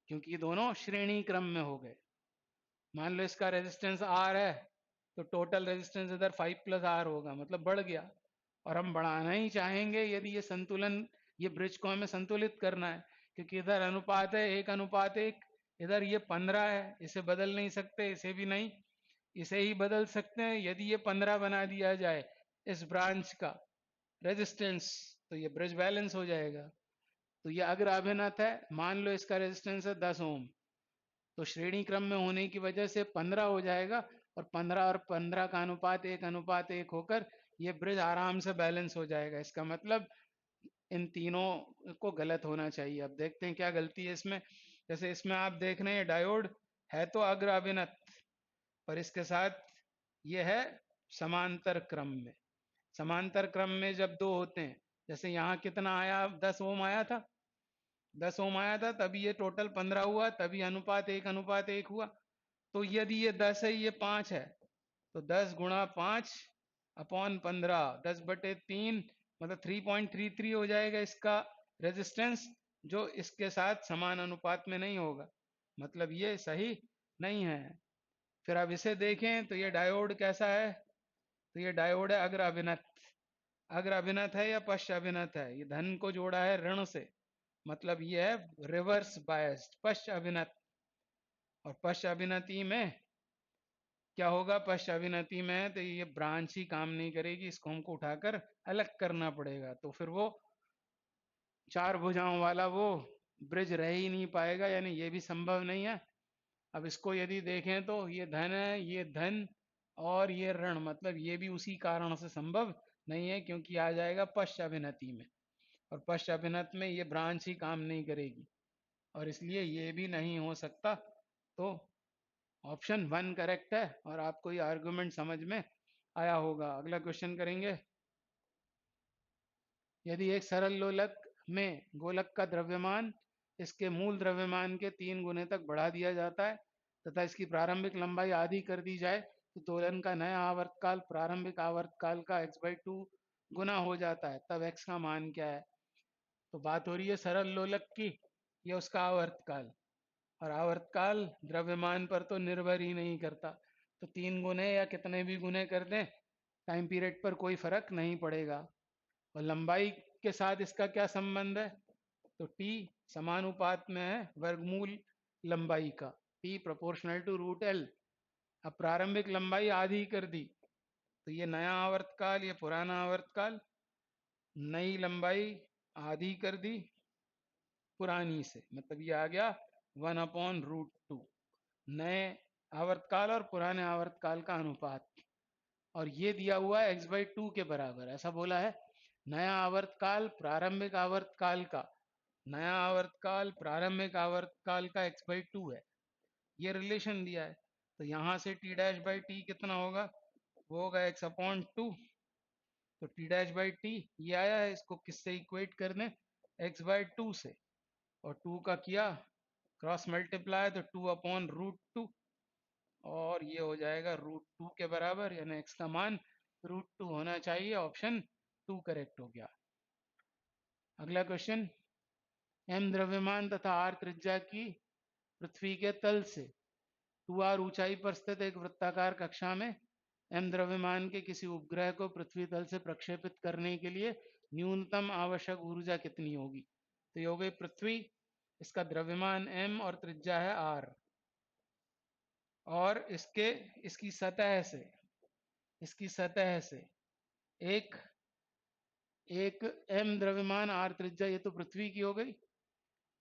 क्योंकि ये दोनों श्रेणी क्रम में हो गए। मान लो इसका रेजिस्टेंस आर है, तो टोटल रेजिस्टेंस इधर 5 + R होगा, मतलब बढ़ गया। और हम बढ़ाना ही चाहेंगे यदि ये संतुलन, ये ब्रिज को हमें संतुलित करना है, क्योंकि इधर अनुपात है 1:1, इधर ये 15 है, इसे बदल नहीं सकते, इसे भी नहीं, इसे ही बदल सकते हैं। यदि ये 15 बना दिया जाए इस ब्रांच का रेजिस्टेंस, तो ये ब्रिज बैलेंस हो जाएगा। तो ये अग्र अभिनत है, मान लो इसका रेजिस्टेंस है 10 ओम, तो श्रेणी क्रम में होने की वजह से 15 हो जाएगा, और 15 और 15 का अनुपात 1:1 होकर ये ब्रिज आराम से बैलेंस हो जाएगा। इसका मतलब इन तीनों को गलत होना चाहिए। अब देखते हैं क्या गलती है इसमें। जैसे इसमें आप देख रहे हैं डायोड है तो अग्र अभिनत, पर इसके साथ ये है समांतर क्रम में। समांतर क्रम में जब दो होते हैं, जैसे यहाँ कितना आया, 10 ओम आया था, 10 ओम आया था, तभी ये टोटल 15 हुआ, तभी अनुपात 1:1 हुआ। तो यदि ये 10 है, ये 5 है, तो 10 × 5/15, 10/3, मतलब 3.33 हो जाएगा इसका रेजिस्टेंस, जो इसके साथ समान अनुपात में नहीं होगा, मतलब ये सही नहीं है। फिर अब इसे देखें तो ये डायोड कैसा है, तो ये डायोड है अग्र अभिनत। अग्र अभिनत है या पश्च अभिनत है, ये धन को जोड़ा है ऋण से, मतलब ये है रिवर्स बायस्ड पश्च अभिनत। और पश्च अभिनति में क्या होगा, पश्च अभिनति में है तो ये ब्रांच ही काम नहीं करेगी, इसको हमको उठाकर अलग करना पड़ेगा, तो फिर वो चार भुजाओं वाला वो ब्रिज रह ही नहीं पाएगा, यानी ये भी संभव नहीं है। अब इसको यदि देखें तो ये धन है, ये धन, और ये ऋण, मतलब ये भी उसी कारण से संभव नहीं है, क्योंकि आ जाएगा पश्च अभिनति में, और पश्च अभिनत में ये ब्रांच ही काम नहीं करेगी, और इसलिए ये भी नहीं हो सकता। तो ऑप्शन 1 करेक्ट है, और आपको ये आर्गुमेंट समझ में आया होगा। अगला क्वेश्चन करेंगे, यदि एक सरल लोलक में गोलक का द्रव्यमान इसके मूल द्रव्यमान के 3 गुने तक बढ़ा दिया जाता है तथा इसकी प्रारंभिक लंबाई आधी कर दी जाए, तो दोलन का नया आवर्तकाल प्रारंभिक आवर्तकाल का x/2 गुना हो जाता है, तब x का मान क्या है। तो बात हो रही है सरल लोलक की, ये उसका आवर्तकाल, और आवर्तकाल द्रव्यमान पर तो निर्भर ही नहीं करता, तो 3 गुने या कितने भी गुने कर दें टाइम पीरियड पर कोई फर्क नहीं पड़ेगा। और लंबाई के साथ इसका क्या संबंध है, तो t समानुपात में है वर्गमूल लंबाई का, t प्रोपोर्शनल टू √L। अब प्रारंभिक लंबाई आधी कर दी, तो ये नया आवर्तकाल, ये पुराना आवर्तकाल, नई लंबाई आधी कर दी पुरानी से, मतलब ये आ गया 1/√2, नए आवर्तकाल और पुराने आवर्तकाल का अनुपात। और ये दिया हुआ है x/2 के बराबर, ऐसा बोला है नया आवर्तकाल प्रारंभिक आवर्तकाल का, नया आवर्तकाल प्रारंभिक आवर्तकाल का x/2 है, ये रिलेशन दिया है। तो यहाँ से t'/t कितना होगा, वो होगा x/2। तो t'/t ये आया है, इसको किससे इक्वेट कर दें, x/2 से, और 2 का किया क्रॉस मल्टीप्लाई, तो 2/√2, और ये हो जाएगा √2 के बराबर, यानी x का मान √2 होना चाहिए। ऑप्शन 2 करेक्ट हो गया। अगला क्वेश्चन, m द्रव्यमान तथा r त्रिज्या की पृथ्वी के तल से 2r ऊंचाई पर स्थित एक वृत्ताकार कक्षा में m द्रव्यमान के किसी उपग्रह को पृथ्वी तल से प्रक्षेपित करने के लिए न्यूनतम आवश्यक ऊर्जा कितनी होगी? तो ये हो गई पृथ्वी, इसका द्रव्यमान m और त्रिज्या है r, और इसकी सतह से एक एक m द्रव्यमान r त्रिज्या, ये तो पृथ्वी की हो गई।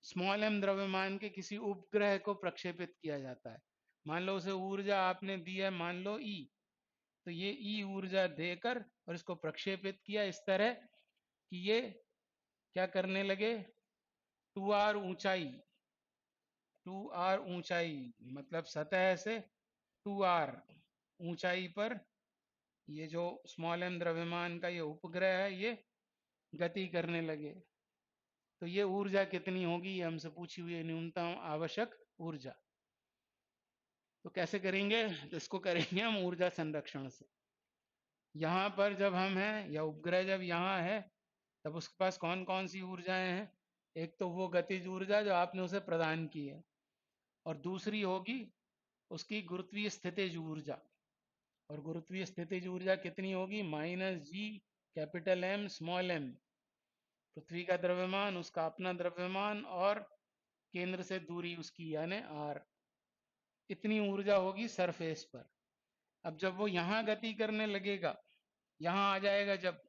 स्मॉल m द्रव्यमान के किसी उपग्रह को प्रक्षेपित किया जाता है। मान लो उसे ऊर्जा आपने दी है, मान लो E, तो ये E ऊर्जा देकर और इसको प्रक्षेपित किया इस तरह कि ये क्या करने लगे, 2r ऊंचाई, 2r ऊंचाई मतलब सतह से 2r ऊंचाई पर ये जो स्मॉल m द्रव्यमान का ये उपग्रह है ये गति करने लगे। तो ये ऊर्जा कितनी होगी, ये हमसे पूछी हुई है न्यूनतम आवश्यक ऊर्जा। तो कैसे करेंगे, तो इसको करेंगे हम ऊर्जा संरक्षण से। यहाँ पर जब हम हैं, या उपग्रह जब यहाँ है, तब उसके पास कौन कौन सी ऊर्जाएं हैं? एक तो वो गतिज ऊर्जा जो आपने उसे प्रदान की है, और दूसरी होगी उसकी गुरुत्वीय स्थितिज ऊर्जा। और गुरुत्वीय स्थितिज ऊर्जा कितनी होगी? -g capital M small m, पृथ्वी का द्रव्यमान, उसका अपना द्रव्यमान, और केंद्र से दूरी उसकी यानी r, इतनी ऊर्जा होगी सरफेस पर। अब जब वो यहाँ गति करने लगेगा, यहाँ आ जाएगा जब,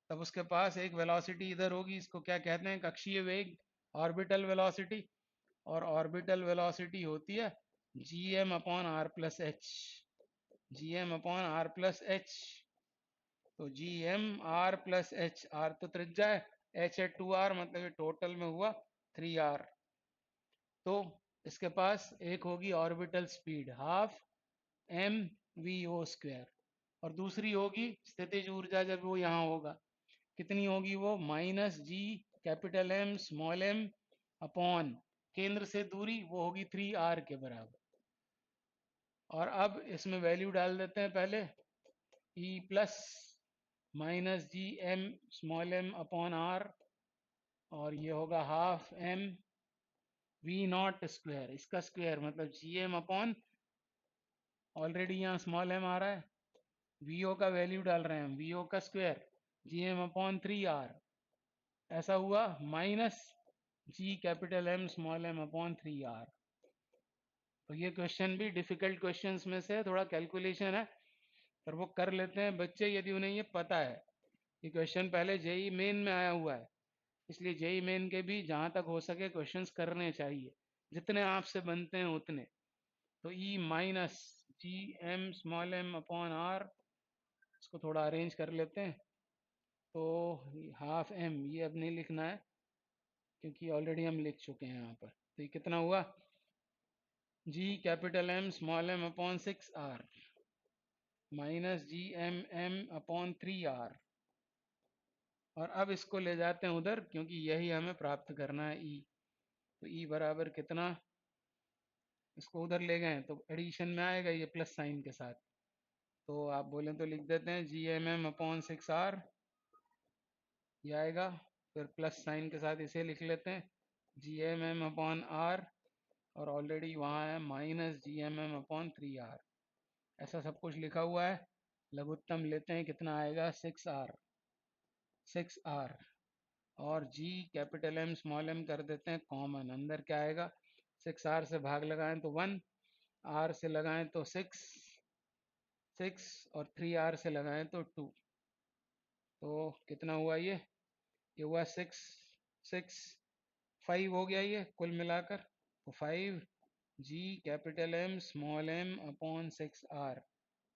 तब उसके पास एक वेलोसिटी इधर होगी, इसको क्या कहते हैं, कक्षीय वेग, ऑर्बिटल वेलोसिटी। और ऑर्बिटल वेलोसिटी होती है gm upon r plus H, gm upon r plus H. तो gm r plus H, r तो त्रिज्या है, h है 2r, मतलब ये टोटल में हुआ 3r। तो इसके पास एक होगी orbital speed half m v o square, और दूसरी होगी स्थितिज ऊर्जा जब वो यहाँ होगा, कितनी होगी वो? -g capital M small m upon केंद्र से दूरी, वो होगी 3r के बराबर। और अब इसमें वैल्यू डाल देते हैं पहले, E plus -g m small m upon r, और ये होगा half m v not square, इसका स्क्वायर मतलब gm अपॉन, ऑलरेडी यहाँ स्मॉल m आ रहा है, vo का वैल्यू डाल रहे हैं हम, vo का स्क्वायर gm अपॉन 3r, ऐसा हुआ minus g capital M small m upon 3r। तो ये क्वेश्चन भी डिफिकल्ट क्वेश्चंस में से थोड़ा कैलकुलेशन है, पर वो कर लेते हैं बच्चे यदि उन्हें ये पता है। ये क्वेश्चन पहले जेई मेन में आया हुआ है, इसलिए जेई मेन के भी जहाँ तक हो सके क्वेश्चंस करने चाहिए, जितने आपसे बनते हैं उतने। तो E minus G M small m upon R, इसको थोड़ा अरेंज कर लेते हैं। तो हाफ m, ये अब नहीं लिखना है क्योंकि ऑलरेडी हम लिख चुके हैं यहाँ पर। तो ये कितना हुआ? G capital M small m upon 6r minus G M m upon 3r। और अब इसको ले जाते हैं उधर, क्योंकि यही हमें प्राप्त करना है E। तो E बराबर कितना, इसको उधर ले गए तो एडिशन में आएगा ये प्लस साइन के साथ। तो आप बोलें तो लिख देते हैं G M m upon 6r, ये आएगा। फिर प्लस साइन के साथ इसे लिख लेते हैं G M m upon r, और ऑलरेडी वहाँ है minus G M m upon 3r। ऐसा सब कुछ लिखा हुआ है। लघुत्तम लेते हैं, कितना आएगा? 6r, 6r। और g capital M small m कर देते हैं कॉमन, अंदर क्या आएगा? 6r से भाग लगाएं तो 1, r से लगाएं तो 6, 6, और 3r से लगाएं तो 2। तो कितना हुआ ये हुआ 6, 6, 5 हो गया ये कुल मिलाकर। तो 5 G capital M small m upon 6r,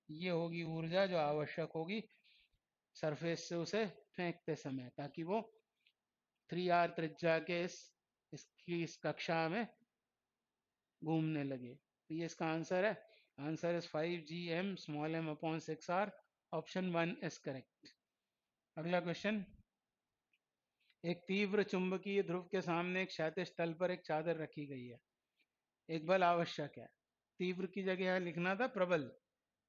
ये होगी ऊर्जा जो आवश्यक होगी सरफेस से उसे फेंकते समय, ताकि वो 3r त्रिज्या के इस कक्षा में घूमने लगे। तो ये इसका आंसर है। Answer is 5gm small m upon 6r। Option 1 is correct. अगला क्वेश्चन, एक तीव्र चुंबकीय ध्रुव के सामने एक क्षैतिज तल पर एक चादर रखी गई है, एक बल आवश्यक है। तीव्र की जगह यहाँ लिखना था प्रबल।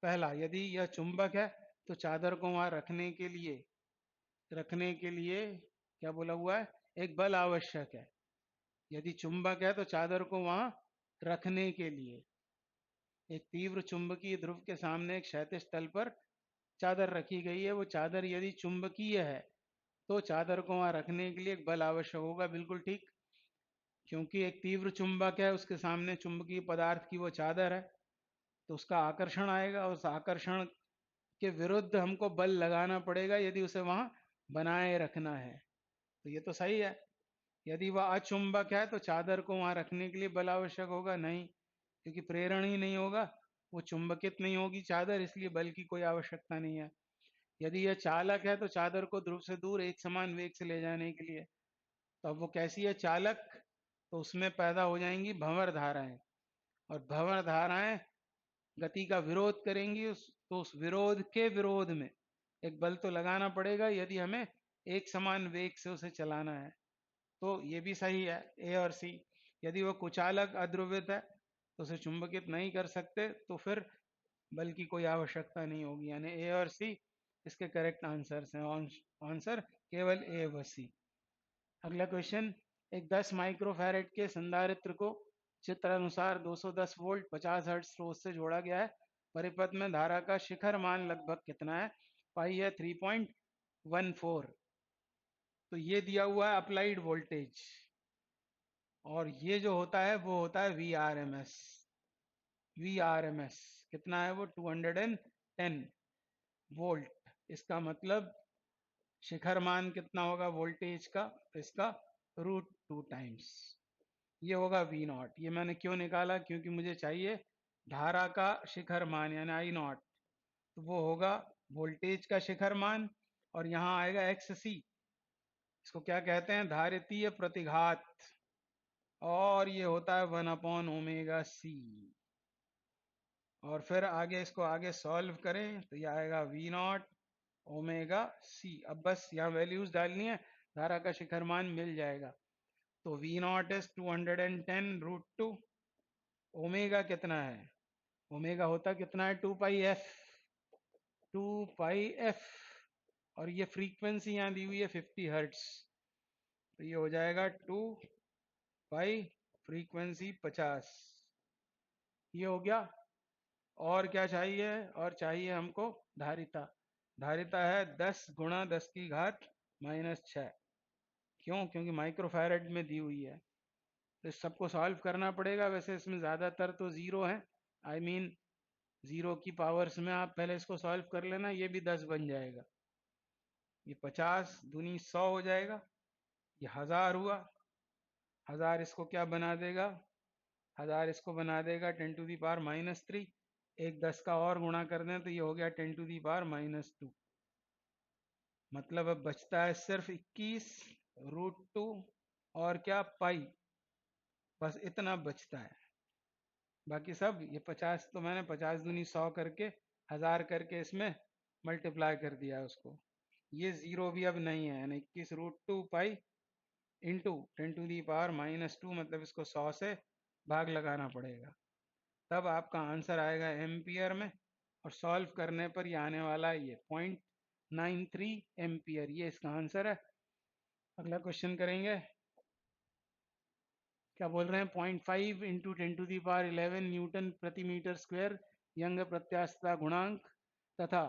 पहला, यदि यह चुंबक है तो चादर को वहां रखने के लिए क्या बोला हुआ है? एक बल आवश्यक है। यदि चुंबक है तो चादर को वहां रखने के लिए एक तीव्र चुंबकीय ध्रुव के सामने एक क्षैतिज तल पर चादर रखी गई है। वो चादर यदि चुंबकीय है तो चादर को वहां रखने के लिए एक बल आवश्यक होगा। बिल्कुल ठीक, क्योंकि एक तीव्र चुंबक है, उसके सामने चुंबकीय पदार्थ की वो चादर है, तो उसका आकर्षण आएगा। उस आकर्षण के विरुद्ध हमको बल लगाना पड़ेगा यदि उसे वहां बनाए रखना है। तो ये तो सही है। यदि वह अचुंबक है तो चादर को वहां रखने के लिए बल आवश्यक होगा नहीं, क्योंकि प्रेरण ही नहीं होगा, वो चुंबकित नहीं होगी चादर, इसलिए बल की कोई आवश्यकता नहीं है। यदि यह चालक है तो चादर को ध्रुव से दूर एक समान वेग से ले जाने के लिए, तो अब वो कैसी है चालक, तो उसमें पैदा हो जाएंगी भंवर धाराएं, और भंवर धाराएं गति का विरोध करेंगी। तो उस विरोध के विरोध में एक बल तो लगाना पड़ेगा यदि हमें एक समान वेग से उसे चलाना है। तो ये भी सही है, ए और सी। यदि वो कुचालक अध्रुवित है तो उसे चुंबकित नहीं कर सकते, तो फिर बल की कोई आवश्यकता नहीं होगी। यानी ए और सी इसके करेक्ट आंसर्स हैं। आंसर केवल ए व सी। अगला क्वेश्चन, एक 10 माइक्रोफैरेड के संधारित्र को चित्र अनुसार 210 वोल्ट 50 हर्ट्ज स्रोत से जोड़ा गया है। परिपथ में धारा का शिखर मान लगभग कितना है? पाई है 3.14। तो ये दिया हुआ है अप्लाइड वोल्टेज, और ये जो होता है वो होता है V R M S. V R M S कितना है? वो 210 वोल्ट। इसका मतलब शिखर मान कितना होगा वोल्टेज का? तो इसका √2 टाइम्स ये होगा वी नॉट। ये मैंने क्यों निकाला? क्योंकि मुझे चाहिए धारा का शिखर मान यानी आई नॉट, तो वो होगा वोल्टेज का शिखर मान, और यहाँ आएगा एक्स सी। इसको क्या कहते हैं? धारितीय प्रतिघात, और ये होता है 1/ओमेगा सी। और फिर आगे इसको आगे सॉल्व करें तो ये आएगा वी नॉट ओमेगा सी। अब बस यहाँ वैल्यूज डालनी है, धारा का शिखर मान मिल जाएगा। तो वी नॉट इज 210 √2। ओमेगा कितना है? ओमेगा होता कितना है? 2 पाई एफ। 2 पाई एफ, और ये फ्रीक्वेंसी यहाँ दी हुई है 50 हर्ट्ज, तो ये हो जाएगा 2 पाई फ्रीक्वेंसी 50। ये हो गया। और क्या चाहिए? और चाहिए हमको धारिता। धारिता है 10 × 10⁻⁻⁶। क्यों? क्योंकि माइक्रोफैरेड में दी हुई है। तो इस सबको सॉल्व करना पड़ेगा। वैसे इसमें ज़्यादातर तो ज़ीरो है, आई मीन ज़ीरो की पावर्स में। आप पहले इसको सॉल्व कर लेना, ये भी 10 बन जाएगा, ये 50 दूनी 100 हो जाएगा, ये 1000 हुआ। 1000 इसको क्या बना देगा? 1000 इसको बना देगा 10⁻⁻³ एक 10 का और गुणा कर दें तो ये हो गया 10⁻⁻²। मतलब अब बचता है सिर्फ 21 √2 और क्या पाई, बस इतना बचता है। बाकी सब ये 50 तो मैंने 50 दूनी 100 करके 1000 करके इसमें मल्टीप्लाई कर दिया है उसको। ये जीरो भी अब नहीं है, यानी 21 √2 पाई इंटू 10⁻⁻², मतलब इसको 100 से भाग लगाना पड़ेगा, तब आपका आंसर आएगा एम्पियर में। और सॉल्व करने पर ये आने वाला है ये 0.93 एम्पियर। ये इसका आंसर है। अगला क्वेश्चन करेंगे। क्या बोल रहे हैं? 0.5 × 10⁻11 न्यूटन प्रति मीटर स्क्वायर यंग प्रत्यास्थता गुणांक तथा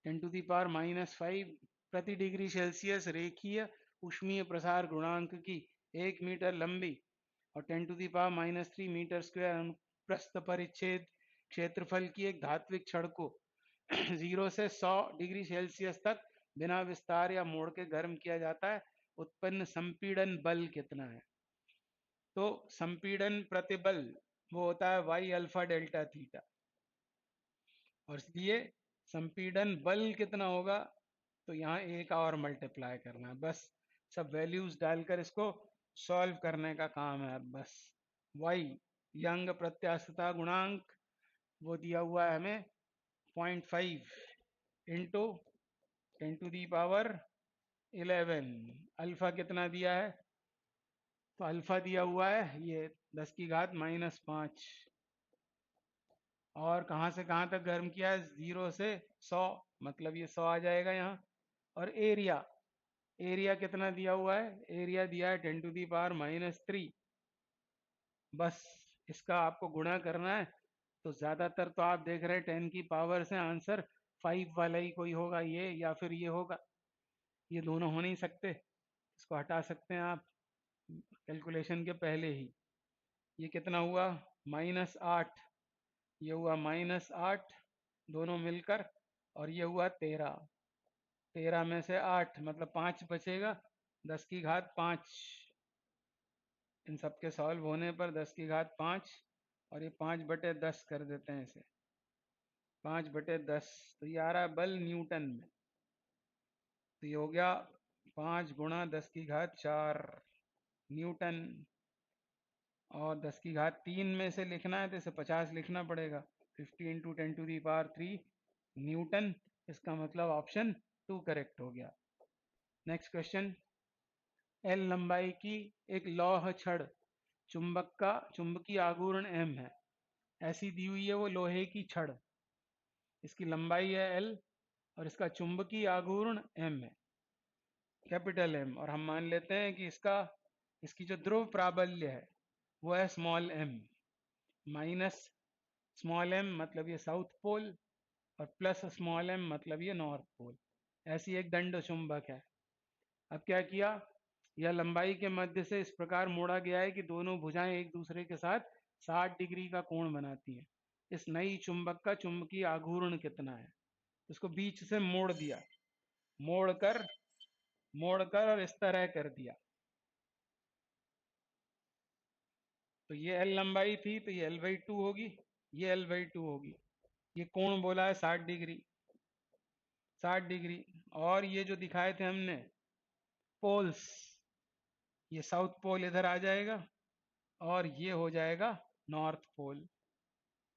10⁻⁻5 प्रति डिग्री सेल्सियस रेखीय ऊष्मीय प्रसार गुणांक की 1 मीटर लंबी और 10⁻³ मीटर स्क्वायर अनुप्रस्थ परिच्छेद क्षेत्रफल की एक धात्विक छड़ को 0 से 100 डिग्री सेल्सियस तक बिना विस्तार या मोड़ के गर्म किया जाता है। उत्पन्न संपीड़न बल कितना है? तो संपीड़न प्रतिबल वो होता है y α∆θ, और इसलिए संपीड़न बल कितना होगा? तो यहाँ एक और मल्टीप्लाई करना है, बस सब वैल्यूज डालकर इसको सॉल्व करने का काम है। बस y यंग प्रत्यास्थता गुणांक वो दिया हुआ है हमें 0.5 इंटू 10⁻11। अल्फा कितना दिया है? तो अल्फा दिया हुआ है ये 10⁻⁻5। और कहाँ से कहाँ तक गर्म किया है? 0 से 100, मतलब ये 100 आ जाएगा यहाँ। और एरिया, एरिया कितना दिया हुआ है? एरिया दिया है 10⁻³ बस इसका आपको गुणा करना है तो ज़्यादातर तो आप देख रहे हैं 10 की पावर से आंसर 5 वाला ही कोई होगा, ये या फिर ये होगा। ये दोनों हो नहीं सकते, इसको हटा सकते हैं आप कैलकुलेशन के पहले ही। ये कितना हुआ, -8, ये हुआ -8 दोनों मिलकर, और ये हुआ 13। 13 में से 8 मतलब 5 बचेगा, 10 की घात 5। इन सब के सॉल्व होने पर 10 की घात 5, और ये 5/10 कर देते हैं इसे, 5/10। तो ये आ रहा है बल न्यूटन में। तो ये हो गया 5 × 10 की घात 4 न्यूटन। और 10 की घात 3 में से लिखना है तो इसे 50 लिखना पड़ेगा। 50 × 10⁻³ न्यूटन। इसका मतलब ऑप्शन 2 करेक्ट हो गया। नेक्स्ट क्वेश्चन, एल लंबाई की एक लौह छड़ चुंबक का चुंबकीय आघूर्ण m है, ऐसी दी हुई है वो लोहे की छड़। इसकी लंबाई है l और इसका चुंबकीय आघूर्ण m है, कैपिटल M, और हम मान लेते हैं कि इसकी जो ध्रुव प्राबल्य है वो है small m। Minus small m मतलब ये साउथ पोल, और प्लस स्मॉल m मतलब ये नॉर्थ पोल। ऐसी एक दंड चुंबक है। अब क्या किया, यह लंबाई के मध्य से इस प्रकार मोड़ा गया है कि दोनों भुजाएं एक दूसरे के साथ 60 डिग्री का कोण बनाती हैं। इस नई चुंबक का चुंबकीय आघूर्ण कितना है। इसको बीच से मोड़ दिया, मोड़कर मोड़कर और इस तरह कर दिया। तो ये L लंबाई थी, तो ये L/2 होगी, ये L/2 होगी। ये कोण बोला है 60 डिग्री, 60 डिग्री। और ये जो दिखाए थे हमने पोल्स, ये साउथ पोल इधर आ जाएगा और ये हो जाएगा नॉर्थ पोल।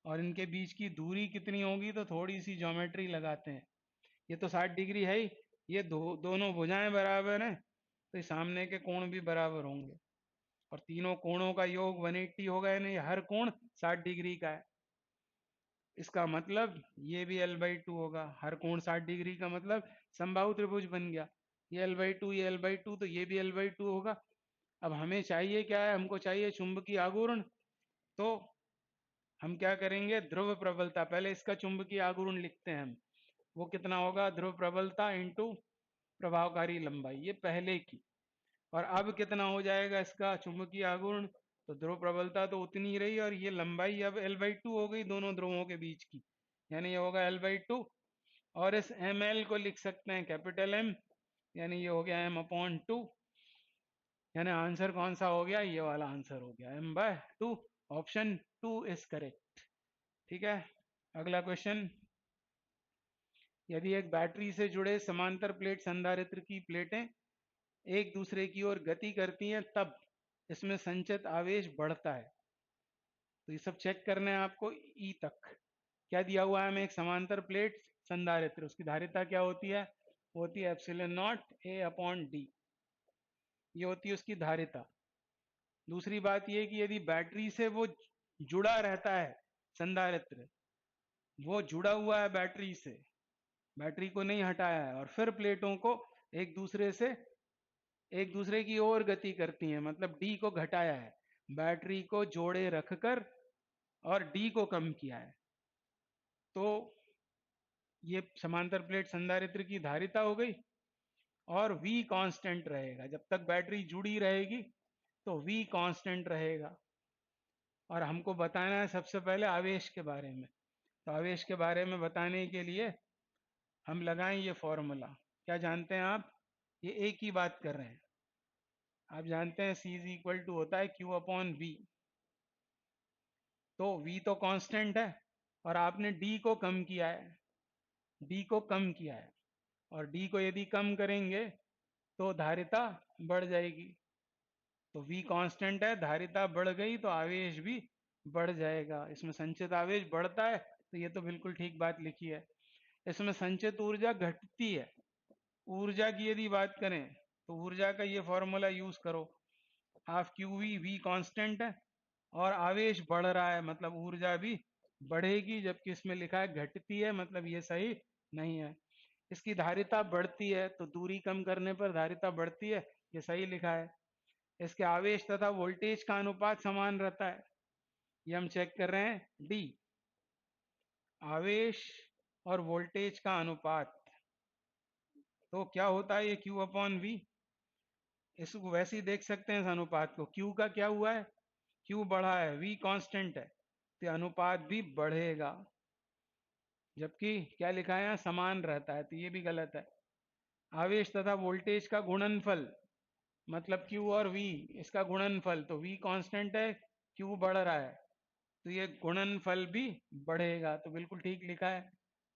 और इनके बीच की दूरी कितनी होगी, तो थोड़ी सी ज्योमेट्री लगाते हैं। ये तो 60 डिग्री है ही, ये दोनों भुजाएं बराबर हैं, तो सामने के कोण भी बराबर होंगे, और तीनों कोणों का योग 180 होगा, यानी हर कोण 60 डिग्री का है। इसका मतलब ये भी L/2 होगा। हर कोण 60 डिग्री का मतलब समबाहु त्रिभुज बन गया। ये L/2, ये L/2, तो ये भी L/2 होगा। अब हमें चाहिए क्या है, हमको चाहिए चुंबकीय आघूर्ण। तो हम क्या करेंगे, ध्रुव प्रबलता, पहले इसका चुंबकीय आघूर्ण लिखते हैं हम। वो कितना होगा, ध्रुव प्रबलता इंटू प्रभावकारी लंबाई, ये पहले की। और अब कितना हो जाएगा इसका चुंबकीय आघूर्ण, तो ध्रुव प्रबलता तो उतनी ही रही, और ये लंबाई अब L/2 हो गई दोनों ध्रुवों के बीच की, यानी ये होगा L/2। और इस ml को लिख सकते हैं कैपिटल M, यानी ये हो गया m/2। यानी आंसर कौन सा हो गया, ये वाला आंसर हो गया m/2। Option 2 is correct. ठीक है, अगला क्वेश्चन, यदि एक बैटरी से जुड़े समांतर प्लेट संधारित्र की प्लेटें एक दूसरे की ओर गति करती हैं, तब इसमें संचित आवेश बढ़ता है। तो ये सब चेक करना है आपको ई तक। क्या दिया हुआ है हमें, एक समांतर प्लेट संधारित्र, उसकी धारिता क्या होती है, वो होती है ε0 A/d, ये होती है उसकी धारिता। दूसरी बात ये कि यदि बैटरी से वो जुड़ा रहता है संधारित्र, वो जुड़ा हुआ है बैटरी से, बैटरी को नहीं हटाया है, और फिर प्लेटों को एक दूसरे से एक दूसरे की ओर गति करती हैं, मतलब डी को घटाया है, बैटरी को जोड़े रखकर और डी को कम किया है, तो ये समांतर प्लेट संधारित्र की धारिता हो गई। और V कांस्टेंट रहेगा, जब तक बैटरी जुड़ी रहेगी तो V कांस्टेंट रहेगा। और हमको बताना है सबसे पहले आवेश के बारे में। तो आवेश के बारे में बताने के लिए हम लगाएं ये फॉर्मूला। क्या जानते हैं आप, ये एक ही बात कर रहे हैं। आप जानते हैं C होता है Q/V। तो V तो कांस्टेंट है, और आपने D को कम किया है, D को कम किया है, और D को यदि कम करेंगे तो धारिता बढ़ जाएगी। तो V कांस्टेंट है, धारिता बढ़ गई तो आवेश भी बढ़ जाएगा। इसमें संचित आवेश बढ़ता है, तो ये तो बिल्कुल ठीक बात लिखी है। इसमें संचित ऊर्जा घटती है। ऊर्जा की यदि बात करें तो ऊर्जा का ये फॉर्मूला यूज करो, हाफ QV, V कांस्टेंट है और आवेश बढ़ रहा है, मतलब ऊर्जा भी बढ़ेगी, जबकि इसमें लिखा है घटती है, मतलब ये सही नहीं है। इसकी धारिता बढ़ती है, तो दूरी कम करने पर धारिता बढ़ती है, ये सही लिखा है। इसके आवेश तथा वोल्टेज का अनुपात समान रहता है, ये हम चेक कर रहे हैं डी। आवेश और वोल्टेज का अनुपात, तो क्या होता है ये Q अपॉन V। इसको वैसे ही देख सकते हैं इस अनुपात को, Q का क्या हुआ है, Q बढ़ा है, V कांस्टेंट है, तो अनुपात भी बढ़ेगा, जबकि क्या लिखा है यहाँ समान रहता है, तो ये भी गलत है। आवेश तथा वोल्टेज का गुणनफल, मतलब Q और V, इसका गुणनफल, तो V कांस्टेंट है, Q बढ़ रहा है, तो ये गुणनफल भी बढ़ेगा, तो बिल्कुल ठीक लिखा है,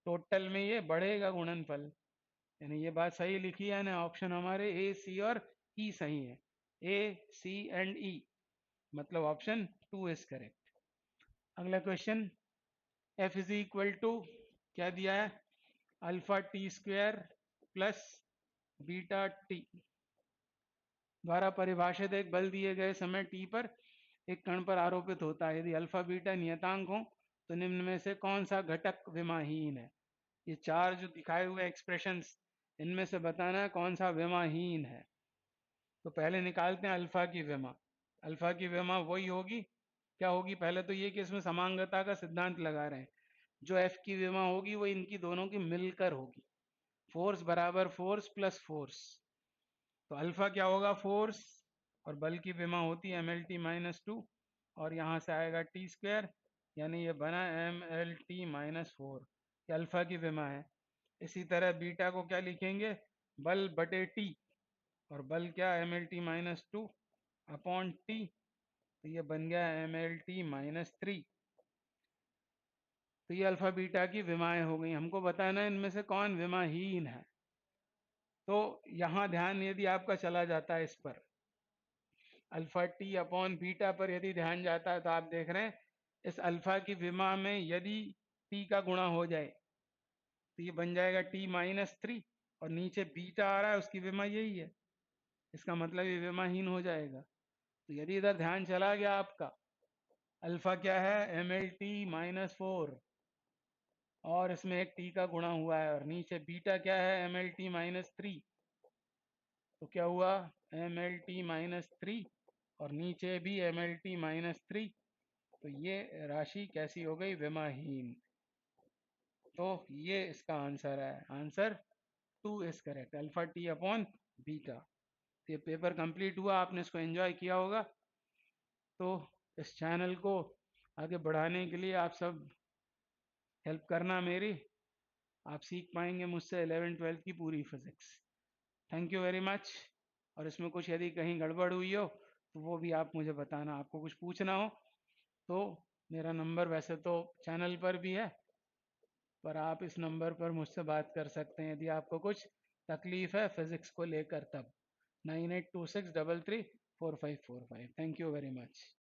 टोटल में ये बढ़ेगा गुणनफल, यानी ये बात सही लिखी है ना। ऑप्शन हमारे ए, सी और ई सही है, ए, सी एंड ई, मतलब ऑप्शन 2 इज करेक्ट। अगला question, F is equal to क्या दिया है, alpha T square plus beta T द्वारा परिभाषित एक बल दिए गए समय टी पर एक कण पर आरोपित होता है। यदि अल्फा बीटा नियतांक हो तो निम्न में से कौन सा घटक विमाहीन है। ये चार जो दिखाए हुए एक्सप्रेशंस, इनमें से बताना है कौन सा विमाहीन है। तो पहले निकालते हैं अल्फा की विमा। अल्फा की विमा वही होगी, क्या होगी, पहले तो ये कि इसमें समांगता का सिद्धांत लगा रहे हैं, जो एफ की विमा होगी वो इनकी दोनों की मिलकर होगी, फोर्स बराबर फोर्स प्लस फोर्स। तो अल्फा क्या होगा, फोर्स, और बल की विमा होती है mlt-2, और यहाँ से आएगा टी स्क्वायर, यानी ये बना mlt-4, ये अल्फा की विमा है। इसी तरह बीटा को क्या लिखेंगे, बल बटे टी, और बल क्या mlt-2 अपॉन टी, तो ये बन गया mlt-3। तो ये अल्फा बीटा की विमाएं हो गई। हमको बताना है इनमें से कौन विमाहीन है। तो यहाँ ध्यान यदि आपका चला जाता है इस पर, अल्फा टी अपॉन बीटा पर यदि ध्यान जाता है, तो आप देख रहे हैं इस अल्फा की विमा में यदि टी का गुणा हो जाए तो ये बन जाएगा t-3, और नीचे बीटा आ रहा है उसकी विमा यही है, इसका मतलब ये विमाहीन हो जाएगा। तो यदि इधर ध्यान चला गया आपका, अल्फा क्या है mlt-4, और इसमें एक टी का गुणा हुआ है, और नीचे बीटा क्या है mlt-3, तो क्या हुआ mlt-3, और नीचे भी mlt-3, तो ये राशि कैसी हो गई, विमाहीन। तो ये इसका आंसर है, answer 2 is correct, alpha T upon beta. ये पेपर कंप्लीट हुआ, आपने इसको एंजॉय किया होगा। तो इस चैनल को आगे बढ़ाने के लिए आप सब हेल्प करना मेरी, आप सीख पाएंगे मुझसे 11th-12th की पूरी physics. Thank you very much. और इसमें कुछ यदि कहीं गड़बड़ हुई हो तो वो भी आप मुझे बताना, आपको कुछ पूछना हो तो मेरा नंबर वैसे तो चैनल पर भी है, पर आप इस नंबर पर मुझसे बात कर सकते हैं यदि आपको कुछ तकलीफ है फिजिक्स को लेकर, तब 9826334545। Thank you very much.